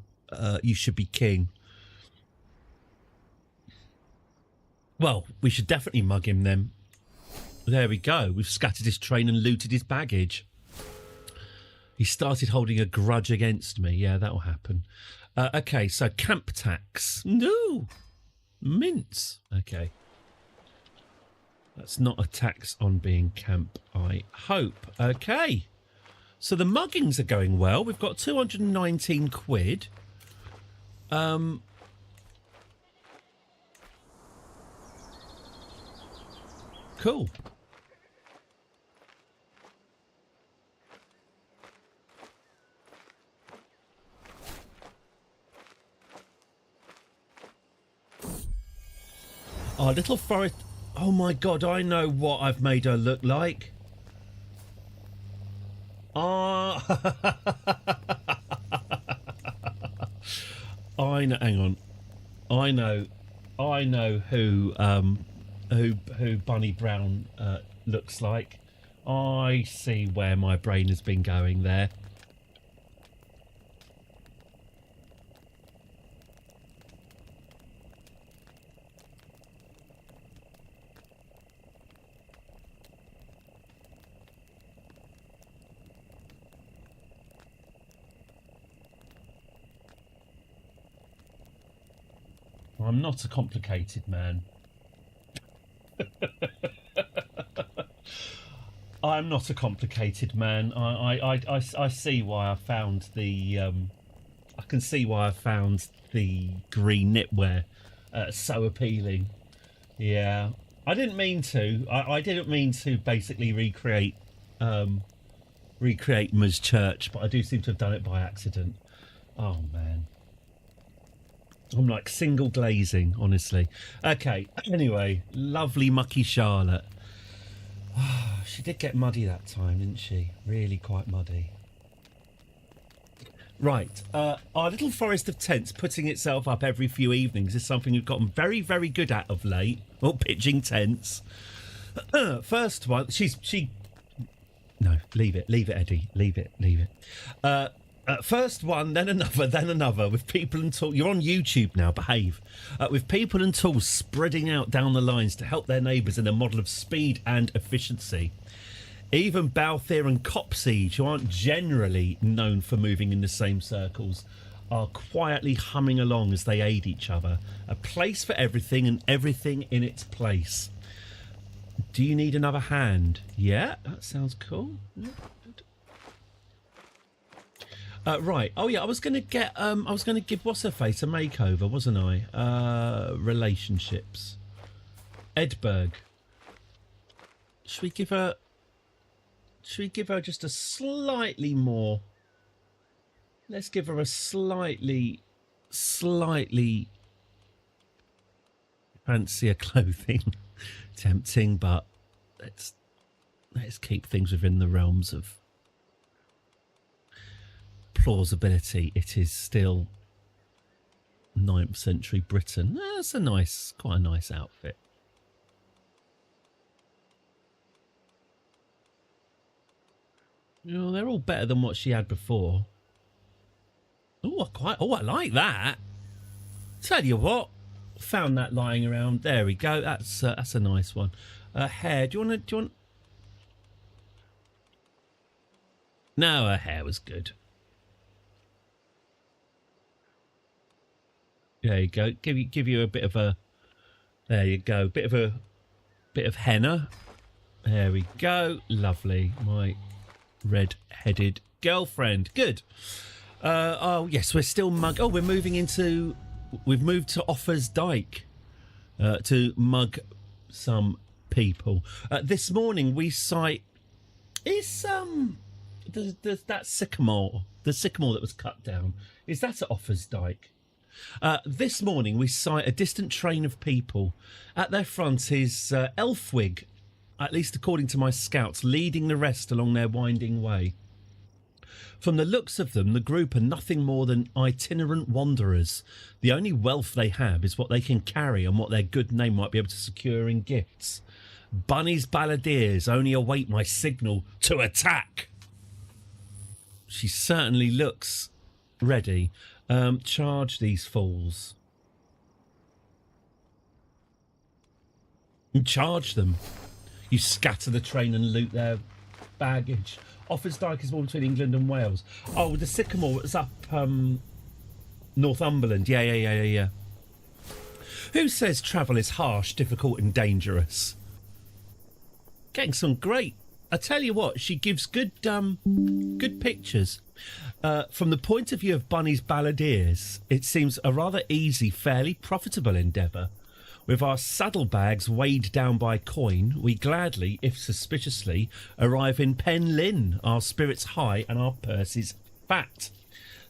Speaker 5: should be king. Well, we should definitely mug him then. There we go. We've scattered his train and looted his baggage. He started holding a grudge against me. Yeah, that'll happen. Okay, so camp tax. No. Mince. Okay. That's not a tax on being camp, I hope. Okay. So the muggings are going well. We've got 219 quid. Cool. Oh, little forest. Oh my God, I know what I've made her look like. I know. Hang on. I know who Bunny Brown looks like. I see where my brain has been going there. I'm not a complicated man. I'm not a complicated man. I see why I found the I can see why I found the green knitwear so appealing. Yeah, I didn't mean to. I didn't mean to basically recreate Ma's church, but I do seem to have done it by accident. Oh man. I'm like single glazing, honestly. Okay, anyway, lovely mucky Charlotte. She did get muddy that time, didn't she? Really quite muddy. Right, our little forest of tents putting itself up every few evenings is something we've gotten very, very good at of late. Or pitching tents. First one, no, leave it, Eddie, leave it. First one, then another, with people and tools. You're on YouTube now, behave. With people and tools spreading out down the lines to help their neighbours in a model of speed and efficiency. Even Balthier and Copsiege, who aren't generally known for moving in the same circles, are quietly humming along as they aid each other. A place for everything and everything in its place. Do you need another hand? Yeah, that sounds cool. Right. Oh yeah, I was gonna give what's her face a makeover, wasn't I? Relationships. Edberg. Should we give her just a slightly more? Let's give her a slightly fancier clothing. Tempting, but let's keep things within the realms of plausibility. It is still 9th century Britain. That's quite a nice outfit. You know, they're all better than what she had before. Oh, I like that. Tell you what, found that lying around. There we go. That's a nice one. Hair. Do you want? No, her hair was good. There you go. Give you a bit of a. There you go. Bit of henna. There we go. Lovely. My red-headed girlfriend. Good. Oh yes, we're still we're moving into. We've moved to Offers Dyke to mug some people. This morning we sight that sycamore, the sycamore that was cut down. Is that at Offers Dyke? This morning we sight a distant train of people. At their front is Elfwig, at least according to my scouts, leading the rest along their winding way. From the looks of them, the group are nothing more than itinerant wanderers. The only wealth they have is what they can carry and what their good name might be able to secure in gifts. Bunny's balladeers only await my signal to attack. She certainly looks ready. Charge these fools. Charge them. You scatter the train and loot their baggage. Offers Dyke is born between England and Wales. Oh, the sycamore was up Northumberland. Yeah. Who says travel is harsh, difficult and dangerous? Getting some great. I tell you what, she gives good pictures. From the point of view of Bunny's balladeers, it seems a rather easy, fairly profitable endeavour. With our saddlebags weighed down by coin, we gladly, if suspiciously, arrive in Pen Lynn, our spirits high and our purses fat.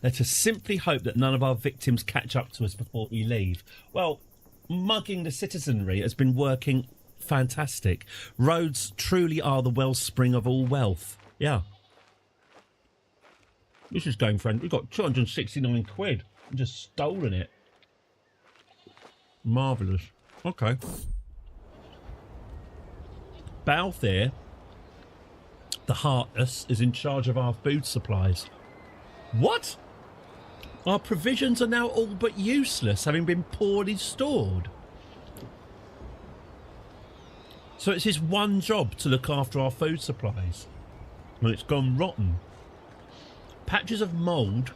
Speaker 5: Let us simply hope that none of our victims catch up to us before we leave. Well, mugging the citizenry has been working fantastic. Roads truly are the wellspring of all wealth. Yeah. This is going, friend. We've got 269 quid. I've just stolen it. Marvellous. Okay. Balthier, the Heartless, is in charge of our food supplies. What? Our provisions are now all but useless, having been poorly stored. So it's his one job to look after our food supplies. And it's gone rotten. Patches of mould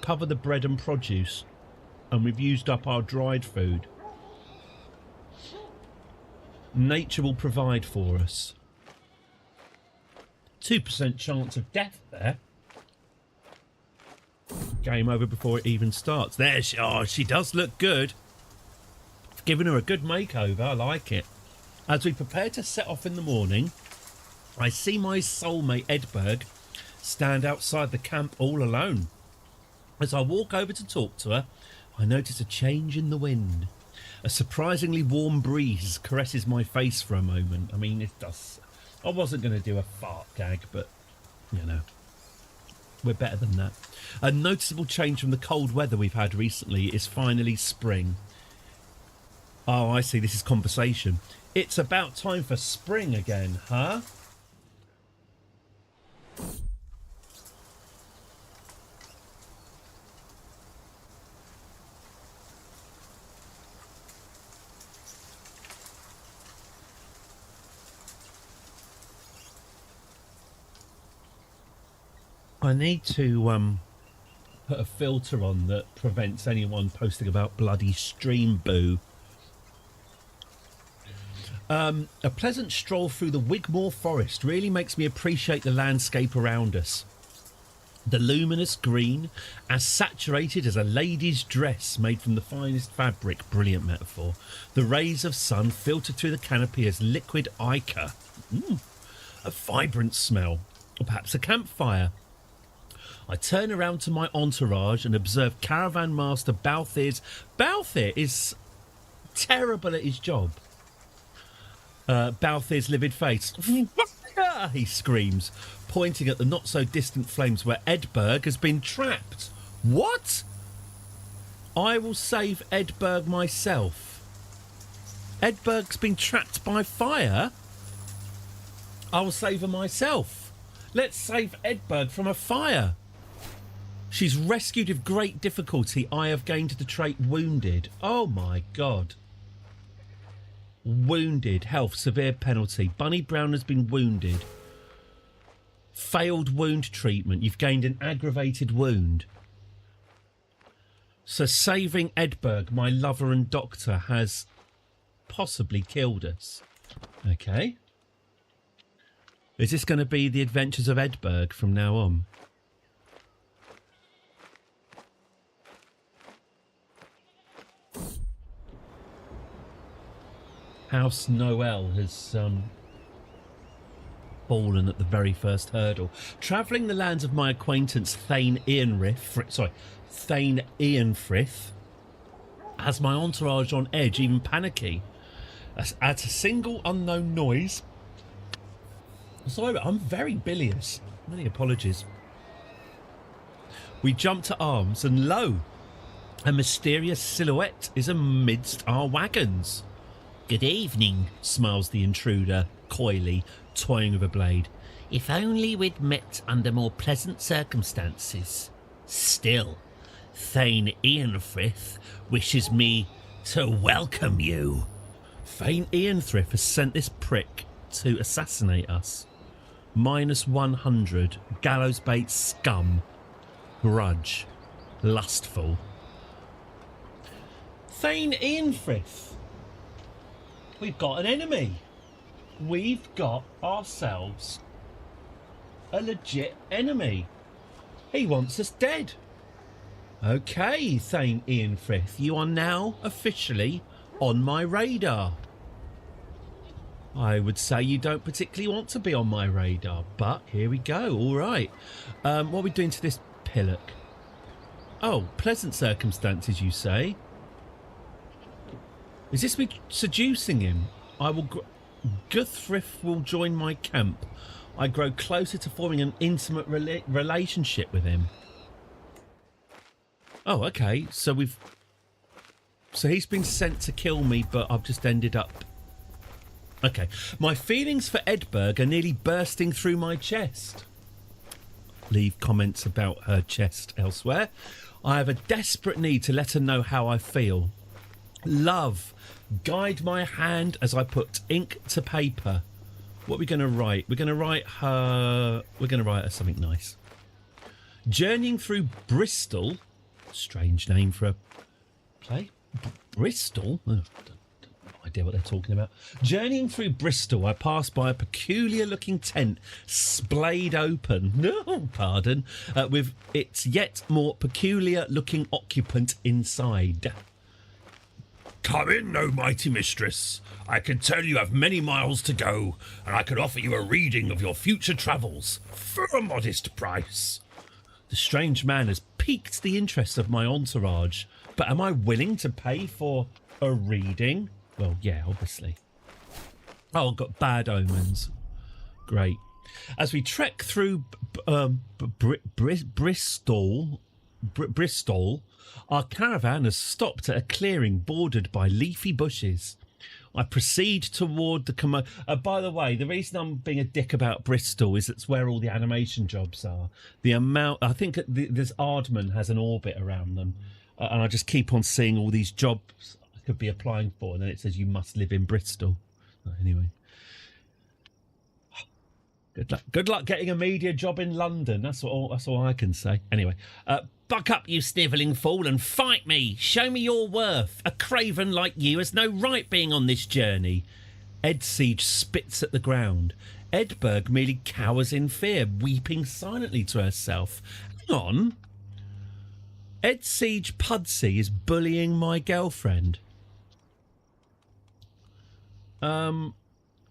Speaker 5: cover the bread and produce, and we've used up our dried food. Nature will provide for us. 2% chance of death there. Game over before it even starts. There she does look good. I've given her a good makeover. I like it. As we prepare to set off in the morning, I see my soulmate Edberg stand outside the camp all alone. As I walk over to talk to her, I notice a change in the wind. A surprisingly warm breeze caresses my face for a moment. I mean, it does. I wasn't going to do a fart gag, but, you know. We're better than that. A noticeable change from the cold weather we've had recently is finally spring. Oh, I see. This is conversation. It's about time for spring again, huh? I need to put a filter on that prevents anyone posting about bloody stream boo. A pleasant stroll through the Wigmore Forest really makes me appreciate the landscape around us. The luminous green, as saturated as a lady's dress made from the finest fabric, brilliant metaphor. The rays of sun filter through the canopy as liquid ichor. A vibrant smell, or perhaps a campfire. I turn around to my entourage and observe Caravan Master Balthir's... Balthir is terrible at his job. Balthir's livid face. He screams, pointing at the not-so-distant flames where Edberg has been trapped. What? I will save Edberg myself. Edberg's been trapped by fire? I will save her myself. Let's save Edberg from a fire. She's rescued with great difficulty. I have gained the trait Wounded. Oh, my God. Wounded. Health. Severe penalty. Bunny Brown has been wounded. Failed wound treatment. You've gained an aggravated wound. So saving Edberg, my lover and doctor, has possibly killed us. Okay. Is this going to be the adventures of Edberg from now on? House Noel has fallen at the very first hurdle. Travelling the lands of my acquaintance Thane Ianfrith has my entourage on edge, even panicky. At a single unknown noise. Sorry, I'm very bilious. Many apologies. We jump to arms, and lo, a mysterious silhouette is amidst our wagons. Good evening, smiles the intruder, coyly, toying with a blade. If only we'd met under more pleasant circumstances. Still, Thane Ianfrith wishes me to welcome you. Thane Ianfrith has sent this prick to assassinate us. -100, gallows bait scum, grudge, lustful. Thane Ianfrith. We've got an enemy. We've got ourselves a legit enemy. He wants us dead. Okay, Thane Ianfrith, you are now officially on my radar. I would say you don't particularly want to be on my radar, but here we go. All right. What are we doing to this pillock? Oh, pleasant circumstances, you say? Is this me seducing him? Guthrif will join my camp. I grow closer to forming an intimate relationship with him. Oh, okay. So he's been sent to kill me, but I've just ended up... Okay. My feelings for Edberg are nearly bursting through my chest. Leave comments about her chest elsewhere. I have a desperate need to let her know how I feel. Love, guide my hand as I put ink to paper. What are we going to write? We're going to write her something nice. Journeying through Bristol. Strange name for a play. Bristol? Oh, no idea what they're talking about. Journeying through Bristol, I passed by a peculiar looking tent, splayed open. No, pardon. With its yet more peculiar looking occupant inside.
Speaker 3: Come in, O mighty mistress. I can tell you have many miles to go, and I could offer you a reading of your future travels for a modest price.
Speaker 5: The strange man has piqued the interest of my entourage, but am I willing to pay for a reading? Well, yeah, obviously. Oh, I've got bad omens. Great. As we trek through Bristol, our caravan has stopped at a clearing bordered by leafy bushes. I proceed toward the by the way, the reason I'm being a dick about Bristol is that's where all the animation jobs are. The amount, I think there's Aardman has an orbit around them, and I just keep on seeing all these jobs I could be applying for, and then it says you must live in Bristol. Anyway, good luck getting a media job in London. That's all I can say. Anyway, buck up, you snivelling fool, and fight me. Show me your worth. A craven like you has no right being on this journey. Ed Siege spits at the ground. Edberg merely cowers in fear, weeping silently to herself. Hang on. Ed Siege Pudsey is bullying my girlfriend. Come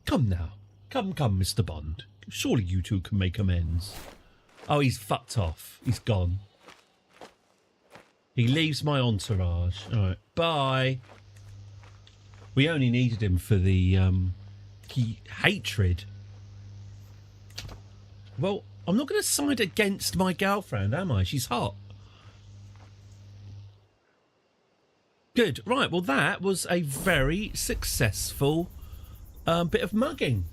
Speaker 5: now. Come, Mr. Bond. Surely you two can make amends. Oh, he's fucked off. He's gone. He leaves my entourage. All right, bye. We only needed him for the hatred. Well, I'm not going to side against my girlfriend, am I? She's hot. Good. Right, well, that was a very successful bit of mugging.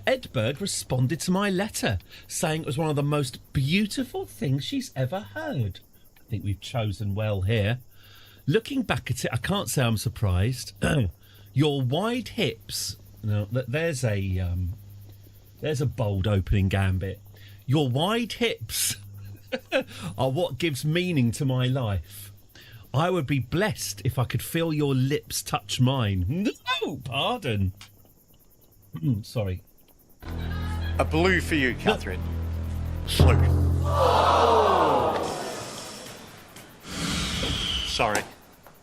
Speaker 5: Edberg responded to my letter, saying it was one of the most beautiful things she's ever heard. I think we've chosen well here. Looking back at it, I can't say I'm surprised. Your wide hips. Now, there's a bold opening gambit. Your wide hips are what gives meaning to my life. I would be blessed if I could feel your lips touch mine. No, pardon. Sorry.
Speaker 7: A blue for you, Catherine. Blue. Sorry.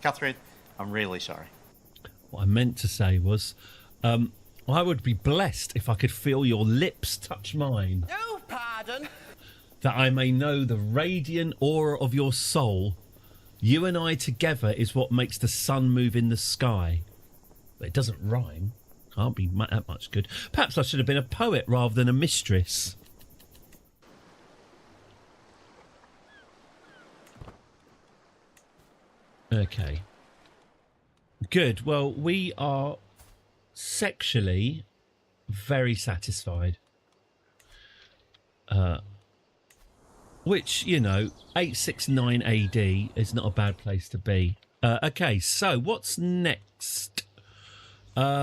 Speaker 7: Catherine, I'm really sorry.
Speaker 5: What I meant to say was, I would be blessed if I could feel your lips touch mine.
Speaker 9: No, pardon.
Speaker 5: That I may know the radiant aura of your soul. You and I together is what makes the sun move in the sky. But it doesn't rhyme. Can't be that much good. Perhaps I should have been a poet rather than a mistress. Okay. Good. Well, we are sexually very satisfied. Which, 869 AD is not a bad place to be. Okay, so what's next?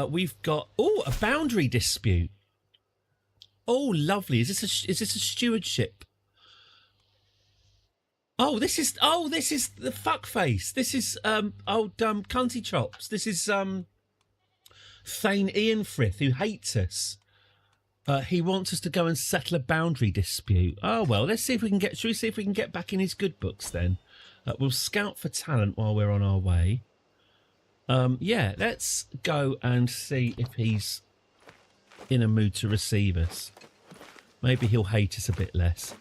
Speaker 5: We've got a boundary dispute. Oh, lovely. Is this a stewardship? Oh, this is the fuckface. This is old cunty chops. This is Thane Ianfrith, who hates us. He wants us to go and settle a boundary dispute. Oh well, let's see if we can get. Shall we see if we can get back in his good books then? We'll scout for talent while we're on our way. Yeah, let's go and see if he's in a mood to receive us. Maybe he'll hate us a bit less.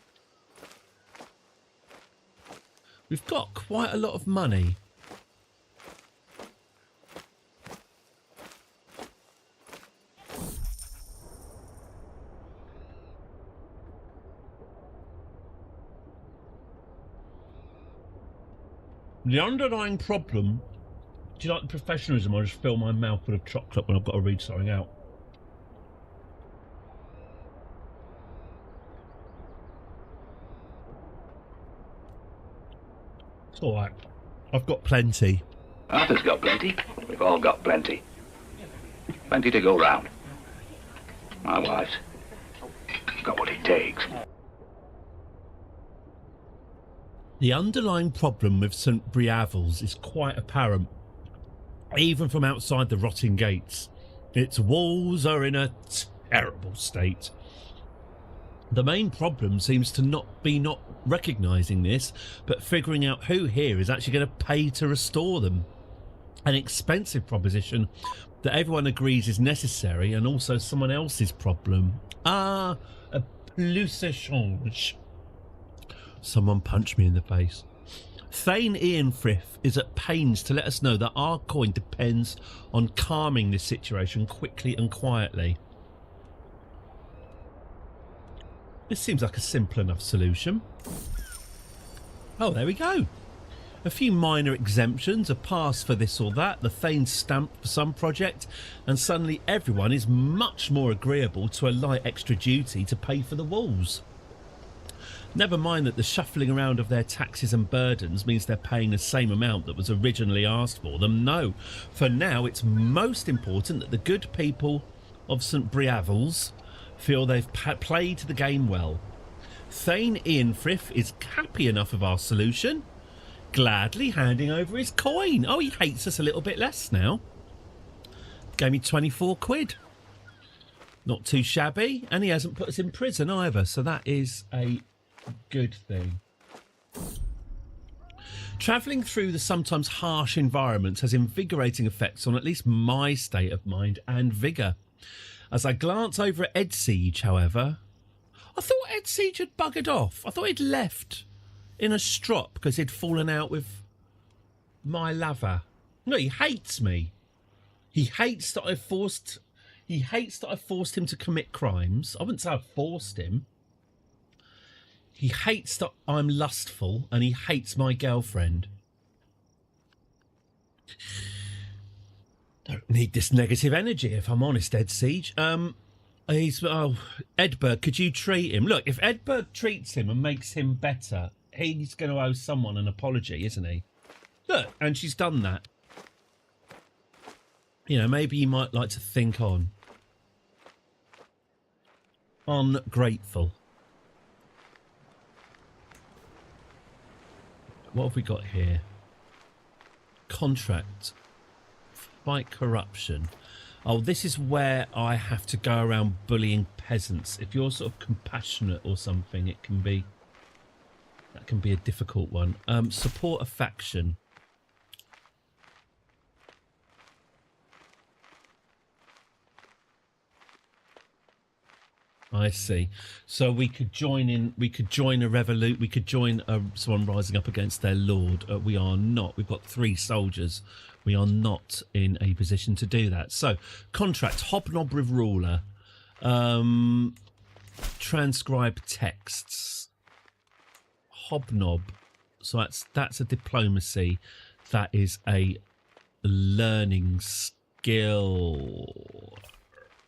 Speaker 5: We've got quite a lot of money. The underlying problem... Do you like the professionalism? I just fill my mouth full of chocolate when I've got to read something out. It's all right. I've got plenty.
Speaker 1: Arthur's got plenty. We've all got plenty. Plenty to go round. My wife's got what it takes.
Speaker 5: The underlying problem with St. Briavels is quite apparent, even from outside the rotting gates. Its walls are in a terrible state. The main problem seems to not be not recognising this, but figuring out who here is actually going to pay to restore them. An expensive proposition that everyone agrees is necessary and also someone else's problem. Ah, a plus échange. Someone punched me in the face. Thane Ianfrith is at pains to let us know that our coin depends on calming this situation quickly and quietly. This seems like a simple enough solution. Oh, there we go. A few minor exemptions, a pass for this or that, the Thane's stamp for some project, and suddenly everyone is much more agreeable to a light extra duty to pay for the walls. Never mind that the shuffling around of their taxes and burdens means they're paying the same amount that was originally asked for them. No, for now it's most important that the good people of St. Briavels feel they've played the game well. Thane Ianfrith is happy enough of our solution, gladly handing over his coin. Oh, he hates us a little bit less now. Gave me 24 quid. Not too shabby, and he hasn't put us in prison either, so that is a good thing. Travelling through the sometimes harsh environments has invigorating effects on at least my state of mind and vigour. As I glance over at Edsiege, however, I thought Edsiege had buggered off. I thought he'd left in a strop because he'd fallen out with my lover. No, he hates me. He hates that I forced him to commit crimes. I wouldn't say I forced him. He hates that I'm lustful, and he hates my girlfriend. Don't need this negative energy, if I'm honest, Edsiege. Edberg, could you treat him? Look, if Edberg treats him and makes him better, he's going to owe someone an apology, isn't he? Look, and she's done that. You know, maybe you might like to think on. Ungrateful. What have we got here? Contract. Fight corruption. Oh, this is where I have to go around bullying peasants. If you're sort of compassionate or something, that can be a difficult one. Support a faction. I see. So we could join in. We could join a revolut. We could join someone rising up against their lord. We are not. We've got 3 soldiers. We are not in a position to do that. So contract hobnob with ruler. Transcribe texts. Hobnob. So that's a diplomacy. That is a learning skill.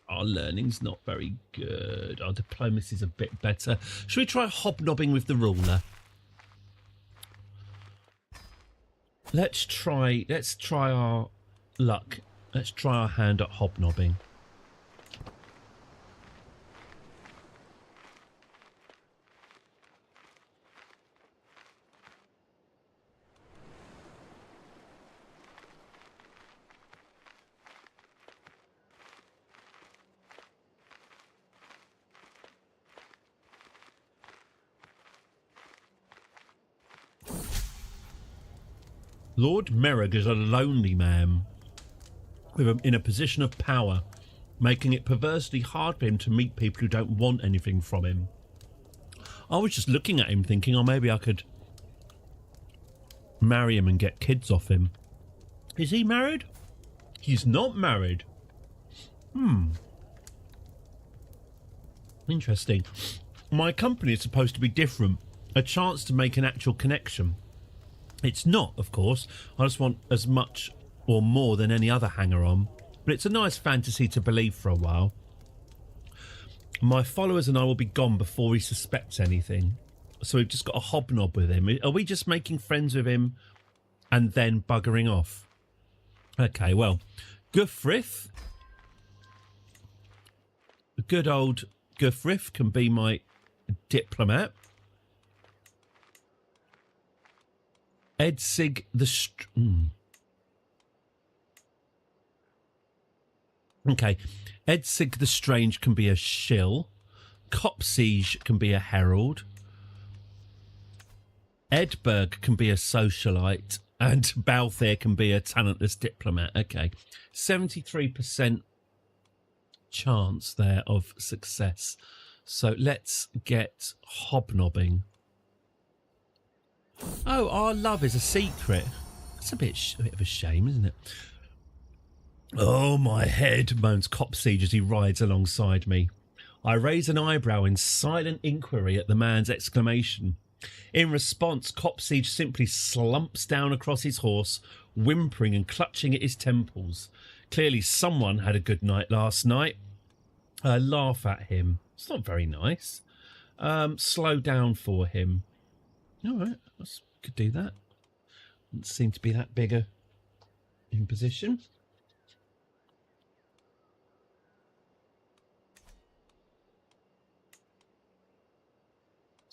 Speaker 5: Our learning's not very good. Our diplomacy's a bit better. Should we try hobnobbing with the ruler? Let's try our luck. Let's try our hand at hobnobbing. Lord Merrig is a lonely man in a position of power, making it perversely hard for him to meet people who don't want anything from him. I was just looking at him thinking, oh, maybe I could marry him and get kids off him. Is he married? He's not married. Interesting. My company is supposed to be different. A chance to make an actual connection. It's not, of course. I just want as much or more than any other hanger-on. But it's a nice fantasy to believe for a while. My followers and I will be gone before he suspects anything. So we've just got a hobnob with him. Are we just making friends with him and then buggering off? Okay, well, Guthriff. Good old Guthriff can be my diplomat. Edsig the Okay, Edsig the Strange can be a shill. Copsiege can be a herald. Edberg can be a socialite. And Balthier can be a talentless diplomat. Okay, 73% chance there of success. So let's get hobnobbing. Oh, our love is a secret. That's a bit of a shame, isn't it? Oh, my head, moans Copsiege as he rides alongside me. I raise an eyebrow in silent inquiry at the man's exclamation. In response, Copsiege simply slumps down across his horse, whimpering and clutching at his temples. Clearly someone had a good night last night. I laugh at him. It's not very nice. Slow down for him. All right, could do that. Doesn't seem to be that bigger in position.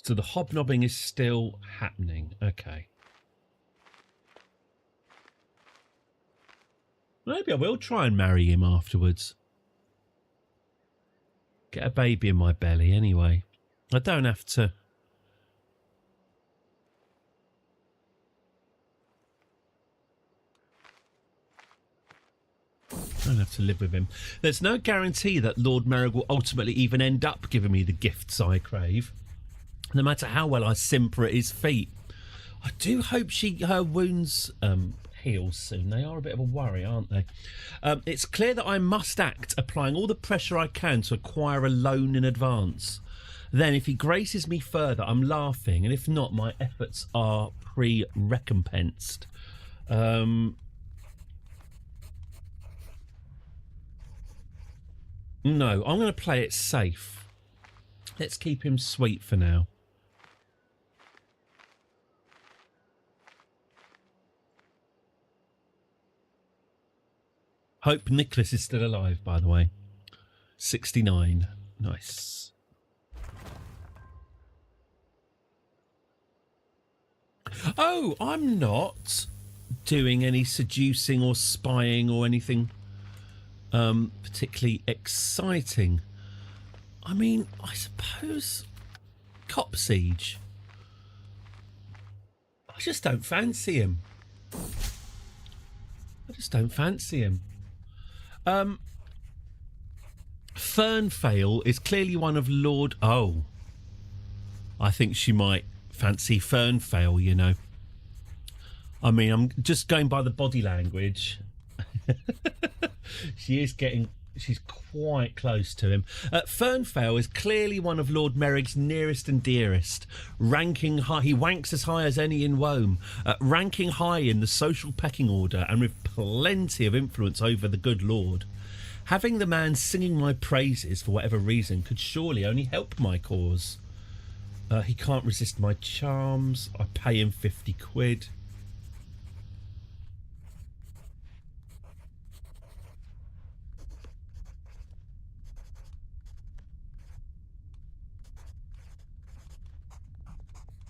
Speaker 5: So the hobnobbing is still happening. Okay. Maybe I will try and marry him afterwards. Get a baby in my belly anyway. I don't have to. I don't have to live with him. There's no guarantee that Lord Merrick will ultimately even end up giving me the gifts I crave, no matter how well I simper at his feet. I do hope her wounds heal soon. They are a bit of a worry, aren't they? It's clear that I must act, applying all the pressure I can to acquire a loan in advance. Then, if he graces me further, I'm laughing, and if not, my efforts are pre-recompensed. No, I'm going to play it safe. Let's keep him sweet for now. Hope Nicholas is still alive, by the way. 69. Nice. Oh, I'm not doing any seducing or spying or anything particularly exciting. I mean, I suppose Copsiege. I just don't fancy him. Fernvale is clearly one of Lord... Oh. I think she might fancy Fernvale, you know. I mean, I'm just going by the body language. She's quite close to him. Fernvale is clearly one of Lord Merrick's nearest and dearest, ranking high. He wanks as high as any in Wome, ranking high in the social pecking order and with plenty of influence over the good Lord. Having the man singing my praises for whatever reason could surely only help my cause. He can't resist my charms. I pay him 50 quid.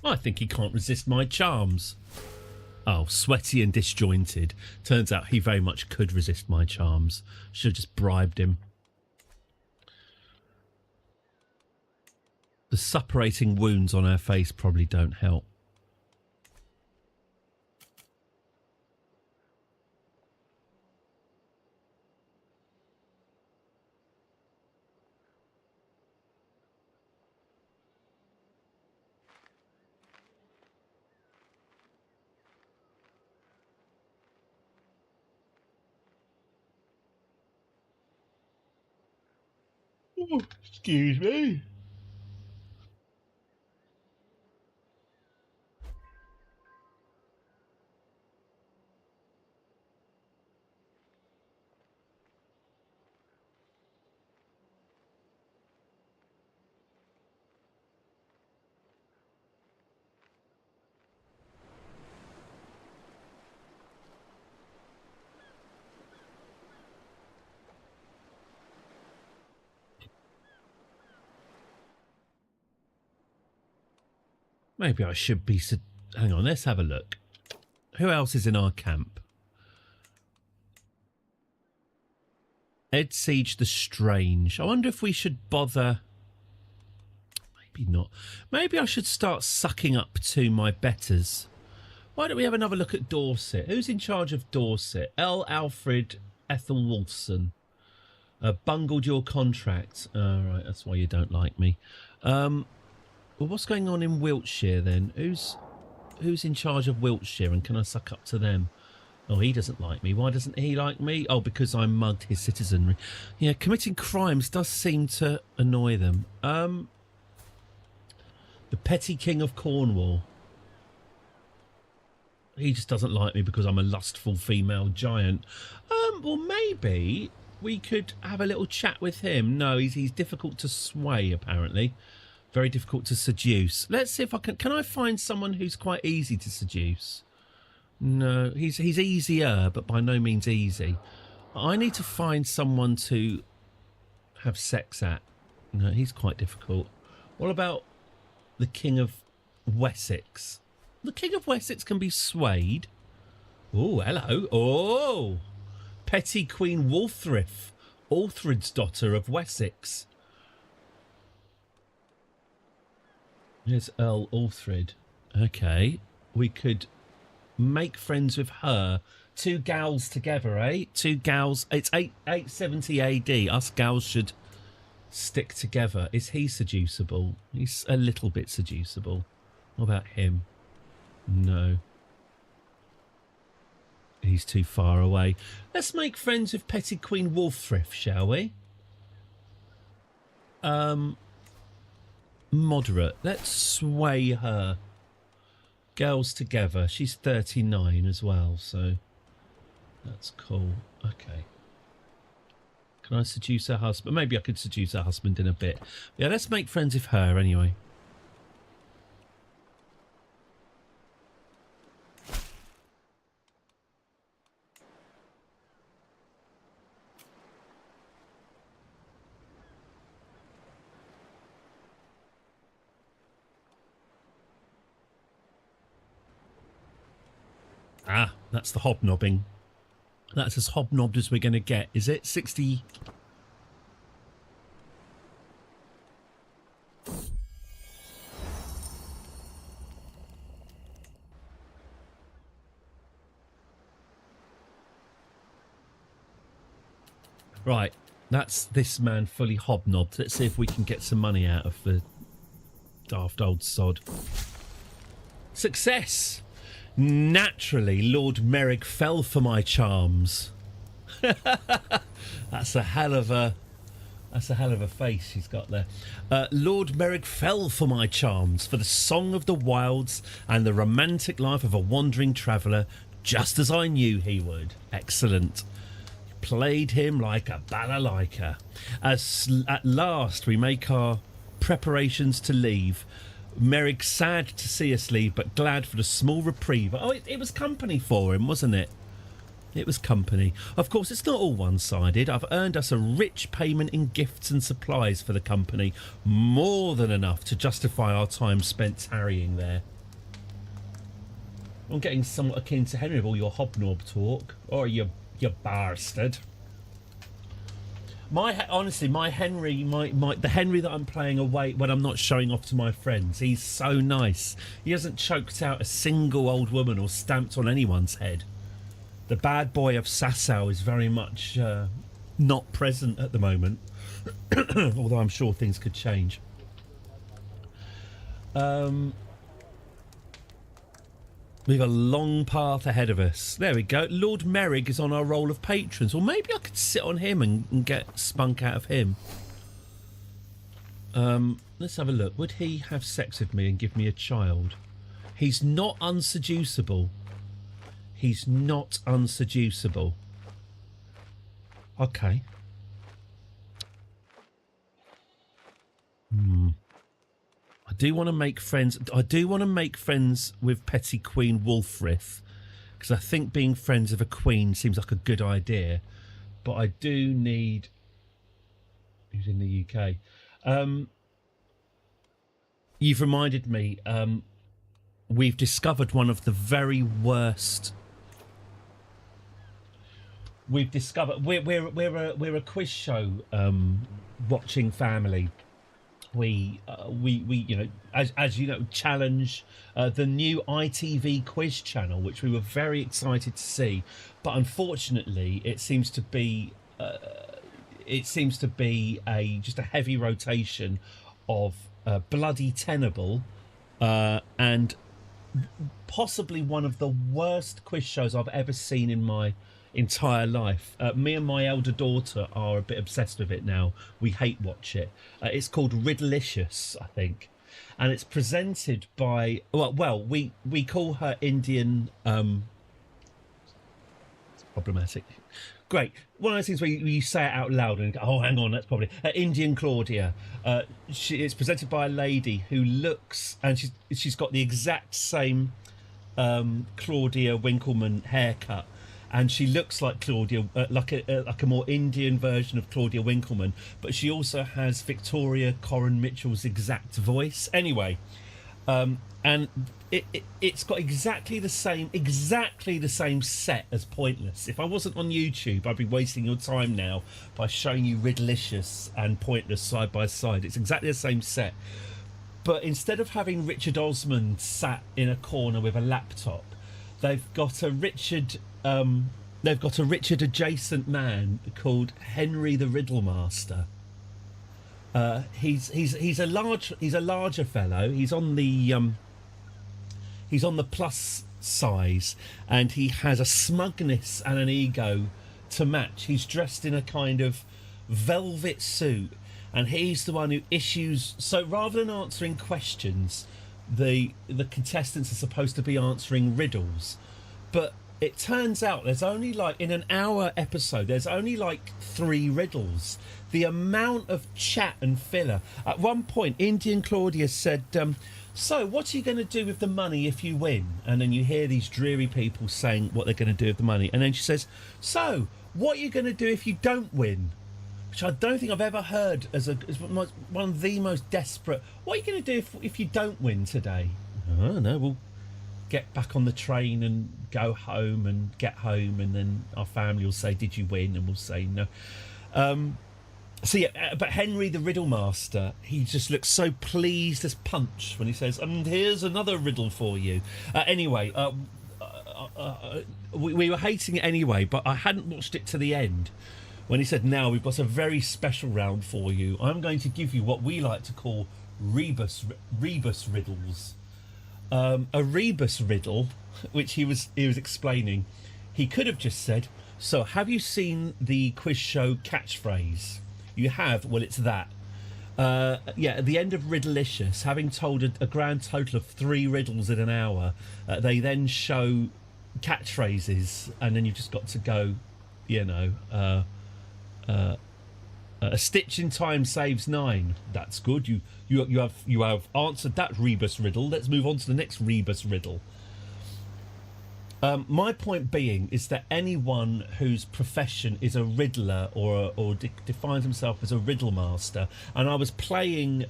Speaker 5: I think he can't resist my charms. Oh, sweaty and disjointed. Turns out he very much could resist my charms. Should have just bribed him. The suppurating wounds on her face probably don't help. Oh, excuse me. Maybe I should be... Hang on, let's have a look. Who else is in our camp? Ed Siege the Strange. I wonder if we should bother... Maybe not. Maybe I should start sucking up to my betters. Why don't we have another look at Dorset? Who's in charge of Dorset? L. Alfred Ethelwolfson. Bungled your contract. Right, that's why you don't like me. Well, what's going on in Wiltshire then? Who's in charge of Wiltshire, and can I suck up to them? Oh, he doesn't like me. Why doesn't he like me? Oh, because I mugged his citizenry. Yeah, committing crimes does seem to annoy them. The petty king of Cornwall. He just doesn't like me because I'm a lustful female giant. Well, maybe we could have a little chat with him. No, he's difficult to sway, apparently. Very difficult to seduce. Let's see if I can I find someone who's quite easy to seduce? No, he's easier, but by no means easy. I need to find someone to have sex at. No, he's quite difficult. What about the King of Wessex? The King of Wessex can be swayed. Oh, hello. Oh, petty Queen Walthriff, Althred's daughter of Wessex. Here's Earl Althred. Okay, we could make friends with her. Two gals together, eh? Two gals. It's 870 AD. Us gals should stick together. Is he seducible? He's a little bit seducible. What about him? No. He's too far away. Let's make friends with petty Queen Walthriff, shall we? Moderate. Let's sway her. Girls together. She's 39 as well, so that's cool. Okay. Can I seduce her husband? Maybe I could seduce her husband in a bit. Yeah, let's make friends with her anyway. Ah, that's the hobnobbing. That's as hobnobbed as we're going to get, is it? 60... Right, that's this man fully hobnobbed. Let's see if we can get some money out of the daft old sod. Success! Naturally, Lord Merrick fell for my charms. That's a hell of a face she's got there. Lord Merrick fell for my charms, for the song of the wilds and the romantic life of a wandering traveller, just as I knew he would. Excellent. Played him like a balalaika. At last we make our preparations to leave. Merrick sad to see us leave, but glad for the small reprieve. Oh, it was company for him, wasn't it? It was company. Of course, it's not all one-sided. I've earned us a rich payment in gifts and supplies for the company. More than enough to justify our time spent tarrying there. I'm getting somewhat akin to Henry with all your hobnob talk. Or you bastard. Honestly, my Henry, the Henry that I'm playing away when I'm not showing off to my friends, he's so nice. He hasn't choked out a single old woman or stamped on anyone's head. The bad boy of Sasau is very much not present at the moment, although I'm sure things could change. We have a long path ahead of us. There we go. Lord Merrick is on our roll of patrons. Or maybe I could sit on him and get spunk out of him. Let's have a look. Would he have sex with me and give me a child? He's not unseducible. He's not unseducible. Okay. I do want to make friends. I do want to make friends with petty Queen Walthriff, because I think being friends with a queen seems like a good idea. But I do need... Who's in the UK? You've reminded me. We've discovered one of the very worst. We've discovered we're a quiz show watching family. We you know, as you know, challenge the new ITV quiz channel, which we were very excited to see, but unfortunately it seems to be just a heavy rotation of Bloody Tenable and possibly one of the worst quiz shows I've ever seen in my entire life. Me and my elder daughter are a bit obsessed with it now. We hate watch it. It's called Riddlicious, I think, and it's presented by we call her Indian. It's problematic. Great. One of those things where you say it out loud and go, oh, hang on, that's probably Indian Claudia. It's presented by a lady who looks, and she's got the exact same Claudia Winkleman haircut, and she looks like Claudia, like a more Indian version of Claudia Winkleman, but she also has Victoria Coren Mitchell's exact voice. Anyway, and it's got exactly the same set as Pointless. If I wasn't on YouTube, I'd be wasting your time now by showing you Riddlicious and Pointless side by side. It's exactly the same set, but instead of having Richard Osman sat in a corner with a laptop, they've got a Richard adjacent man called Henry the Riddlemaster. He's a larger fellow. He's on the plus size, and he has a smugness and an ego to match. He's dressed in a kind of velvet suit, and he's the one who issues. So rather than answering questions, the contestants are supposed to be answering riddles, but it turns out there's only, like, in an hour episode, there's only like 3 riddles. The amount of chat and filler. At one point, Indian Claudia said, so what are you going to do with the money if you win? And then you hear these dreary people saying what they're going to do with the money. And then she says, so what are you going to do if you don't win? Which I don't think I've ever heard as one of the most desperate. What are you going to do if you don't win today? I don't know. We'll get back on the train and go home and get home, and then our family will say, did you win? And we'll say no. So yeah, but Henry the Riddlemaster, he just looks so pleased as punch when he says, here's another riddle for you. Anyway, we were hating it anyway, but I hadn't watched it to the end when he said, now we've got a very special round for you. I'm going to give you what we like to call rebus riddles. A rebus riddle, which he was explaining, he could have just said, so have you seen the quiz show Catchphrase? You have? Well, it's that. At the end of Riddlicious, having told a grand total of 3 riddles in an hour, they then show catchphrases, and then you've just got to go, a stitch in time saves 9. That's good. You have answered that rebus riddle. Let's move on to the next rebus riddle. My point being is that anyone whose profession is a riddler or defines himself as a riddle master, and I was playing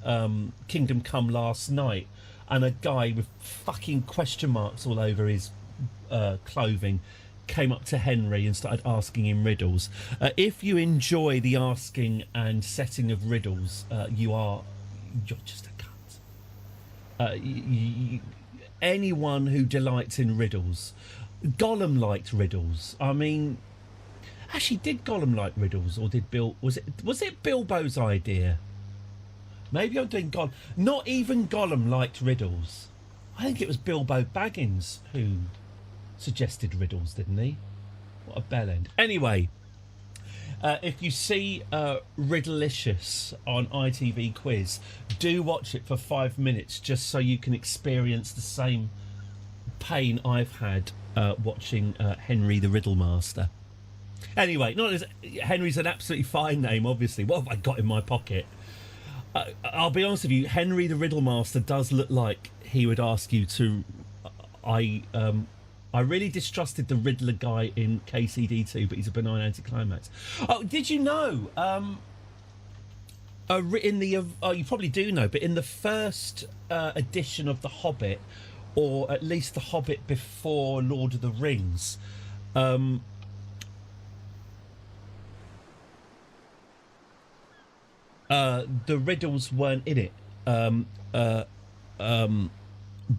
Speaker 5: Kingdom Come last night, and a guy with fucking question marks all over his clothing came up to Henry and started asking him riddles. If you enjoy the asking and setting of riddles, you're just a cunt. Anyone who delights in riddles. Gollum liked riddles. I mean, actually, did Gollum like riddles, or did Bill? Was it Bilbo's idea? Maybe I'm doing Gollum. Not even Gollum liked riddles. I think it was Bilbo Baggins who suggested riddles, didn't he? What a bellend. Anyway, if you see Riddlicious on ITV Quiz, do watch it for 5 minutes just so you can experience the same pain I've had watching Henry the Riddlemaster. Anyway, Henry's an absolutely fine name, obviously. What have I got in my pocket? I'll be honest with you, Henry the Riddlemaster does look like he would ask you to... I really distrusted the Riddler guy in KCD2, but he's a benign anticlimax. Oh, did you know? You probably do know, but in the first edition of The Hobbit, or at least The Hobbit before Lord of the Rings, the riddles weren't in it.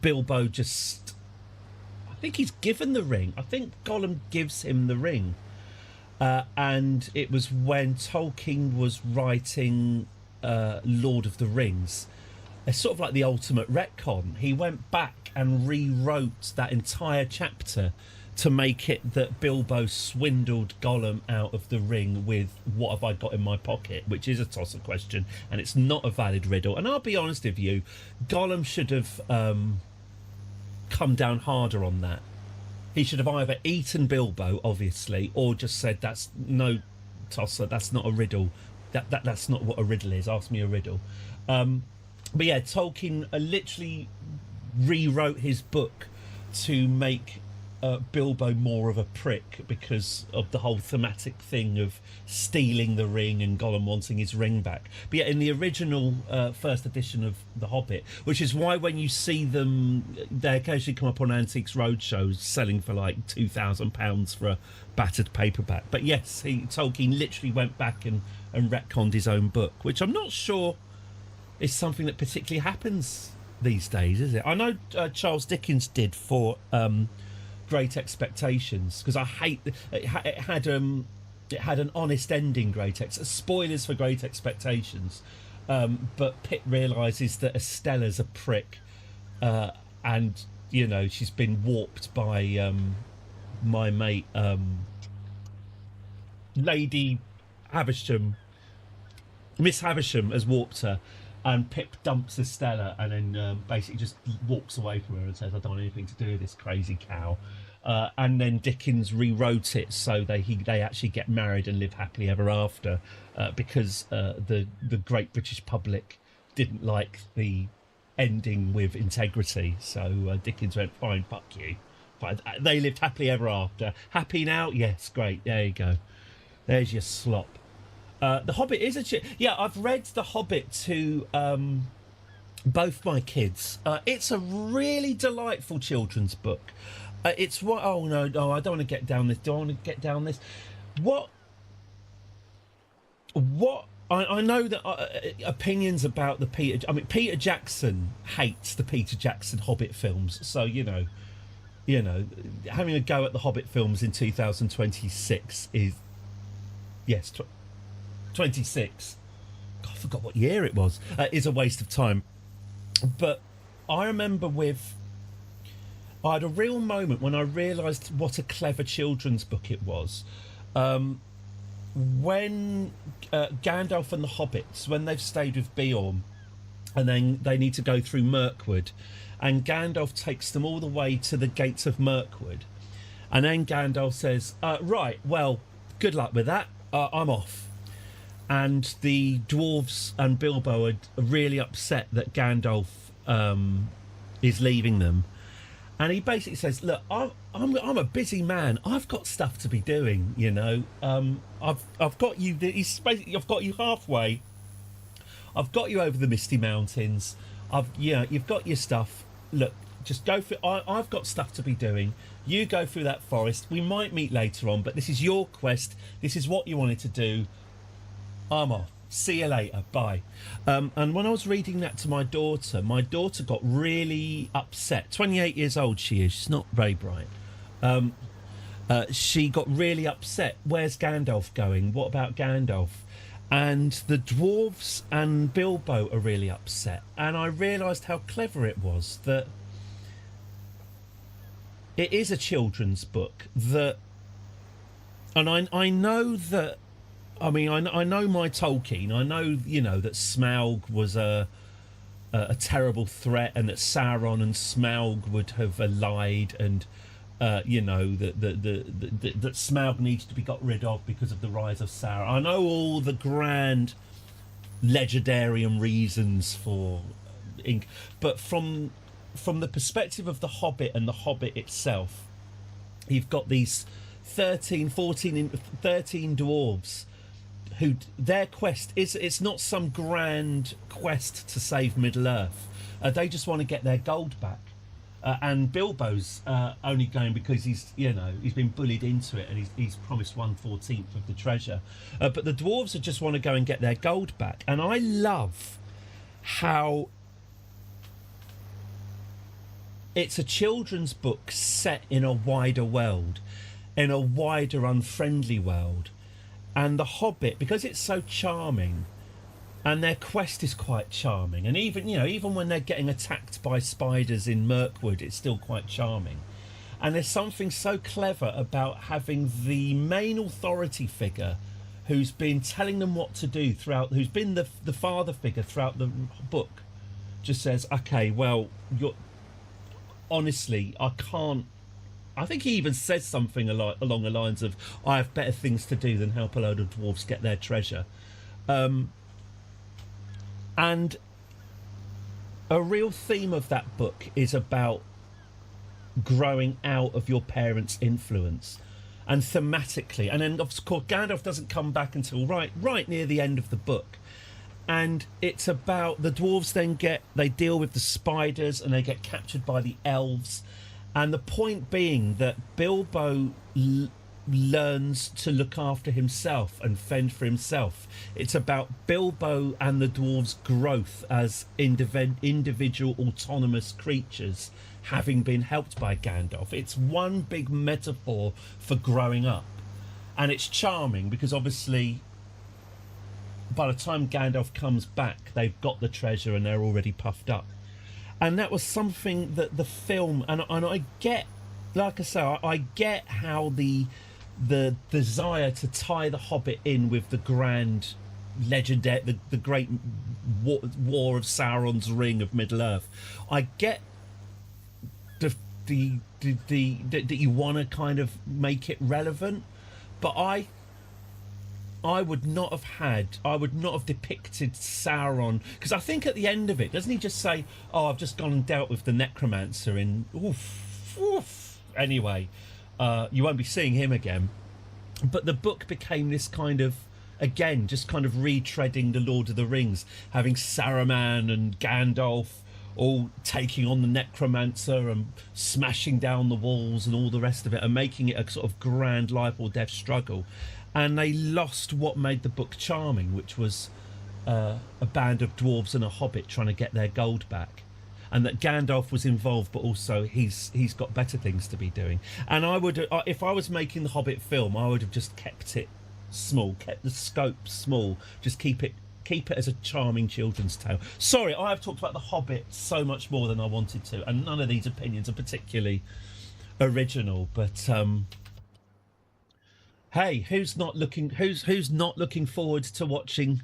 Speaker 5: Bilbo just... I think he's given the ring. I think Gollum gives him the ring. And it was when Tolkien was writing Lord of the Rings. it's sort of like the ultimate retcon. He went back and rewrote that entire chapter to make it that Bilbo swindled Gollum out of the ring with "What have I got in my pocket?", which is a tosser question, and it's not a valid riddle. And I'll be honest with you, Gollum should have come down harder on that. He should have either eaten Bilbo, obviously, or just said, "That's no tosser. That's not a riddle. That's not what a riddle is. Ask me a riddle." But yeah, Tolkien literally rewrote his book to make Bilbo more of a prick because of the whole thematic thing of stealing the ring and Gollum wanting his ring back. But yeah, in the original first edition of The Hobbit, which is why when you see them, they occasionally come up on Antiques Roadshows selling for like £2,000 for a battered paperback. But yes, Tolkien literally went back and retconned his own book, which I'm not sure is something that particularly happens these days, is it? I know Charles Dickens did for Great Expectations, because I hate it had an honest ending. Spoilers for Great Expectations, but Pitt realizes that Estella's a prick, and you know she's been warped by my mate Lady Havisham. Miss Havisham has warped her, and Pip dumps Estella and then basically just walks away from her and says, "I don't want anything to do with this crazy cow." And then Dickens rewrote it so they actually get married and live happily ever after, because the great British public didn't like the ending with integrity. So Dickens went, "Fine, fuck you." But they lived happily ever after. Happy now? Yes, great. There you go. There's your slop. The Hobbit is I've read The Hobbit to both my kids. It's a really delightful children's book. It's what? Oh no, I don't want to get down this. What? I know that opinions about the Peter Jackson hates the Peter Jackson Hobbit films. So you know, having a go at the Hobbit films in 2026 is 26. God, I forgot what year it was. Is a waste of time. But I remember I had a real moment when I realised what a clever children's book it was. When Gandalf and the Hobbits, when they've stayed with Beorn, and then they need to go through Mirkwood, and Gandalf takes them all the way to the gates of Mirkwood, and then Gandalf says, "Right, well, good luck with that. I'm off." And the dwarves and Bilbo are really upset that Gandalf is leaving them, and he basically says, "Look, I'm a busy man. I've got stuff to be doing. I've got you. I've got you halfway. I've got you over the Misty Mountains. You've got your stuff. Look, just go for. I've got stuff to be doing. You go through that forest. We might meet later on, but this is your quest. This is what you wanted to do. I'm off. See you later. Bye." And when I was reading that to my daughter got really upset. 28 years old she is. She's not very bright. She got really upset. Where's Gandalf going? What about Gandalf? And the dwarves and Bilbo are really upset. And I realised how clever it was that it is a children's book that, and I know that. I mean, I know my Tolkien. I know, that Smaug was a terrible threat, and that Sauron and Smaug would have allied, and that Smaug needs to be got rid of because of the rise of Sauron. I know all the grand legendarium reasons for, but from the perspective of the Hobbit and the Hobbit itself, you've got these 13 dwarves who their quest is, it's not some grand quest to save Middle Earth. They just want to get their gold back. And Bilbo's only going because he's been bullied into it, and he's promised 1/14 of the treasure. But the dwarves just want to go and get their gold back. And I love how it's a children's book set in a wider world, in a wider unfriendly world. And the Hobbit, because it's so charming, and their quest is quite charming. And even when they're getting attacked by spiders in Mirkwood, it's still quite charming. And there's something so clever about having the main authority figure who's been telling them what to do who's been the father figure throughout the book, just says, okay, well, honestly, I can't. I think he even says something along the lines of, I have better things to do than help a load of dwarves get their treasure. And a real theme of that book is about growing out of your parents' influence, and thematically. And then, of course, Gandalf doesn't come back until right near the end of the book. And it's about the dwarves they deal with the spiders and they get captured by the elves. And the point being that Bilbo learns to look after himself and fend for himself. It's about Bilbo and the dwarves' growth as individual autonomous creatures, having been helped by Gandalf. It's one big metaphor for growing up. And it's charming because obviously by the time Gandalf comes back, they've got the treasure and they're already puffed up. And that was something that the film, and I get, like I say, I get how the desire to tie the Hobbit in with the grand legendary, the great war of Sauron's Ring of Middle-earth. I get that you want to kind of make it relevant, but I would not have depicted Sauron, because I think at the end of it, doesn't he just say, oh, I've just gone and dealt with the necromancer in anyway, you won't be seeing him again. But the book became this kind of, again, just kind of retreading the Lord of the Rings, having Saruman and Gandalf all taking on the necromancer and smashing down the walls and all the rest of it, and making it a sort of grand life or death struggle. And they lost what made the book charming, which was a band of dwarves and a hobbit trying to get their gold back. And that Gandalf was involved, but also he's got better things to be doing. And I would, if I was making the Hobbit film, I would have just kept it small, kept the scope small, just keep it as a charming children's tale. Sorry, I've talked about the Hobbit so much more than I wanted to, and none of these opinions are particularly original. But hey, who's not looking forward to watching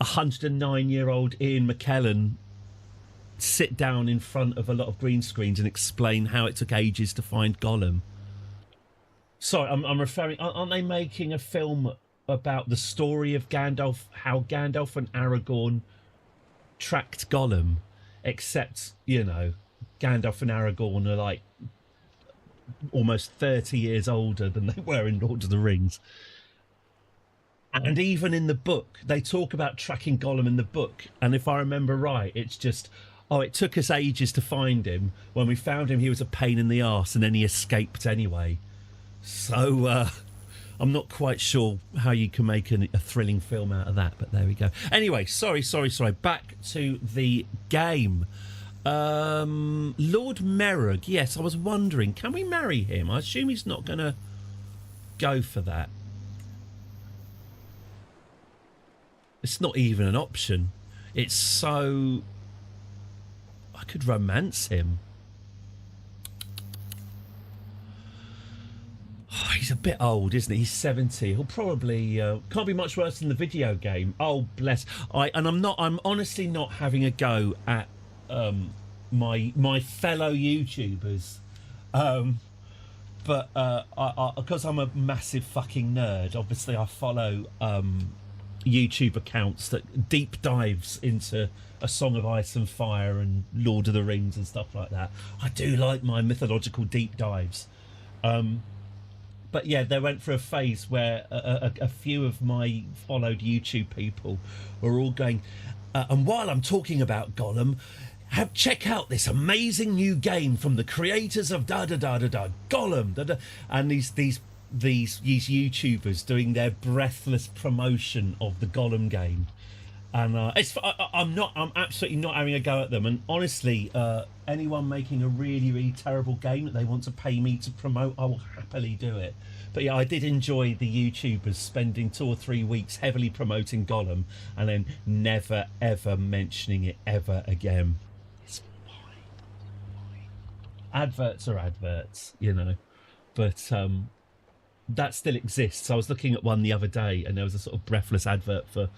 Speaker 5: 109-year-old Ian McKellen sit down in front of a lot of green screens and explain how it took ages to find Gollum? Sorry, I'm referring. Aren't they making a film about the story of Gandalf, how Gandalf and Aragorn tracked Gollum? Except, Gandalf and Aragorn are like almost 30 years older than they were in Lord of the Rings. And even in the book, they talk about tracking Gollum in the book. And if I remember right, it's just, it took us ages to find him. When we found him, he was a pain in the arse, and then he escaped anyway. So I'm not quite sure how you can make a thrilling film out of that, but there we go. Anyway, sorry. Back to the game. Lord Merrug, yes, I was wondering, can we marry him? I assume he's not going to go for that. It's not even an option. It's so... I could romance him. Oh, he's a bit old, isn't he? He's 70. He'll probably can't be much worse than the video game. Oh, bless. I'm honestly not having a go at my fellow YouTubers, but because I'm a massive fucking nerd, obviously I follow YouTube accounts that deep dives into A Song of Ice and Fire and Lord of the Rings and stuff like that. I do like my mythological deep dives. But yeah, they went through a phase where a few of my followed YouTube people were all going, and while I'm talking about Gollum, check out this amazing new game from the creators of Gollum, and these YouTubers doing their breathless promotion of the Gollum game. And I'm absolutely not having a go at them. And honestly, anyone making a really, really terrible game that they want to pay me to promote, I will happily do it. But yeah, I did enjoy the YouTubers spending 2 or 3 weeks heavily promoting Gollum and then never, ever mentioning it ever again. It's fine. Adverts are adverts, you know. But that still exists. I was looking at one the other day and there was a sort of breathless advert for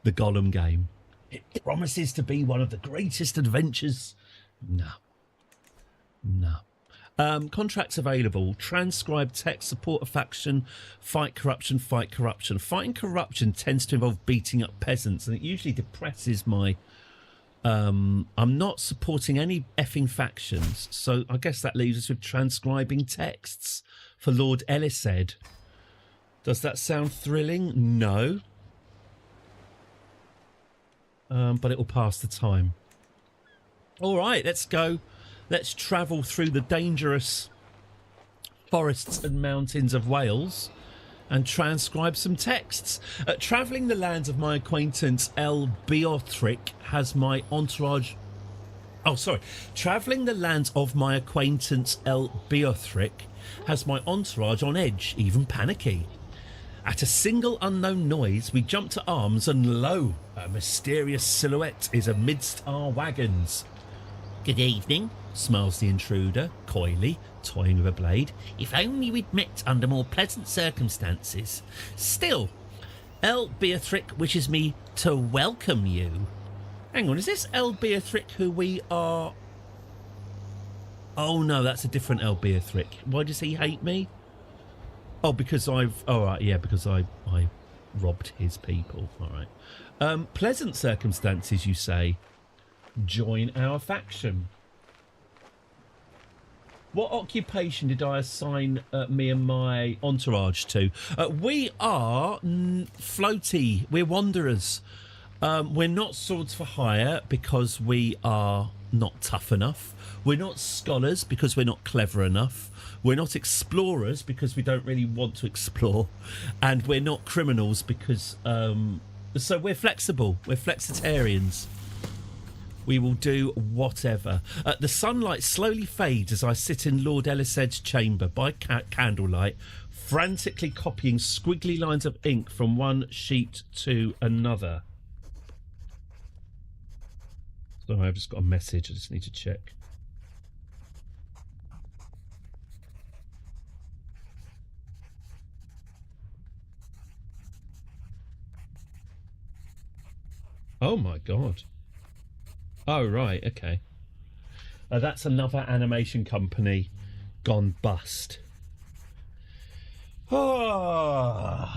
Speaker 5: the Gollum game. It promises to be one of the greatest adventures. No. Contracts available. Transcribe text, support a faction, fight corruption, fight corruption. Fighting corruption tends to involve beating up peasants, and it usually depresses my... I'm not supporting any effing factions, so I guess that leaves us with transcribing texts for Lord Elised. Does that sound thrilling? No. But it will pass the time. All right, let's go. Let's travel through the dangerous forests and mountains of Wales and transcribe some texts. Travelling the lands of my acquaintance El Beorthric has my entourage... Oh, sorry. Travelling the lands of my acquaintance El Beorthric has my entourage on edge, even panicky. At a single unknown noise, we jump to arms and lo, a mysterious silhouette is amidst our wagons. Good evening, smiles the intruder, coyly, toying with a blade. If only we'd met under more pleasant circumstances. Still, El Beorthric wishes me to welcome you. Hang on, is this El Beorthric who we are... Oh no, that's a different El Beorthric. Why does he hate me? Oh, because I've... All right, yeah, because I robbed his people. All right. Pleasant circumstances, you say? Join our faction. What occupation did I assign me and my entourage to? We are floaty. We're wanderers. We're not swords for hire because we are not tough enough. We're not scholars because we're not clever enough. We're not explorers because we don't really want to explore. And we're not criminals because... so we're flexible. We're flexitarians. We will do whatever. The sunlight slowly fades as I sit in Lord Elised's chamber by candlelight, frantically copying squiggly lines of ink from one sheet to another. Sorry, I've just got a message. I just need to check. Oh my God. Oh, right, okay. That's another animation company gone bust. Oh.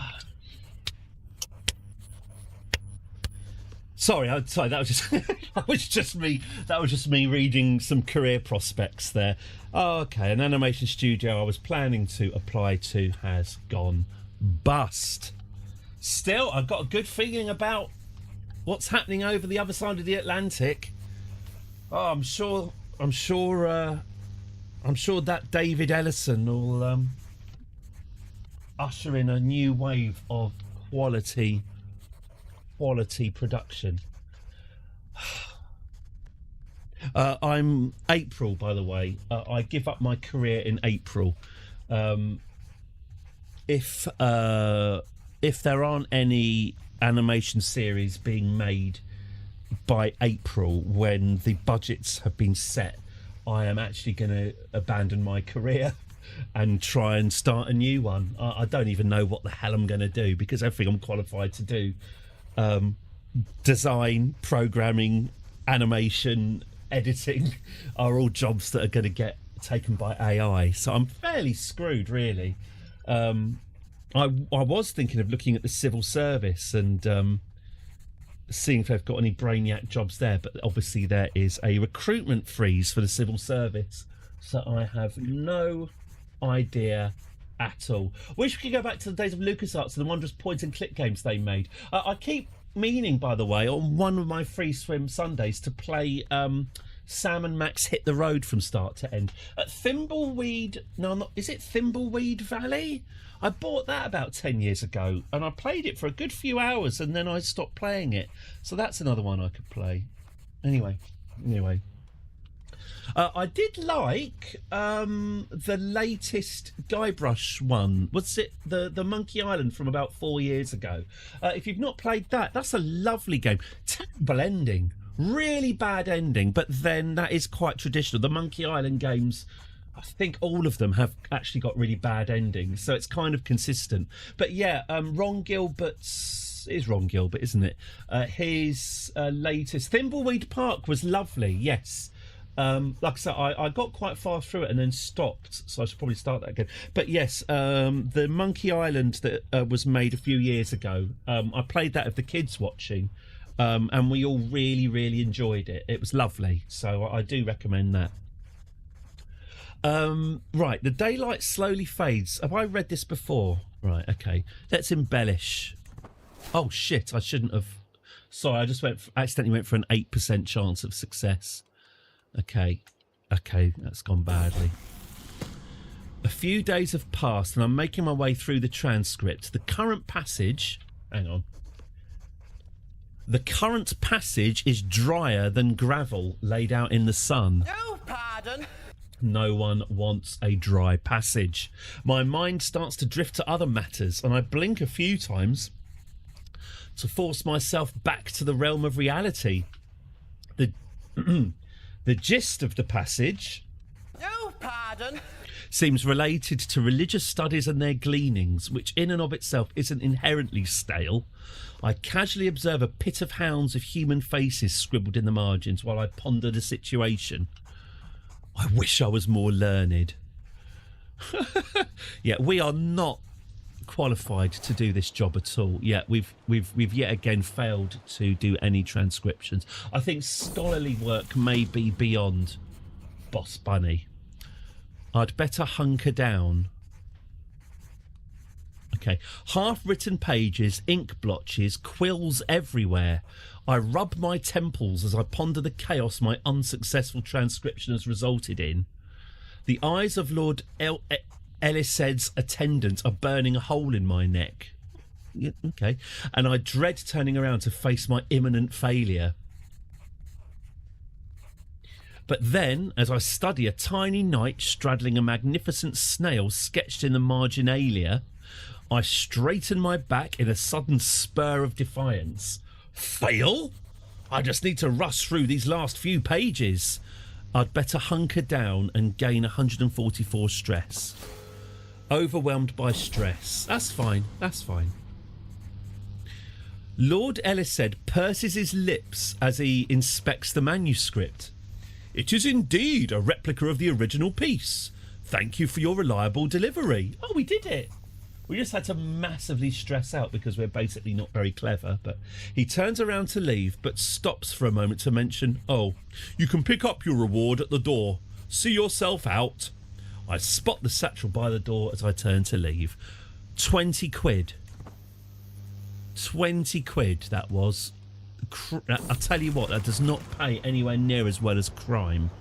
Speaker 5: Sorry, that was just that was just me reading some career prospects there. Oh, okay, an animation studio I was planning to apply to has gone bust. Still, I've got a good feeling about what's happening over the other side of the Atlantic. Oh, I'm sure that David Ellison will usher in a new wave of quality production. I'm April, by the way. I give up my career in April. If there aren't any animation series being made by April when the budgets have been set, I am actually going to abandon my career and try and start a new one. I don't even know what the hell I'm going to do because everything I'm qualified to do, design, programming, animation, editing, are all jobs that are going to get taken by AI. So I'm fairly screwed, really. I was thinking of looking at the civil service and seeing if they've got any brainiac jobs there, but obviously there is a recruitment freeze for the civil service, so I have no idea at all. Wish we could go back to the days of LucasArts and the wondrous point and click games they made. I keep meaning, by the way, on one of my free swim Sundays to play Sam and Max hit the road from start to end. At Thimbleweed... No, not... Is it Thimbleweed Valley? I bought that about 10 years ago, and I played it for a good few hours, and then I stopped playing it. So that's another one I could play. Anyway. I did like the latest Guybrush one. What's it? The Monkey Island from about 4 years ago. If you've not played that, that's a lovely game. Terrible ending. Really bad ending, but then that is quite traditional. The Monkey Island games, I think all of them have actually got really bad endings, so it's kind of consistent. But yeah, Ron Gilbert's... It is Ron Gilbert, isn't it? His latest... Thimbleweed Park was lovely, yes. Like I said, I got quite far through it and then stopped, so I should probably start that again. But yes, the Monkey Island that was made a few years ago, I played that with the kids watching, and we all really, really enjoyed it. It was lovely, so I do recommend that. Right, the daylight slowly fades. Have I read this before? Right, okay. Let's embellish. Oh shit, I shouldn't have. Sorry, I just accidentally went for an 8% chance of success. Okay, that's gone badly. A few days have passed and I'm making my way through the transcript. The current passage... Hang on. The current passage is drier than gravel laid out in the sun.
Speaker 9: Oh, pardon.
Speaker 5: No one wants a dry passage. My mind starts to drift to other matters and I blink a few times to force myself back to the realm of reality. The gist of the passage...
Speaker 9: Oh, pardon.
Speaker 5: ...seems related to religious studies and their gleanings, which in and of itself isn't inherently stale. I casually observe a pit of hounds of human faces scribbled in the margins while I ponder the situation. I wish I was more learned. Yeah, we are not qualified to do this job at all. Yeah, we've yet again failed to do any transcriptions. I think scholarly work may be beyond Boss Bunny. I'd better hunker down. Okay, half-written pages, ink blotches, quills everywhere. I rub my temples as I ponder the chaos my unsuccessful transcription has resulted in. The eyes of Lord Elised's attendants are burning a hole in my neck. Yeah, okay. And I dread turning around to face my imminent failure. But then, as I study a tiny knight straddling a magnificent snail sketched in the marginalia, I straighten my back in a sudden spur of defiance. Fail? I just need to rush through these last few pages. I'd better hunker down and gain 144 stress. Overwhelmed by stress. That's fine. Lord Elised purses his lips as he inspects the manuscript. It is indeed a replica of the original piece. Thank you for your reliable delivery. Oh, we did it. We just had to massively stress out because we're basically not very clever. But he turns around to leave, but stops for a moment to mention, oh, you can pick up your reward at the door. See yourself out. I spot the satchel by the door as I turn to leave. 20 quid. 20 quid, that was. I'll tell you what, that does not pay anywhere near as well as crime.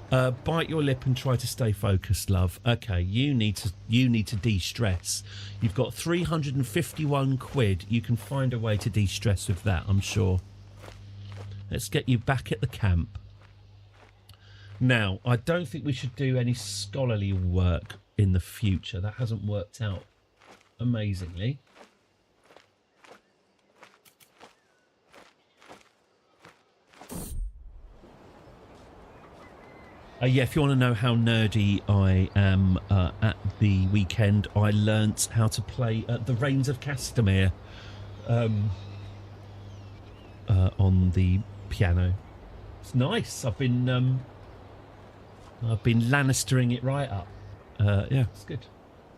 Speaker 5: Bite your lip and try to stay focused, love. Okay, you need to de-stress. You've got 351 quid. You can find a way to de-stress with that, I'm sure. Let's get you back at the camp. Now, I don't think we should do any scholarly work in the future. That hasn't worked out amazingly. Yeah, if you want to know how nerdy I am, at the weekend I learnt how to play the Reigns of Castamere on the piano. It's nice. I've been Lannistering it right up. Yeah, it's good.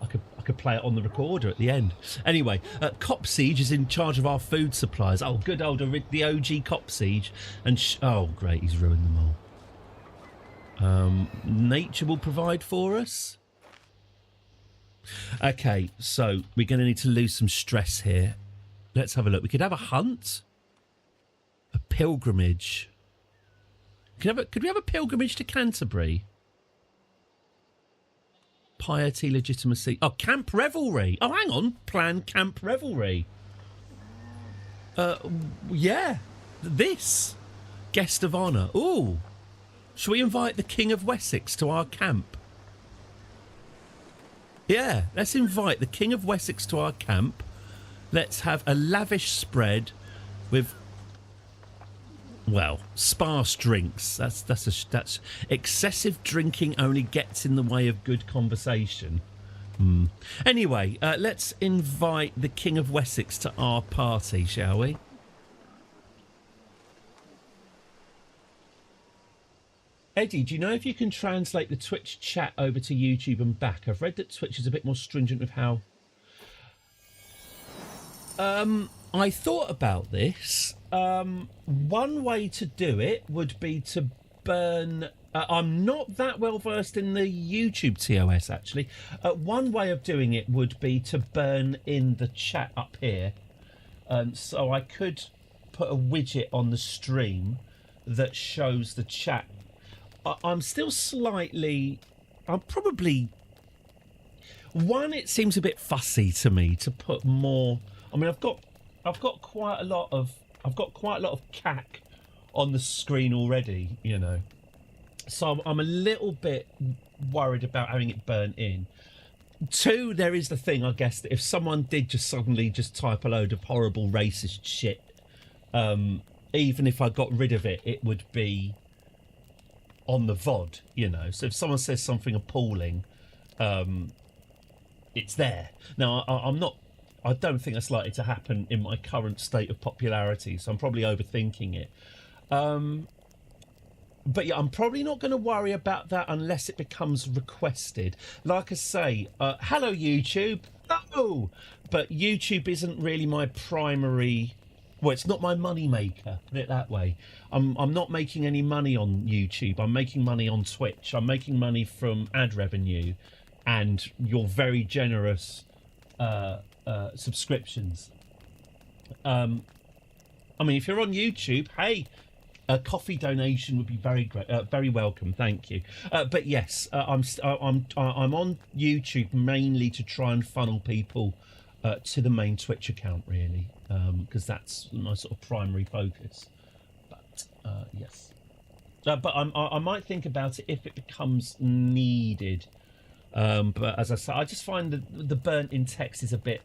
Speaker 5: I could play it on the recorder at the end. Anyway, Cop Siege is in charge of our food supplies. Oh, good old the OG Cop Siege, and oh great, he's ruined them all. Nature will provide for us. Okay, so we're going to need to lose some stress here. Let's have a look. We could have a hunt, a pilgrimage. Could we have a pilgrimage to Canterbury? Piety, legitimacy. Oh, camp revelry. Oh, hang on. Plan camp revelry. Yeah. This. Guest of honour. Ooh. Shall we invite the King of Wessex to our camp? Yeah, let's invite the King of Wessex to our camp. Let's have a lavish spread with, well, sparse drinks. That's excessive drinking only gets in the way of good conversation. Anyway, let's invite the King of Wessex to our party, shall we? Eddie, do you know if you can translate the Twitch chat over to YouTube and back? I've read that Twitch is a bit more stringent with how... I thought about this. One way to do it would be to burn... I'm not that well versed in the YouTube TOS, actually. One way of doing it would be to burn in the chat up here. So I could put a widget on the stream that shows the chat. I'm still slightly... I'm probably... One, it seems a bit fussy to me to put more... I mean, I've got quite a lot of cack on the screen already, you know. So I'm a little bit worried about having it burnt in. Two, there is the thing, I guess, that if someone did just suddenly just type a load of horrible racist shit, even if I got rid of it, it would be on the VOD, you know. So if someone says something appalling, it's there. Now, I don't think that's likely to happen in my current state of popularity, so I'm probably overthinking it. But yeah, I'm probably not going to worry about that unless it becomes requested. Like I say, hello YouTube. No! But YouTube isn't really my primary... Well, it's not my money maker, put it that way. I'm not making any money on YouTube. I'm making money on Twitch. I'm making money from ad revenue and your very generous subscriptions. I mean, if you're on YouTube, hey, a coffee donation would be very great, very welcome. Thank you. But yes, I'm on YouTube mainly to try and funnel people to the main Twitch account, really, because that's my sort of primary focus. But yes, but I might think about it if it becomes needed. But as I say, I just find that the burnt-in text is a bit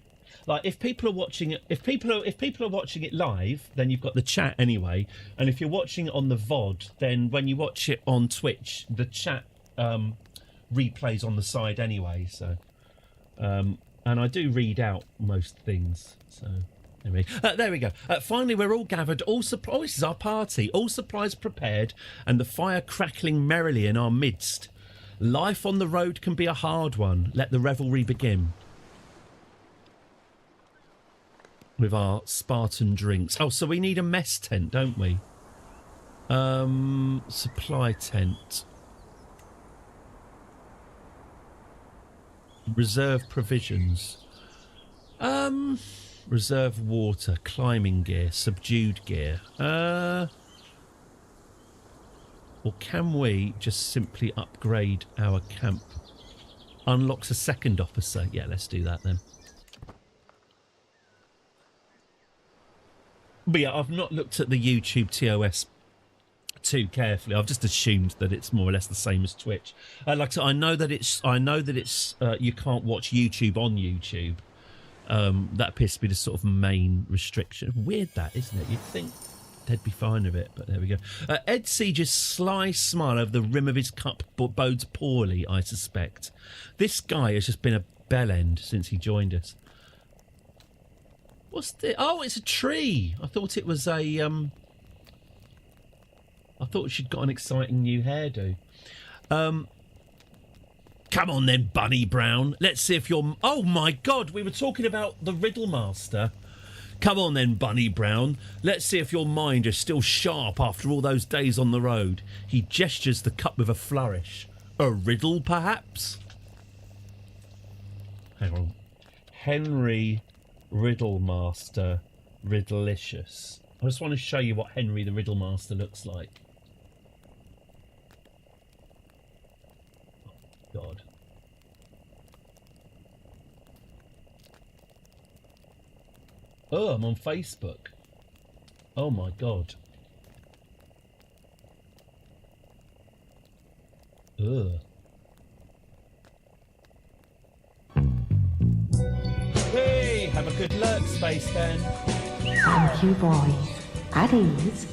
Speaker 5: like, if people are watching it, if people are watching it live, then you've got the chat anyway, and if you're watching it on the VOD, then when you watch it on Twitch, the chat replays on the side anyway. So. And I do read out most things, so anyway. There we go. Finally, we're all gathered. Oh, this is our party. All supplies prepared, and the fire crackling merrily in our midst. Life on the road can be a hard one. Let the revelry begin. With our Spartan drinks. Oh, so we need a mess tent, don't we? Supply tent. Reserve provisions. Reserve water, climbing gear, subdued gear. Or can we just simply upgrade our camp? Unlocks a second officer. Yeah, let's do that then. But yeah, I've not looked at the YouTube TOS too carefully. I've just assumed that it's more or less the same as Twitch. Like I said, I know that it's you can't watch YouTube on YouTube. That appears to be the sort of main restriction. Weird that, isn't it? You'd think they'd be fine with it, but there we go. Ed Siege's sly smile over the rim of his cup bodes poorly, I suspect. This guy has just been a bellend since he joined us. What's this? Oh, it's a tree. I thought it was a I thought she'd got an exciting new hairdo. Come on then, Bunny Brown. Let's see if you're... Oh, my God. We were talking about the Riddle Master. Come on then, Bunny Brown. Let's see if your mind is still sharp after all those days on the road. He gestures the cup with a flourish. A riddle, perhaps? Hang on. Henry Riddle Master Riddleicious. I just want to show you what Henry the Riddle Master looks like. God. Oh, I'm on Facebook. Oh my God. Ugh. Hey, have a good lurk, Space Ben.
Speaker 10: Thank you, boys. At ease.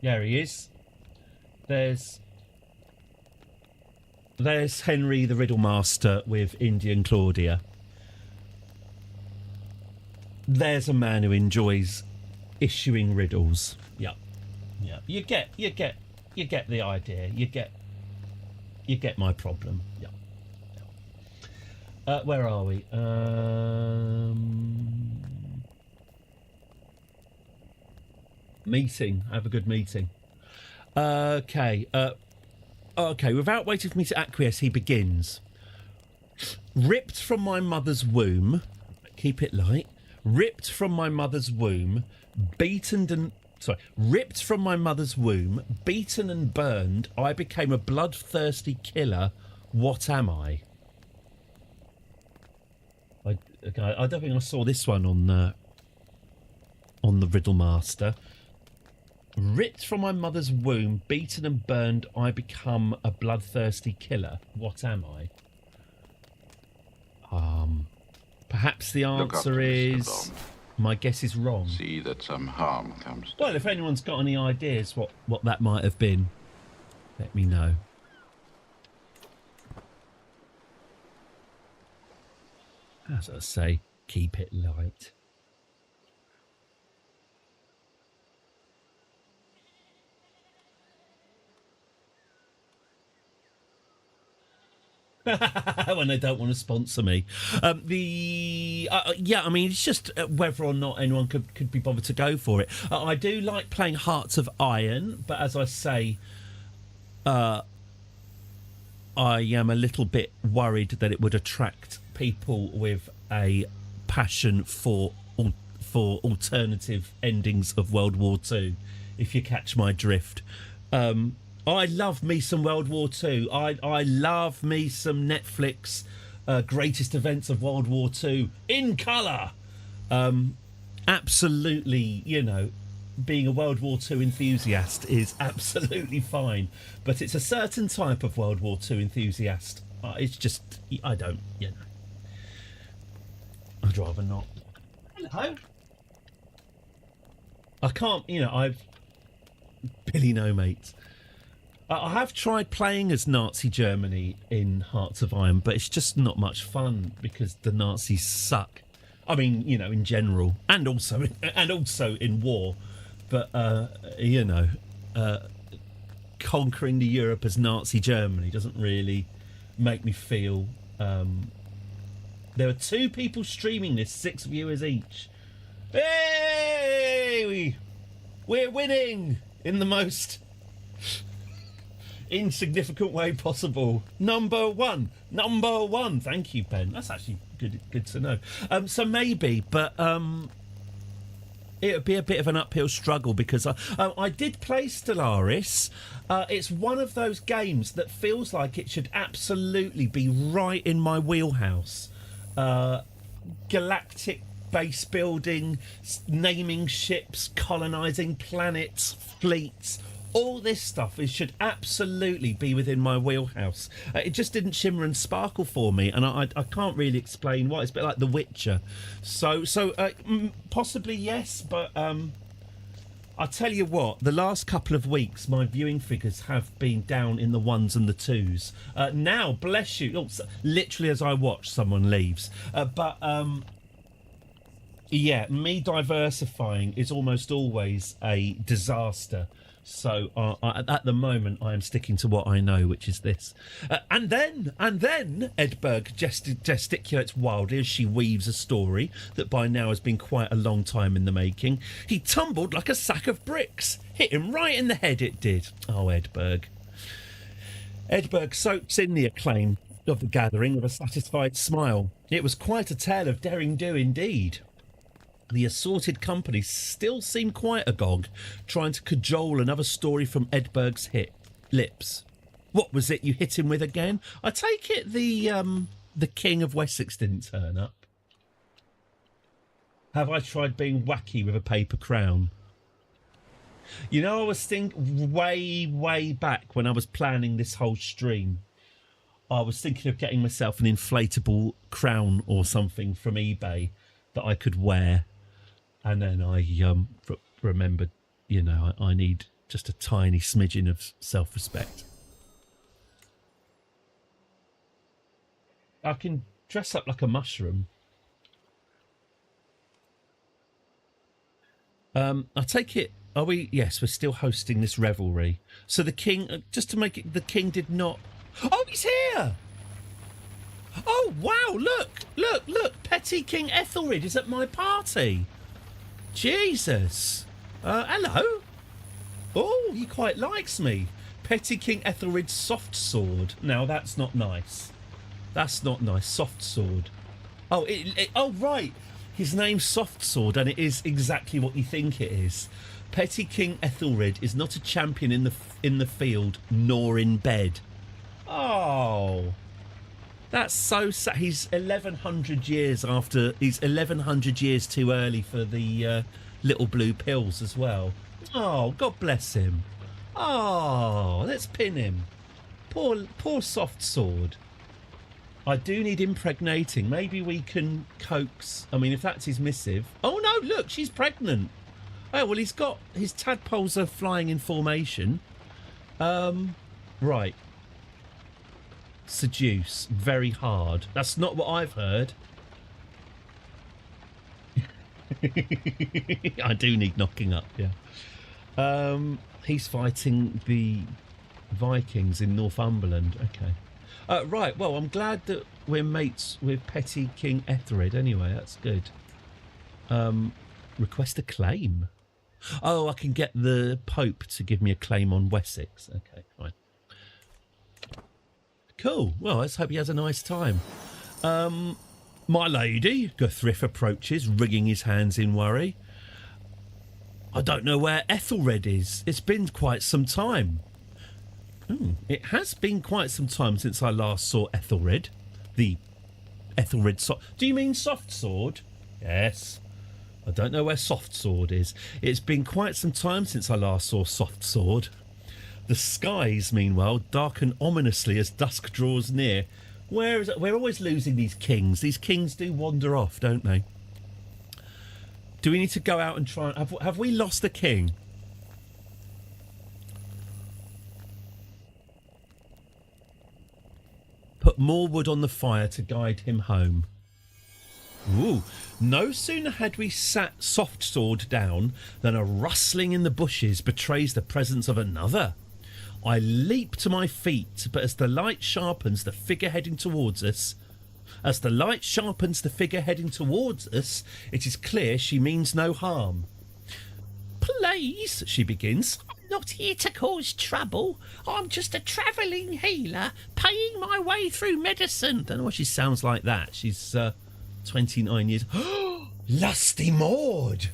Speaker 5: There he is. There's Henry the Riddlemaster with Indian Claudia. There's a man who enjoys issuing riddles. Yep. Yeah. You get the idea. You get my problem. Yep. Where are we? Meeting. Have a good meeting. Okay. Okay. Without waiting for me to acquiesce, he begins. Ripped from my mother's womb. Keep it light. Ripped from my mother's womb, ripped from my mother's womb, beaten and burned, I became a bloodthirsty killer. What am I? I don't think I saw this one on the Riddlemaster. Ripped from my mother's womb, beaten and burned, I become a bloodthirsty killer. What am I? Perhaps the answer is... My guess is wrong.
Speaker 8: See that some harm comes to
Speaker 5: Well, if anyone's got any ideas what that might have been, let me know. As I say, keep it light. When they don't want to sponsor me. Yeah, I mean, it's just whether or not anyone could be bothered to go for it. I do like playing Hearts of Iron, but as I say, I am a little bit worried that it would attract people with a passion for alternative endings of World War II, if you catch my drift. I love me some World War II. I love me some Netflix greatest events of World War II in colour. Absolutely, you know, being a World War II enthusiast is absolutely fine. But it's a certain type of World War II enthusiast. It's just, I don't, you know. I'd rather not. Hello. I can't, you know, I've... Billy no mates. I have tried playing as Nazi Germany in Hearts of Iron, but it's just not much fun because the Nazis suck. I mean, you know, in general, and also in war. But you know, conquering the Europe as Nazi Germany doesn't really make me feel. There are 2 people streaming this, 6 viewers each. Hey, we're winning in the most insignificant way possible. Number one. Thank you, Ben. That's actually good to know. So maybe, but it would be a bit of an uphill struggle because I did play Stellaris. It's one of those games that feels like it should absolutely be right in my wheelhouse. Galactic base building, naming ships, colonising planets, fleets. All this stuff should absolutely be within my wheelhouse. It just didn't shimmer and sparkle for me, and I can't really explain why. It's a bit like The Witcher. So possibly yes, but I'll tell you what, the last couple of weeks, my viewing figures have been down in the 1s and the 2s. Now, bless you, literally as I watch, someone leaves. Yeah, me diversifying is almost always a disaster. So at the moment, I am sticking to what I know, which is this. And then Edberg gesticulates wildly as she weaves a story that by now has been quite a long time in the making. He tumbled like a sack of bricks. Hit him right in the head, it did. Oh, Edberg. Edberg soaks in the acclaim of the gathering with a satisfied smile. It was quite a tale of daring do indeed. The assorted company still seemed quite agog, trying to cajole another story from Edberg's lips. What was it you hit him with again? I take it the King of Wessex didn't turn up. Have I tried being wacky with a paper crown? You know, I was thinking way back when I was planning this whole stream, I was thinking of getting myself an inflatable crown or something from eBay that I could wear. And then I remembered, you know, I need just a tiny smidgen of self-respect. I can dress up like a mushroom. I take it, are we? Yes, we're still hosting this revelry. So the king, just to make it, the king did not... Oh, he's here! Oh, wow, look. Petty King Ethelred is at my party. Jesus. Hello. Oh, he quite likes me. Petty King Ethelred's soft sword. Now, that's not nice. That's not nice. Soft sword. Oh, oh, right. His name's Soft Sword, and it is exactly what you think it is. Petty King Ethelred is not a champion in the field, nor in bed. Oh, that's so sad. He's 1100 years after. He's 1100 years too early for the little blue pills as well. Oh, God bless him. Oh, let's pin him. Poor Soft Sword. I do need impregnating. Maybe we can coax... I mean, if that's his missive... Oh, no, look, she's pregnant. Oh, well, he's got... His tadpoles are flying in formation. Right. Seduce. Very hard. That's not what I've heard. I do need knocking up, yeah. He's fighting the Vikings in Northumberland. Okay. Right, well, I'm glad that we're mates with Petty King Ethelred anyway, that's good. Request a claim. Oh, I can get the Pope to give me a claim on Wessex. Okay, fine. Cool, well, let's hope he has a nice time. My lady, Guthriff approaches, wringing his hands in worry. I don't know where Ethelred is. It's been quite some time. It has been quite some time since I last saw Ethelred. The Ethelred... Do you mean Soft Sword? Yes. I don't know where Soft Sword is. It's been quite some time since I last saw Soft Sword. The skies, meanwhile, darken ominously as dusk draws near. Where is it? We're always losing these kings. These kings do wander off, don't they? Do we need to go out and try... Have we lost a king? Put more wood on the fire to guide him home. Ooh, no sooner had we sat Soft Sword down than a rustling in the bushes betrays the presence of another. I leap to my feet, but as the light sharpens the figure heading towards us, it is clear she means no harm. Please, she begins. Not here to cause trouble. I'm just a travelling healer, paying my way through medicine. Don't know why she sounds like that. She's 29 years. Lusty Maud.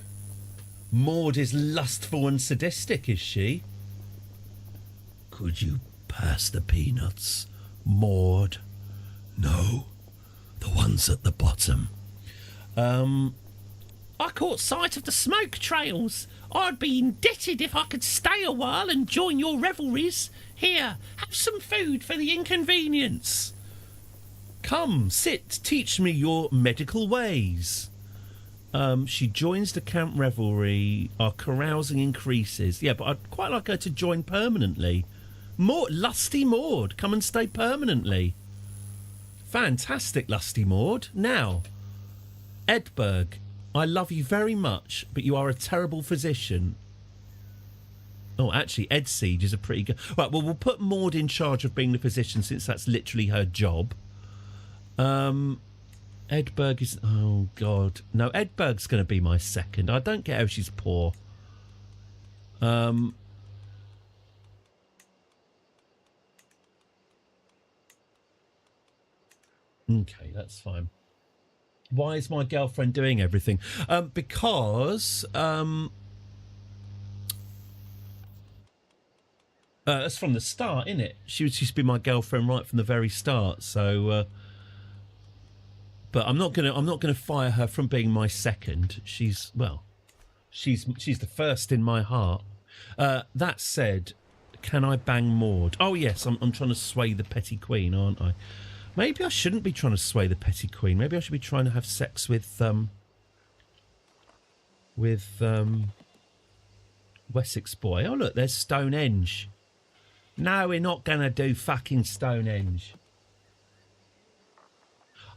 Speaker 5: Maud is lustful and sadistic, is she? Could you pass the peanuts, Maud? No, the ones at the bottom. I caught sight of the smoke trails. I'd be indebted if I could stay a while and join your revelries. Here, have some food for the inconvenience. Come, sit, teach me your medical ways. She joins the camp revelry. Our carousing increases. Yeah, but I'd quite like her to join permanently. More Lusty Maud, come and stay permanently. Fantastic, Lusty Maud. Now, Edberg, I love you very much, but you are a terrible physician. Oh, actually, Ed Siege is a pretty good... Right, well, we'll put Maud in charge of being the physician since that's literally her job. Edberg is... Oh, God. No, Edberg's going to be my second. I don't get how she's poor. Okay, that's fine. Why is my girlfriend doing everything? Because That's from the start, isn't it? She used to be my girlfriend right from the very start. So, but I'm not gonna fire her from being my second. She's the first in my heart. That said, can I bang Maud? Oh yes, I'm trying to sway the petty queen, aren't I? Maybe I shouldn't be trying to sway the petty queen. Maybe I should be trying to have sex with Wessex boy. Oh look, there's Stonehenge. No, we're not going to do fucking Stonehenge.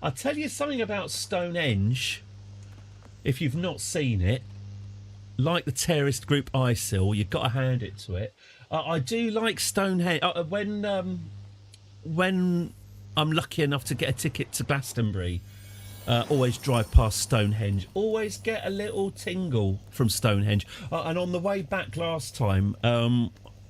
Speaker 5: I'll tell you something about Stonehenge. If you've not seen it, like the terrorist group ISIL, you've got to hand it to it. I do like Stonehenge. When I'm lucky enough to get a ticket to Glastonbury, always drive past Stonehenge. Always get a little tingle from Stonehenge. And on the way back last time,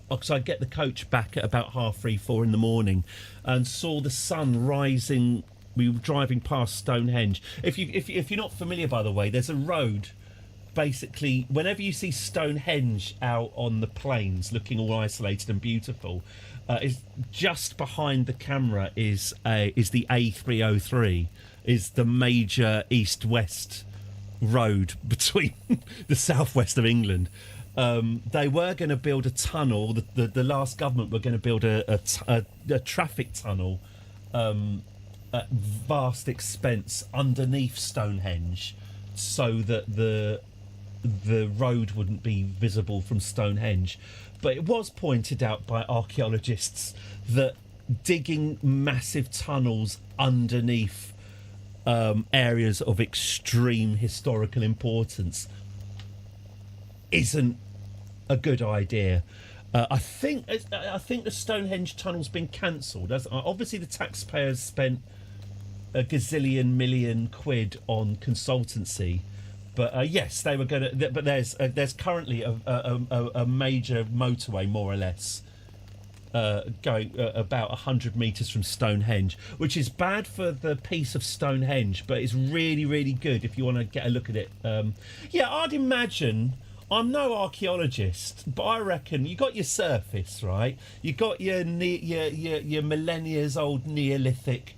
Speaker 5: because I get the coach back at about 3:30, 4 in the morning, and saw the sun rising. We were driving past Stonehenge. If you're not familiar, by the way, there's a road. Basically, whenever you see Stonehenge out on the plains, looking all isolated and beautiful, is just behind the camera is the A303, is the major east-west road between the southwest of England. They were going to build a tunnel. The last government were going to build a traffic tunnel at vast expense underneath Stonehenge, so that the road wouldn't be visible from Stonehenge. But it was pointed out by archaeologists that digging massive tunnels underneath areas of extreme historical importance isn't a good idea. I think the Stonehenge tunnel's been cancelled. Obviously, the taxpayers spent a gazillion million quid on consultancy, but yes, they were going to. But there's currently a major motorway, more or less, going about 100 metres from Stonehenge, which is bad for the piece of Stonehenge, but it's really, really good if you want to get a look at it. Yeah, I'd imagine. I'm no archaeologist, but I reckon you got your surface, right? You got your millennia's old Neolithic,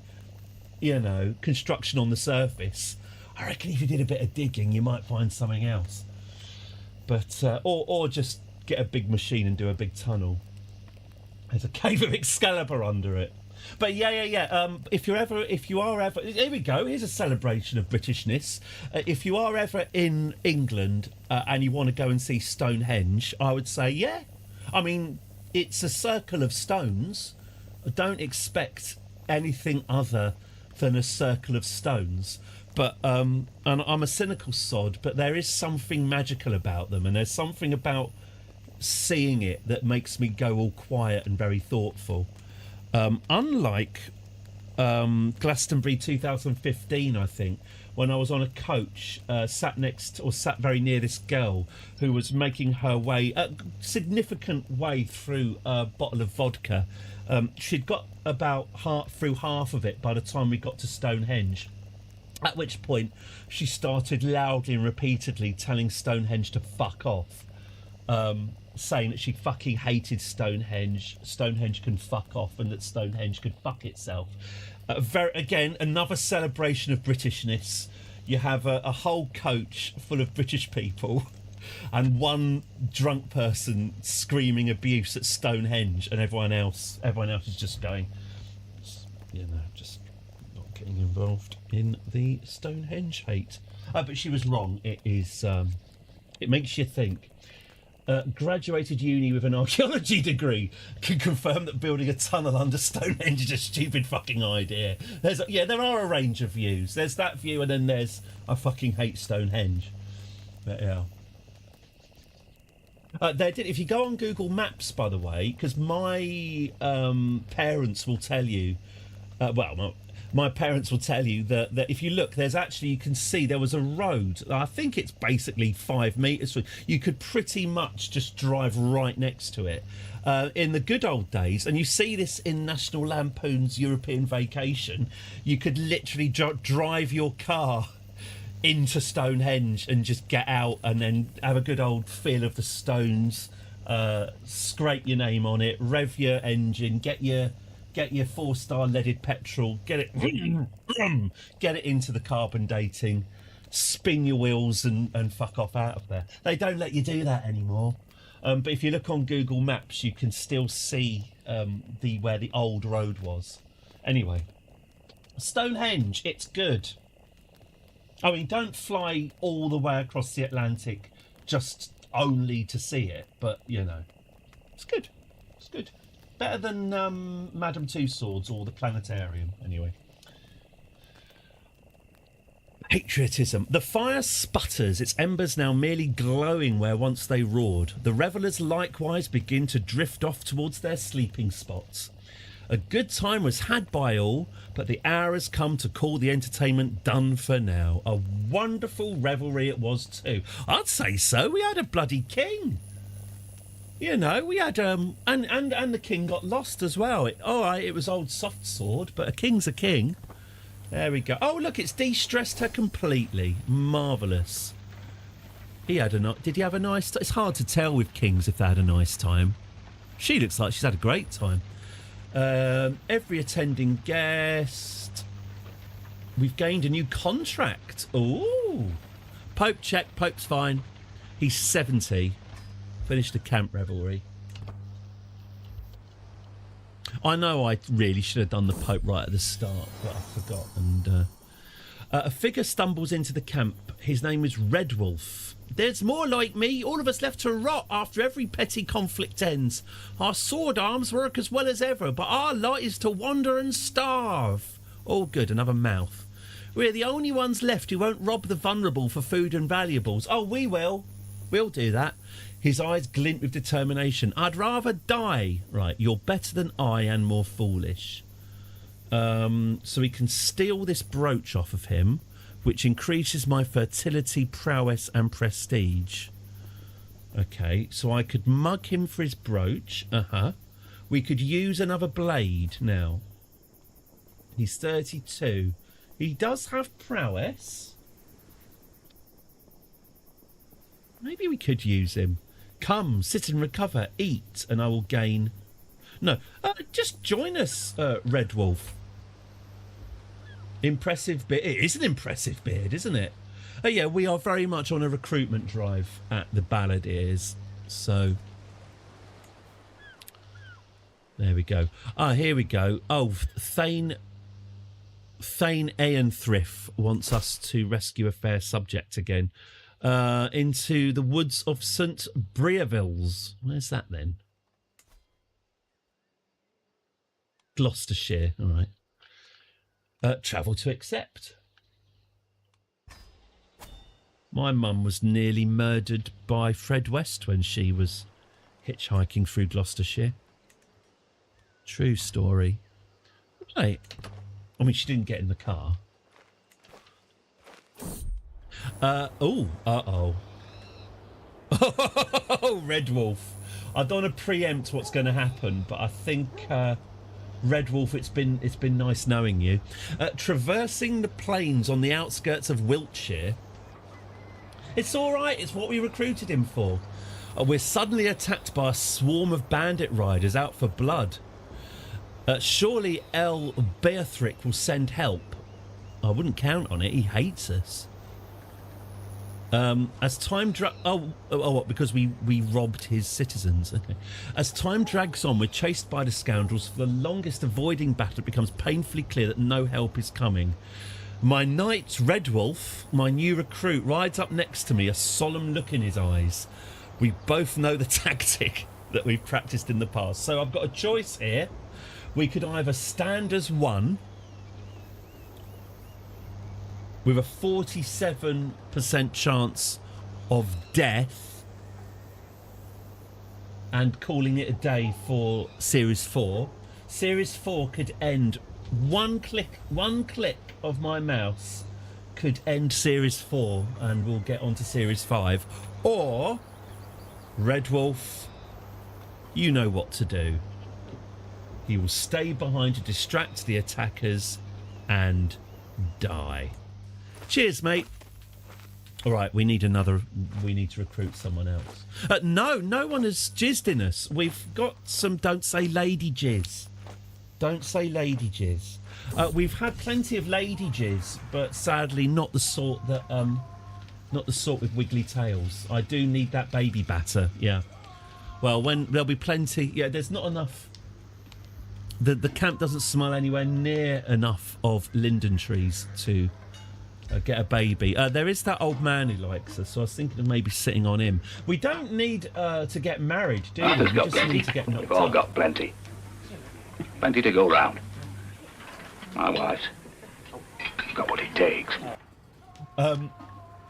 Speaker 5: construction on the surface. I reckon if you did a bit of digging, you might find something else. But or just get a big machine and do a big tunnel. There's a cave of Excalibur under it. But yeah. If you are ever, here we go. Here's a celebration of Britishness. If you are ever in England and you want to go and see Stonehenge, I would say, yeah. I mean, it's a circle of stones. Don't expect anything other than a circle of stones. But and I'm a cynical sod, but there is something magical about them, and there's something about seeing it that makes me go all quiet and very thoughtful. Unlike Glastonbury 2015, I think, when I was on a coach, sat very near this girl who was making her way, a significant way through a bottle of vodka. She'd got through half of it by the time we got to Stonehenge. At which point, she started loudly and repeatedly telling Stonehenge to fuck off. Saying that she fucking hated Stonehenge can fuck off, and that Stonehenge could fuck itself. Again, another celebration of Britishness. You have a whole coach full of British people and one drunk person screaming abuse at Stonehenge, and everyone else is just going, just not getting involved in the Stonehenge hate. But she was wrong. It is it makes you think. Graduated uni with an archaeology degree can confirm that building a tunnel under Stonehenge is a stupid fucking idea. There are a range of views. There's that view, and then there's I fucking hate Stonehenge. But yeah. If you go on Google Maps, by the way, because my parents will tell you, my parents will tell you that if you look, there's actually, you can see there was a road. I think it's basically 5 metres. You could pretty much just drive right next to it. In the good old days, and you see this in National Lampoon's European Vacation, you could literally drive your car into Stonehenge and just get out and then have a good old feel of the stones, scrape your name on it, rev your engine, get your 4-star leaded petrol, get it into the carbon dating, spin your wheels and fuck off out of there. They don't let you do that anymore. But if you look on Google Maps, you can still see where the old road was. Anyway, Stonehenge, it's good. I mean, don't fly all the way across the Atlantic just only to see it, but you know, it's good. It's good. Better than Madame Tussauds or the planetarium, anyway. Patriotism. The fire sputters, its embers now merely glowing where once they roared. The revellers likewise begin to drift off towards their sleeping spots. A good time was had by all, but the hour has come to call the entertainment done for now. A wonderful revelry it was too. I'd say so. We had a bloody king. You know, we had and the king got lost as well. All right, it was old soft sword, but a king's a king. There we go. Oh, look, it's de-stressed her completely. Marvellous. Did he have a nice... It's hard to tell with kings if they had a nice time. She looks like she's had a great time. Every attending guest. We've gained a new contract. Ooh. Pope, check. Pope's fine. He's 70. Finished the camp revelry. I know I really should have done the Pope right at the start, but I forgot. And a figure stumbles into the camp. His name is Red Wolf. There's more like me, all of us left to rot after every petty conflict ends. Our sword arms work as well as ever, but our lot is to wander and starve. All good, another mouth. We're the only ones left who won't rob the vulnerable for food and valuables. Oh, we will. We'll do that. His eyes glint with determination. I'd rather die. Right, you're better than I and more foolish. So we can steal this brooch off of him, which increases my fertility, prowess and prestige. Okay, so I could mug him for his brooch. We could use another blade now. He's 32. He does have prowess. Maybe we could use him. Come, sit and recover, eat, and I will gain... No, just join us, Red Wolf. Impressive beard. It is an impressive beard, isn't it? Oh, yeah, we are very much on a recruitment drive at the Balladeers. So, there we go. Here we go. Oh, Thane Eanthriff wants us to rescue a fair subject again. Into the woods of St. Breavilles. Where's that then? Gloucestershire, all right. Travel to accept. My mum was nearly murdered by Fred West when she was hitchhiking through Gloucestershire. True story. Right. I mean, she didn't get in the car. Oh, Red Wolf. I don't want to preempt what's going to happen, but I think Red Wolf, it's been nice knowing you. Traversing the plains on the outskirts of Wiltshire. It's all right. It's what we recruited him for. We're suddenly attacked by a swarm of bandit riders out for blood. Surely El Beathric will send help. I wouldn't count on it. He hates us. As time because we robbed his citizens. Okay. As time drags on, we're chased by the scoundrels. For the longest avoiding battle, it becomes painfully clear that no help is coming. My knight, Red Wolf, my new recruit, rides up next to me, a solemn look in his eyes. We both know the tactic that we've practiced in the past. So I've got a choice here. We could either stand as one with a 47% chance of death and calling it a day for Series 4. Series 4 could end one click of my mouse could end Series 4 and we'll get on to Series 5. Or, Red Wolf, you know what to do. He will stay behind to distract the attackers and die. Cheers, mate. All right, we need to recruit someone else. No one has jizzed in us. We've got some. Don't say lady jizz. Don't say lady jizz. We've had plenty of lady jizz, but sadly not the sort with wiggly tails. I do need that baby batter. Yeah. Well, when there'll be plenty. Yeah, there's not enough. The camp doesn't smell anywhere near enough of linden trees to get a baby. There is that old man who likes us, so I was thinking of maybe sitting on him. We don't need to get married, do we?
Speaker 1: Arthur's
Speaker 5: We
Speaker 1: got
Speaker 5: just
Speaker 1: plenty.
Speaker 5: need to get knocked
Speaker 1: We've all
Speaker 5: up.
Speaker 1: got plenty. Plenty to go round. My wife's got what it takes.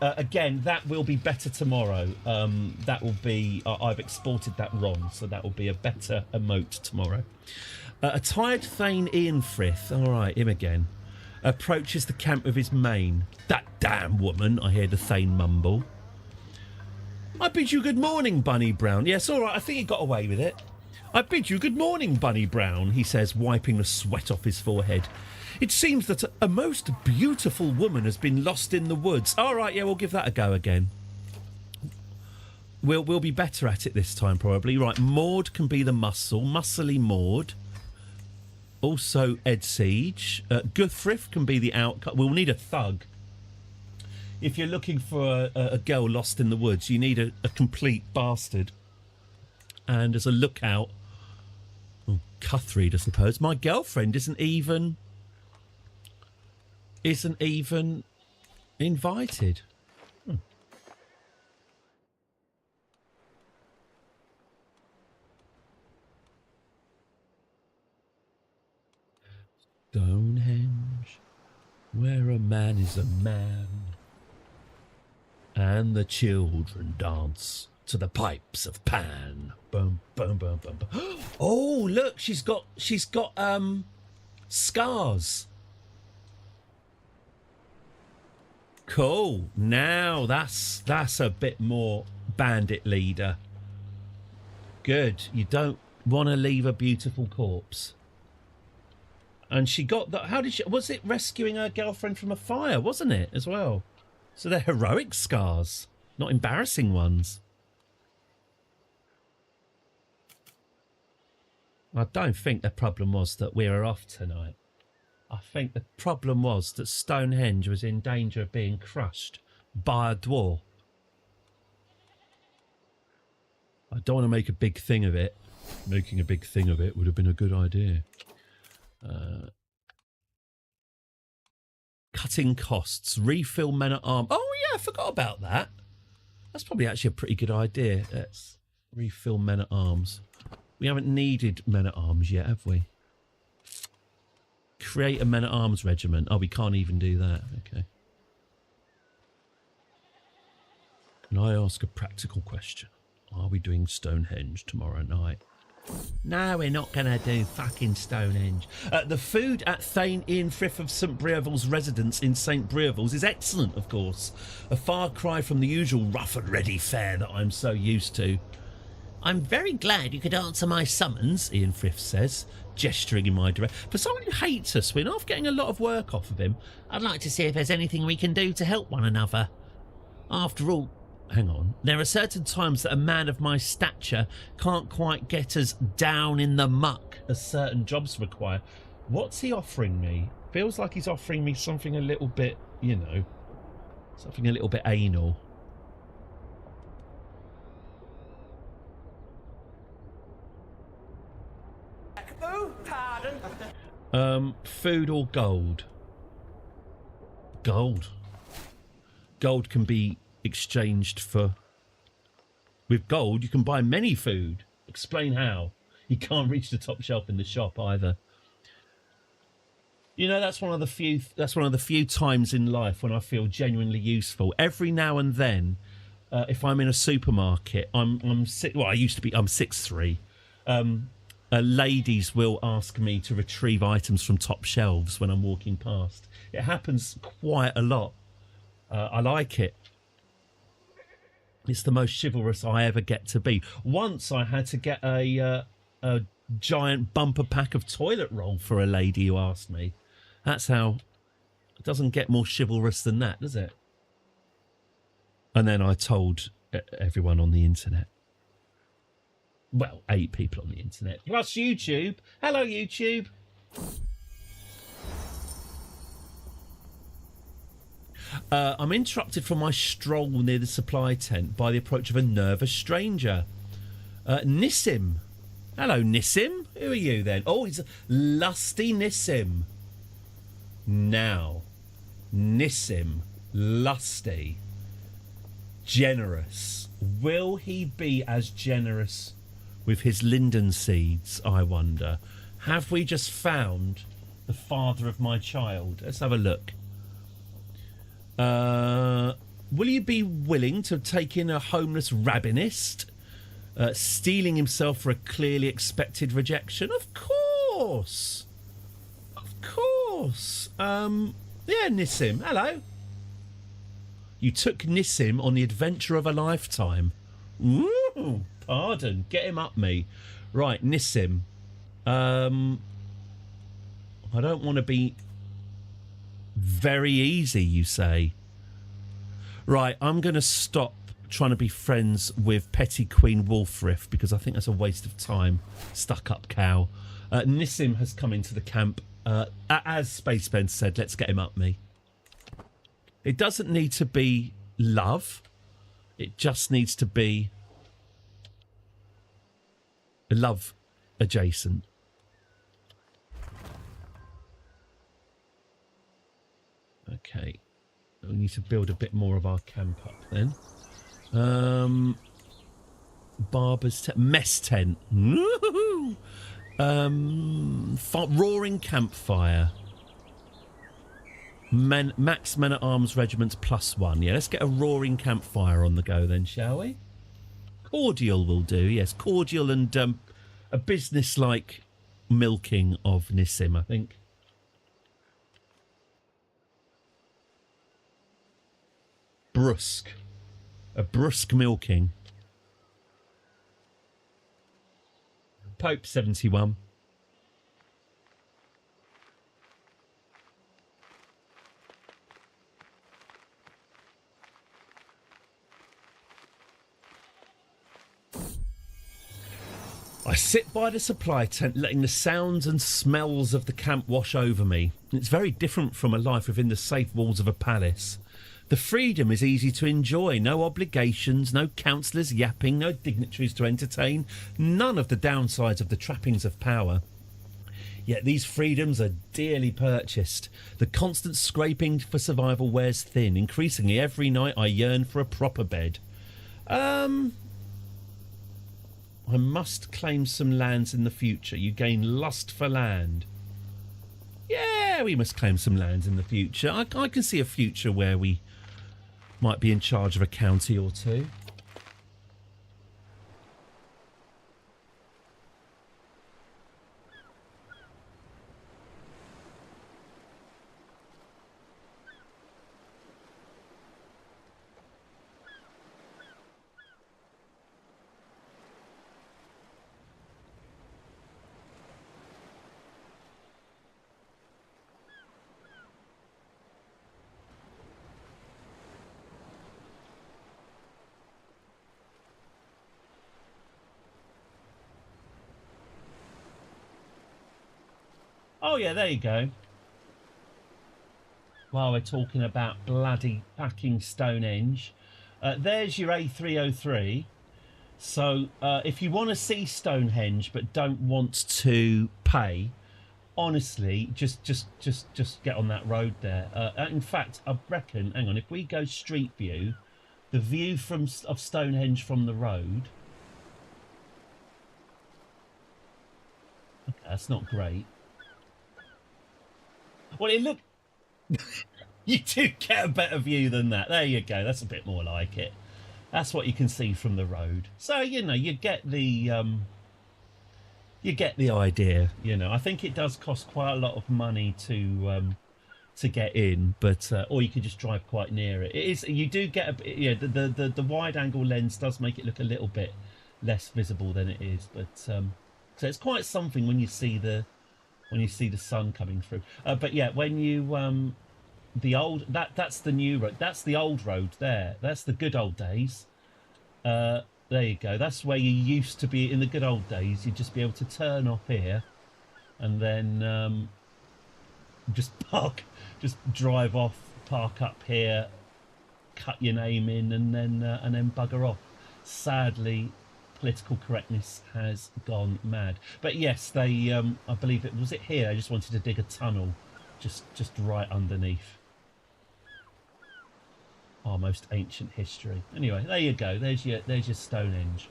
Speaker 5: Again, that will be better tomorrow. That will be... I've exported that wrong, so that will be a better emote tomorrow. A tired Thane Ian Frith, all right, him again, approaches the camp with his mane. That damn woman, I hear the Thane mumble. I bid you good morning, Bunny Brown. Yes, all right, I think he got away with it. I bid you good morning, Bunny Brown, he says, wiping the sweat off his forehead. It seems that a most beautiful woman has been lost in the woods. All right, yeah, we'll give that a go again. We'll be better at it this time, probably. Right, Maud can be the muscly Maud. Also, Ed Siege. Guthriff can be the outcome. We'll need a thug. If you're looking for a girl lost in the woods, you need a complete bastard. And as a lookout, Cuthred, I suppose. My girlfriend isn't even invited. Stonehenge, where a man is a man, and the children dance to the pipes of Pan. Boom, boom, boom, boom, boom. Oh, look, she's got scars. Cool. Now that's a bit more bandit leader. Good. You don't want to leave a beautiful corpse. And she got that. How did she? Was it rescuing her girlfriend from a fire? Wasn't it as well? So they're heroic scars, not embarrassing ones. I don't think the problem was that we were off tonight. I think the problem was that Stonehenge was in danger of being crushed by a dwarf. I don't want to make a big thing of it. Making a big thing of it would have been a good idea. Cutting costs. Refill men at arms. Oh, yeah, I forgot about that. That's probably actually a pretty good idea. Let's refill men at arms. We haven't needed men at arms yet, have we? Create a men at arms regiment. Oh, we can't even do that. Okay. Can I ask a practical question? Are we doing Stonehenge tomorrow night? No, we're not going to do fucking Stonehenge. The food at Thane Ian Frith of St Brerevil's residence in St Brerevil's is excellent, of course. A far cry from the usual rough and ready fare that I'm so used to. I'm very glad you could answer my summons, Ian Frith says, gesturing in my direction. For someone who hates us, we're not getting a lot of work off of him. I'd like to see if there's anything we can do to help one another. After all, hang on. There are certain times that a man of my stature can't quite get us down in the muck as certain jobs require. What's he offering me? Feels like he's offering me something a little bit, you know, something a little bit anal. Food or gold? Gold. Gold can be exchanged for... With gold, you can buy many food. Explain how. You can't reach the top shelf in the shop either. You know, that's one of the few times in life when I feel genuinely useful. Every now and then, if I'm in a supermarket, I'm 6'3". Ladies will ask me to retrieve items from top shelves when I'm walking past. It happens quite a lot. I like it. It's the most chivalrous I ever get to be. Once I had to get a giant bumper pack of toilet roll for a lady who asked me. That's how... It doesn't get more chivalrous than that, does it? And then I told everyone on the internet. Well, 8 people on the internet. Plus YouTube. Hello, YouTube. I'm interrupted from my stroll near the supply tent by the approach of a nervous stranger. Nissim. Hello, Nissim. Who are you then? Oh, it's Lusty Nissim. Now, Nissim, lusty, generous. Will he be as generous with his linden seeds, I wonder? Have we just found the father of my child? Let's have a look. Will you be willing to take in a homeless rabbinist, stealing himself for a clearly expected rejection? Of course. Of course. Yeah, Nissim. Hello. You took Nissim on the adventure of a lifetime. Ooh, pardon. Get him up me. Right, Nissim. I don't want to be very easy, you say. Right, I'm going to stop trying to be friends with Petty Queen Wolfriff because I think that's a waste of time. Stuck up cow. Nissim has come into the camp. As Spaceman said, let's get him up me. It doesn't need to be love. It just needs to be love adjacent. Okay. We need to build a bit more of our camp up then. Barber's tent. Mess tent. Woo-hoo-hoo. Roaring campfire. Max Men at Arms Regiment +1. Yeah, let's get a roaring campfire on the go then, shall we? Cordial will do. Yes, cordial and a business-like milking of Nissim, I think. Brusque. A brusque milking. Pope 71. I sit by the supply tent, letting the sounds and smells of the camp wash over me. It's very different from a life within the safe walls of a palace. The freedom is easy to enjoy. No obligations, no counsellors yapping, no dignitaries to entertain. None of the downsides of the trappings of power. Yet these freedoms are dearly purchased. The constant scraping for survival wears thin. Increasingly, every night I yearn for a proper bed. I must claim some lands in the future. You gain lust for land. Yeah, we must claim some lands in the future. I can see a future where we might be in charge of a county or two. Oh, yeah, there you go. While we're talking about bloody packing Stonehenge. There's your A303. So if you want to see Stonehenge but don't want to pay, honestly, just get on that road there. In fact, I reckon, hang on, if we go street view, the view of Stonehenge from the road... Okay, that's not great. Well, it look... You do get a better view than that. There you go. That's a bit more like it. That's what you can see from the road. So, you know, you get the idea. You know, I think it does cost quite a lot of money to get in, but or you can just drive quite near it. It is. You do get a bit. Yeah, the wide angle lens does make it look a little bit less visible than it is, but so it's quite something when you see the sun coming through. But yeah, when you the old that's the new road. That's the old road there. That's the good old days. There you go. That's where you used to be in the good old days. You'd just be able to turn off here, and then just drive off, park up here, cut your name in, and then bugger off. Sadly, political correctness has gone mad. But yes, they I believe it was here. They just wanted to dig a tunnel, just right underneath our most ancient history. Anyway, there you go. There's your Stonehenge.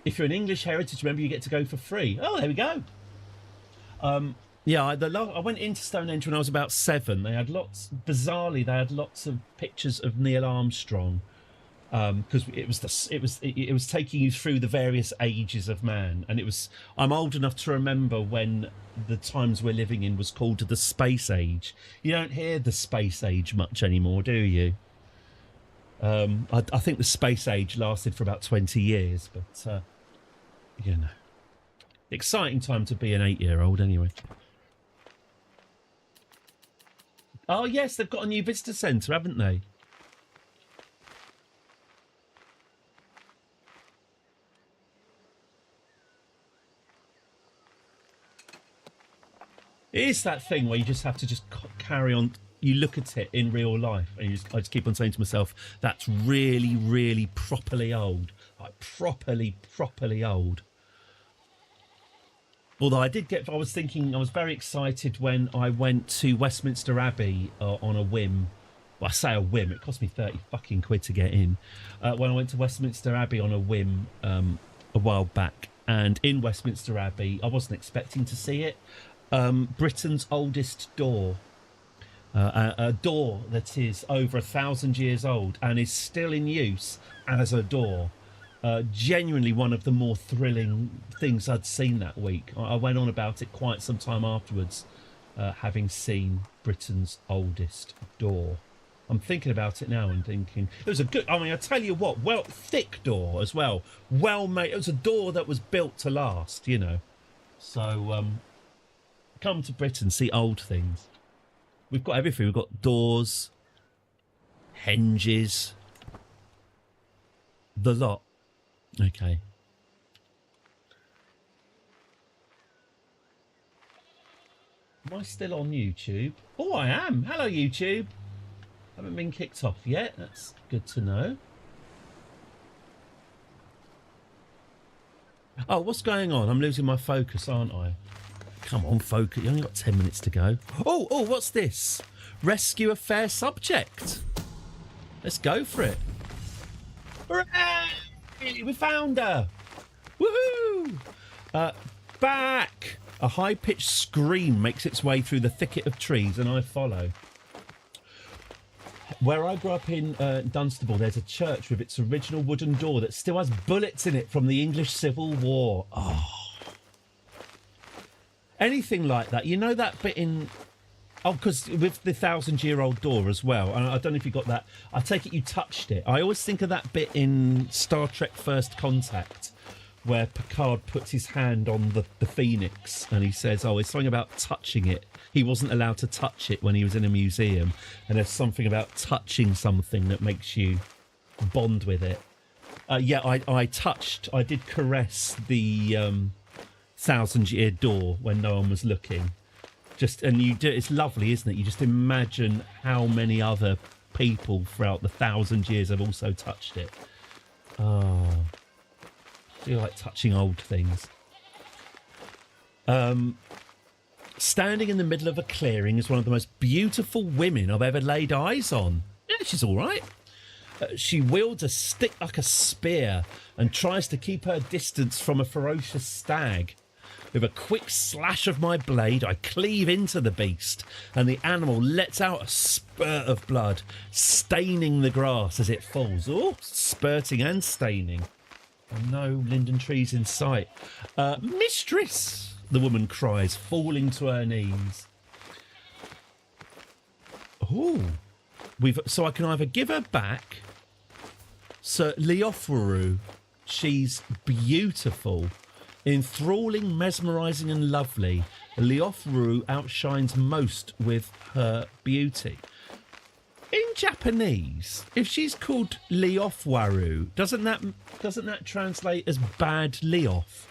Speaker 5: If you're an English heritage member, you get to go for free. Oh, there we go. Yeah, I went into Stonehenge when I was about 7. They had bizarrely, they had lots of pictures of Neil Armstrong, because it was taking you through the various ages of man, and I'm old enough to remember when the times we're living in was called the space age. You don't hear the space age much anymore, do you? I think the space age lasted for about 20 years, but exciting time to be an 8-year-old anyway. Oh yes, they've got a new visitor centre, haven't they? It is that thing where you just have to carry on. You look at it in real life, and I just keep on saying to myself, that's really, really properly old. Like properly old. Although I was very excited when I went to Westminster Abbey on a whim. Well, I say a whim, it cost me 30 fucking quid to get in. When I went to Westminster Abbey on a whim a while back, and in Westminster Abbey, I wasn't expecting to see it. Britain's oldest door. A door that is over 1,000 years old and is still in use as a door. Genuinely one of the more thrilling things I'd seen that week. I went on about it quite some time afterwards, having seen Britain's oldest door. I'm thinking about it now and thinking it was a good. I mean, I tell you what, thick door as well, well made. It was a door that was built to last, you know. So come to Britain, see old things. We've got everything. We've got doors, hinges, the lot. Okay. Am I still on YouTube? Oh, I am. Hello, YouTube. Haven't been kicked off yet. That's good to know. Oh, what's going on? I'm losing my focus, aren't I? Come on, focus. You only got 10 minutes to go. Oh, what's this? Rescue a fair subject. Let's go for it. Hooray! We found her! Woohoo! Back! A high-pitched scream makes its way through the thicket of trees, and I follow. Where I grew up in Dunstable, there's a church with its original wooden door that still has bullets in it from the English Civil War. Oh. Anything like that. You know that bit in... Oh, because with the 1,000-year-old door as well. I don't know if you got that. I take it you touched it. I always think of that bit in Star Trek First Contact where Picard puts his hand on the Phoenix and he says, oh, it's something about touching it. He wasn't allowed to touch it when he was in a museum. And there's something about touching something that makes you bond with it. Yeah, I did caress the 1,000-year door when no one was looking. And you do, it's lovely, isn't it? You just imagine how many other people throughout the 1,000 years have also touched it. Oh, I do like touching old things. Standing in the middle of a clearing is one of the most beautiful women I've ever laid eyes on. Yeah, she's all right. She wields a stick like a spear and tries to keep her distance from a ferocious stag. With a quick slash of my blade, I cleave into the beast, and the animal lets out a spurt of blood, staining the grass as it falls. Oh, spurting and staining. And no linden trees in sight. Mistress, the woman cries, falling to her knees. Oh, so I can either give her back. So Leoforu, she's beautiful. Enthralling, mesmerising and lovely, Liofru outshines most with her beauty. In Japanese, if she's called Liofwaru, doesn't that translate as bad Liof?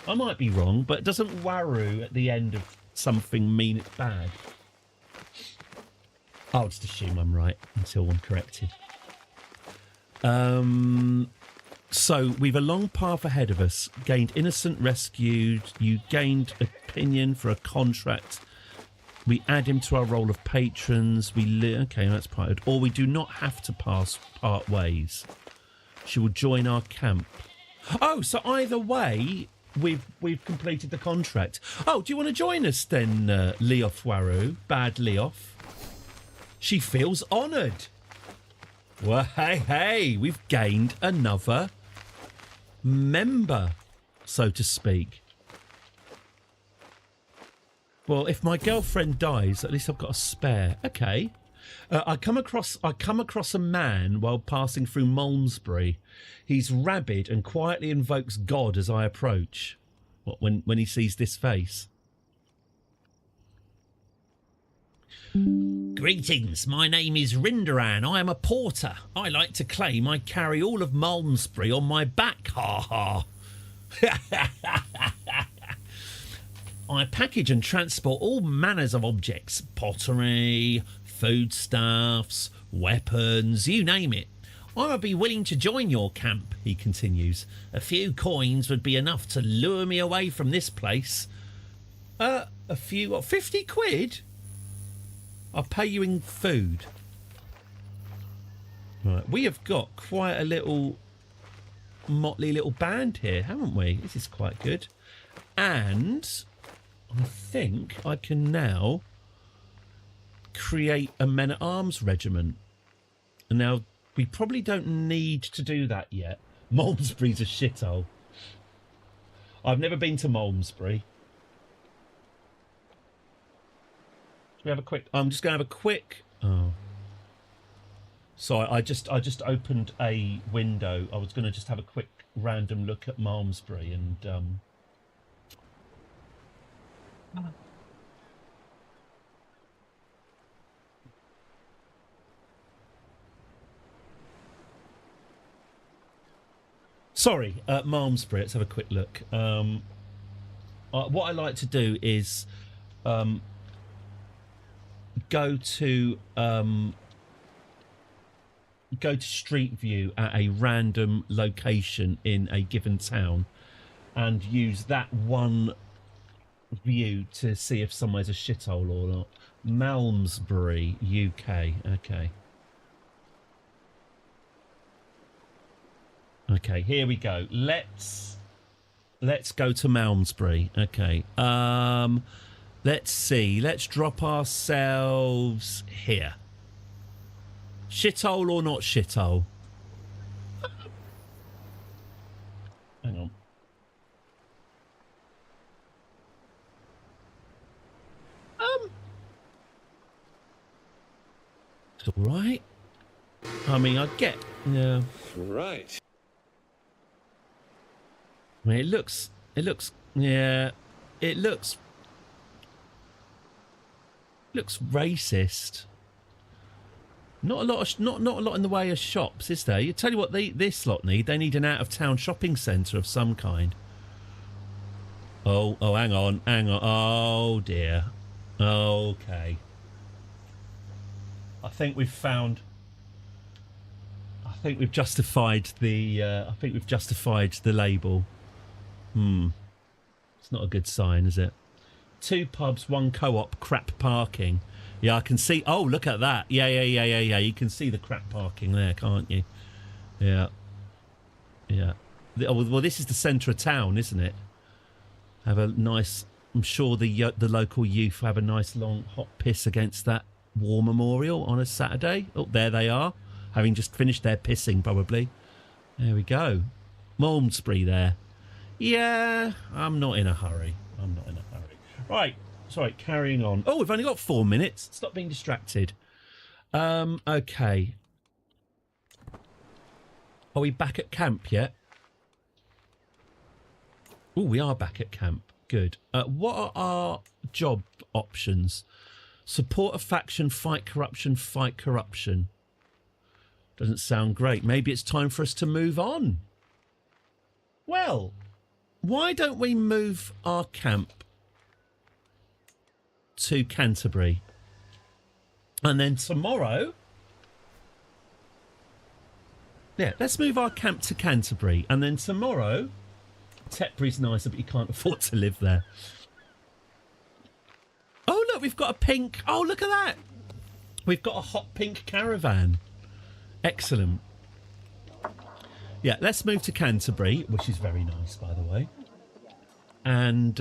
Speaker 5: I might be wrong, but doesn't waru at the end of something mean it's bad? I'll just assume I'm right until I'm corrected. So we've a long path ahead of us. Gained innocent, rescued. You gained opinion for a contract. We add him to our role of patrons. Okay, that's parted. Or we do not have to part ways. She will join our camp. Oh, so either way, we've completed the contract. Oh, do you want to join us then, Leof Waru? Bad Leof. She feels honoured. Well, hey, we've gained another member, so to speak. Well, if my girlfriend dies, at least I've got a spare. Okay. I come across a man while passing through Malmesbury. He's rabid and quietly invokes God as I approach. What, when he sees this face? Greetings, my name is Rindaran. I am a porter. I like to claim I carry all of Malmesbury on my back. Ha ha. I package and transport all manners of objects. Pottery, foodstuffs, weapons, you name it. I would be willing to join your camp, he continues. A few coins would be enough to lure me away from this place. A few, what, 50 quid? I'll pay you in food. Right, we have got quite a little motley little band here, haven't we? This is quite good. And I think I can now create a men-at-arms regiment. And now we probably don't need to do that yet. Malmesbury's a shithole. I've never been to Malmesbury. We have a quick. I'm just going to have a quick. Oh, sorry. I just opened a window. I was going to just have a quick random look at Malmesbury and. Sorry, Malmesbury. Let's have a quick look. What I like to do is. Go to Street View at a random location in a given town and use that one view to see if somewhere's a shithole or not. Malmesbury, UK. Okay, here we go. Let's go to Malmesbury. Okay. Let's see. Let's drop ourselves here. Shithole or not shithole? Hang on. It's all right. I mean, I get. Yeah.
Speaker 11: Right.
Speaker 5: I mean, it looks. Yeah. It looks racist. Not a lot in the way of shops, is there? You tell you what, this lot need. They need an out-of-town shopping centre of some kind. Oh, hang on. Oh dear. Okay. I think we've justified the label. It's not a good sign, is it? 2 pubs, 1 co-op, crap parking. Yeah, I can see. Oh, look at that. Yeah. You can see the crap parking there, can't you? Yeah. Well, this is the centre of town, isn't it? Have a nice. I'm sure the local youth have a nice long hot piss against that war memorial on a Saturday. Oh, there they are, having just finished their pissing, probably. There we go. Malmesbury there. Yeah, I'm not in a hurry. Right, sorry, carrying on. Oh, we've only got 4 minutes. Stop being distracted. Okay. Are we back at camp yet? Oh, we are back at camp. Good. What are our job options? Support a faction, fight corruption, fight corruption. Doesn't sound great. Maybe it's time for us to move on. Well, why don't we move our camp to Canterbury? And then tomorrow... Yeah, let's move our camp to Canterbury. And then tomorrow... Tetbury's nicer, but you can't afford to live there. Oh, look, we've got a pink... Oh, look at that. We've got a hot pink caravan. Excellent. Yeah, let's move to Canterbury, which is very nice, by the way. And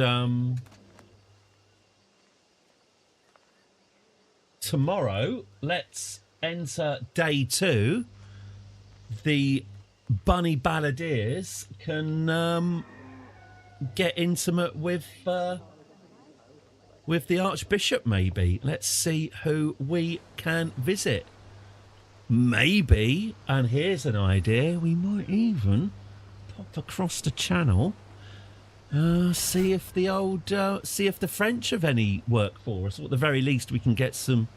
Speaker 5: tomorrow, let's enter day 2. The bunny balladeers can get intimate with the Archbishop, maybe. Let's see who we can visit. Maybe, and here's an idea, we might even pop across the channel, see if the French have any work for us, or at the very least we can get some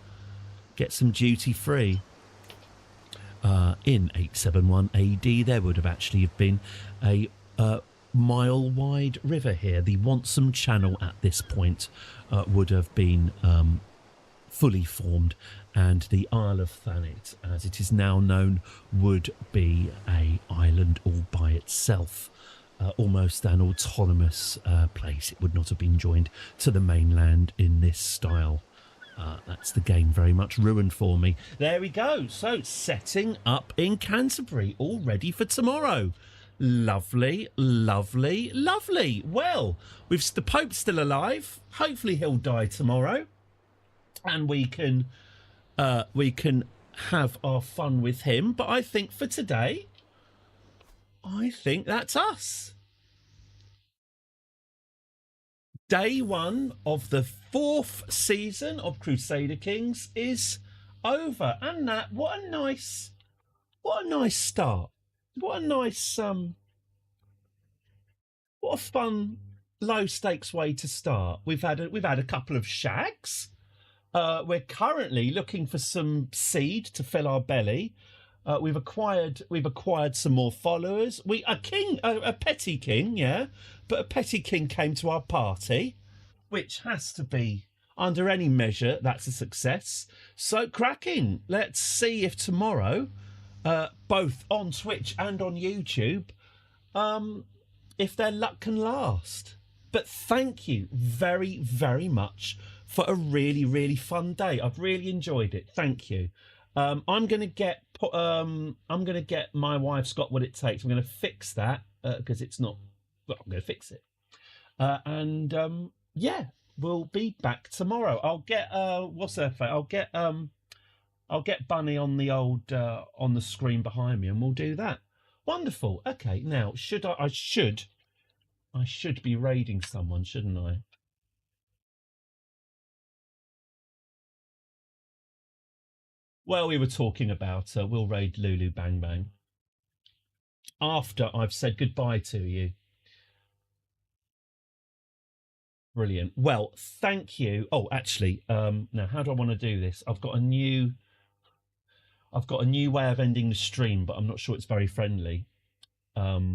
Speaker 5: duty free. In 871 AD, there would have actually been a mile-wide river here. The Wantsum Channel at this point would have been fully formed, and the Isle of Thanet, as it is now known, would be an island all by itself, almost an autonomous place. It would not have been joined to the mainland in this style. That's the game very much ruined for me. There we go. So, setting up in Canterbury, all ready for tomorrow. Lovely, lovely, lovely. Well, the Pope's still alive. Hopefully he'll die tomorrow. And we can have our fun with him. But I think for today, I think that's us. Day 1 of the 4th season of Crusader Kings is over. And that, what a nice start. What a nice, what a fun, low stakes way to start. We've had a couple of shags. We're currently looking for some seed to fill our belly. We've acquired some more followers. A petty king, yeah, but a petty king came to our party, which has to be, under any measure, that's a success. So cracking. Let's see if tomorrow, both on Twitch and on YouTube, if their luck can last. But thank you very, very much for a really, really fun day. I've really enjoyed it. Thank you. I'm gonna get my wife's got what it takes. I'm gonna fix that because it's not. Well, I'm gonna fix it. Yeah, we'll be back tomorrow. I'll get what's her face? I'll get Bunny on the old on the screen behind me, and we'll do that. Wonderful. Okay, now I should be raiding someone, shouldn't I? Well, we were talking about we'll raid Lulu Bang Bang after I've said goodbye to you. Brilliant. Well, thank you. Oh, actually, now how do I want to do this? I've got a new way of ending the stream, but I'm not sure it's very friendly. Oh,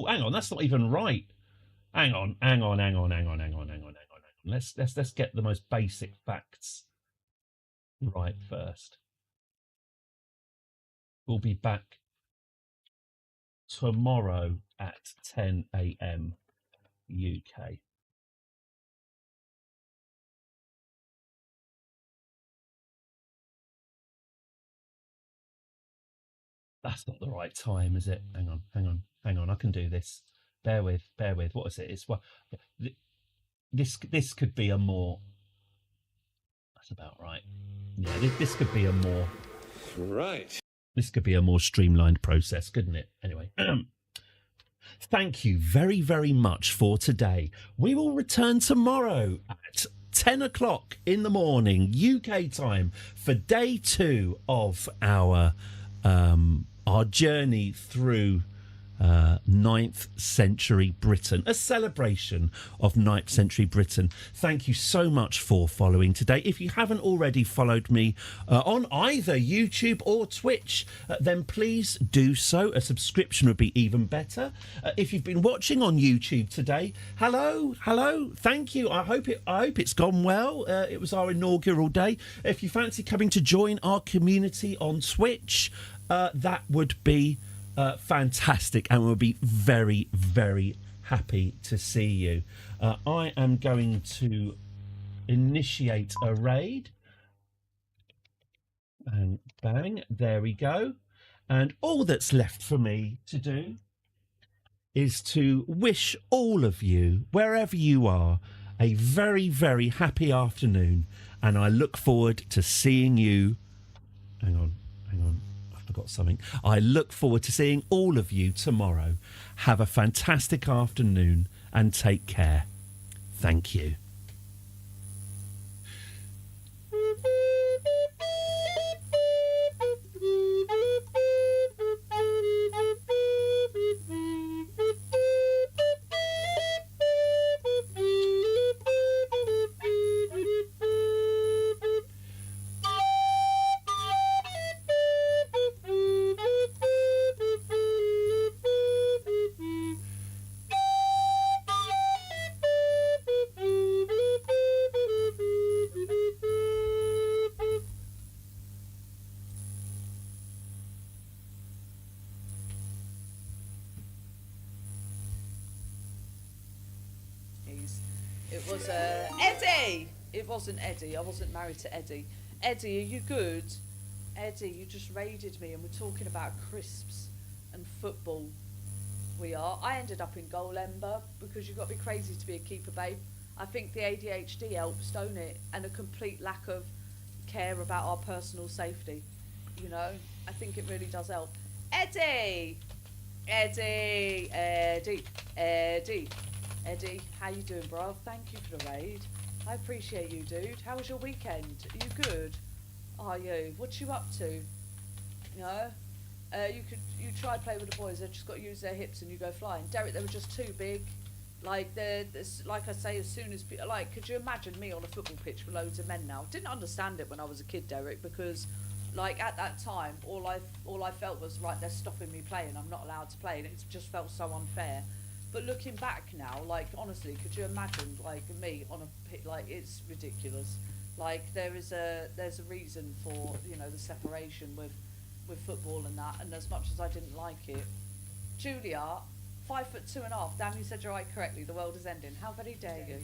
Speaker 5: hang on, that's not even right. Hang on. Let's get the most basic facts right first. We'll be back tomorrow at 10 a.m. UK. That's not the right time, is it? Hang on. I can do this. Bear with. What is it? It's well. This could be a more. That's about right. Yeah, this could be a more. Right. This could be a more streamlined process, couldn't it? Anyway. Thank you very, very much for today. We will return tomorrow at 10 o'clock in the morning UK time for day 2 of our our journey through 9th century Britain, a celebration of 9th century Britain. Thank you so much for following today. If you haven't already followed me on either YouTube or Twitch, then please do so. A subscription would be even better. If you've been watching on YouTube today, hello, thank you. I hope it's gone well. It was our inaugural day. If you fancy coming to join our community on Twitch, that would be fantastic, and we'll be very, very happy to see you. I am going to initiate a raid, and bang, there we go. And all that's left for me to do is to wish all of you, wherever you are, a very, very happy afternoon, and I look forward to seeing you. Hang on. Got something. I look forward to seeing all of you tomorrow. Have a fantastic afternoon and take care. Thank you.
Speaker 11: It was Eddie. It wasn't Eddie. I wasn't married to Eddie. Eddie, are you good? Eddie, you just raided me and we're talking about crisps and football. We are. I ended up in goal, Ember, because you've got to be crazy to be a keeper, babe. I think the ADHD helps, don't it? And a complete lack of care about our personal safety. You know, I think it really does help. Eddie! Eddie! Eddie! Eddie! Eddie, how you doing, bro? Thank you for the raid. I appreciate you, dude. How was your weekend? Are you good? Are you? What you up to? You know? You try play with the boys. They've just got to use their hips and you go flying. Derek, they were just too big. Like like I say, as soon as like, could you imagine me on a football pitch with loads of men now? Didn't understand it when I was a kid, Derek, because like at that time, all I felt was right. They're stopping me playing. I'm not allowed to play, and it just felt so unfair. But looking back now, like honestly, could you imagine like me on a pit? Like it's ridiculous. Like there's a reason for the separation with football and that. And as much as I didn't like it, Julia, 5'2.5". Damn, you said you're right correctly. The world is ending. How very dare you?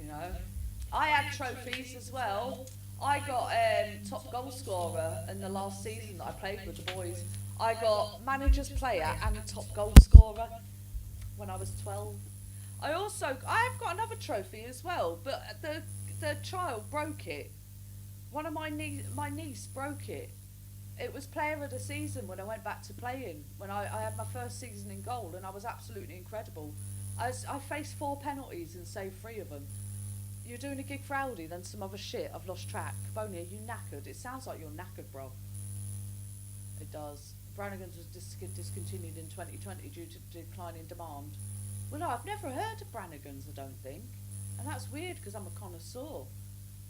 Speaker 11: You know, I had trophies as well. I got top goal scorer in the last season that I played with the boys. I got manager's player and top goal scorer when I was 12. I've got another trophy as well, but the child broke it. One of my niece broke it. It was player of the season when I went back to playing, when I had my first season in goal, and I was absolutely incredible. I faced 4 penalties and saved 3 of them. You're doing a gig for Aldi, then some other shit. I've lost track. Boney, are you knackered? It sounds like you're knackered, bro. It does. Brannigan's was discontinued in 2020 due to declining demand. Well, no, I've never heard of Brannigan's, I don't think. And that's weird because I'm a connoisseur.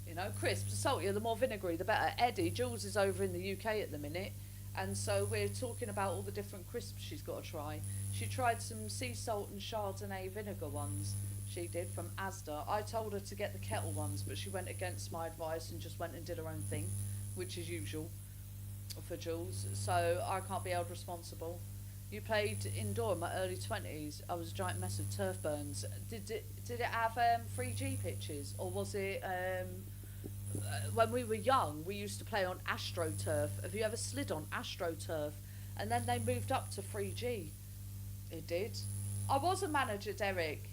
Speaker 11: You know, crisps, the saltier, the more vinegary, the better. Eddie, Jules is over in the UK at the minute. And so we're talking about all the different crisps she's got to try. She tried some sea salt and Chardonnay vinegar ones. She did, from Asda. I told her to get the kettle ones, but she went against my advice and just went and did her own thing, which is usual for Jules. So I can't be held responsible. You played indoor in my early 20s. I was a giant mess of turf burns. Did it have 3G pitches, or was it when we were young? We used to play on AstroTurf. Have you ever slid on AstroTurf? And then they moved up to 3G. It did. I was a manager, Derek.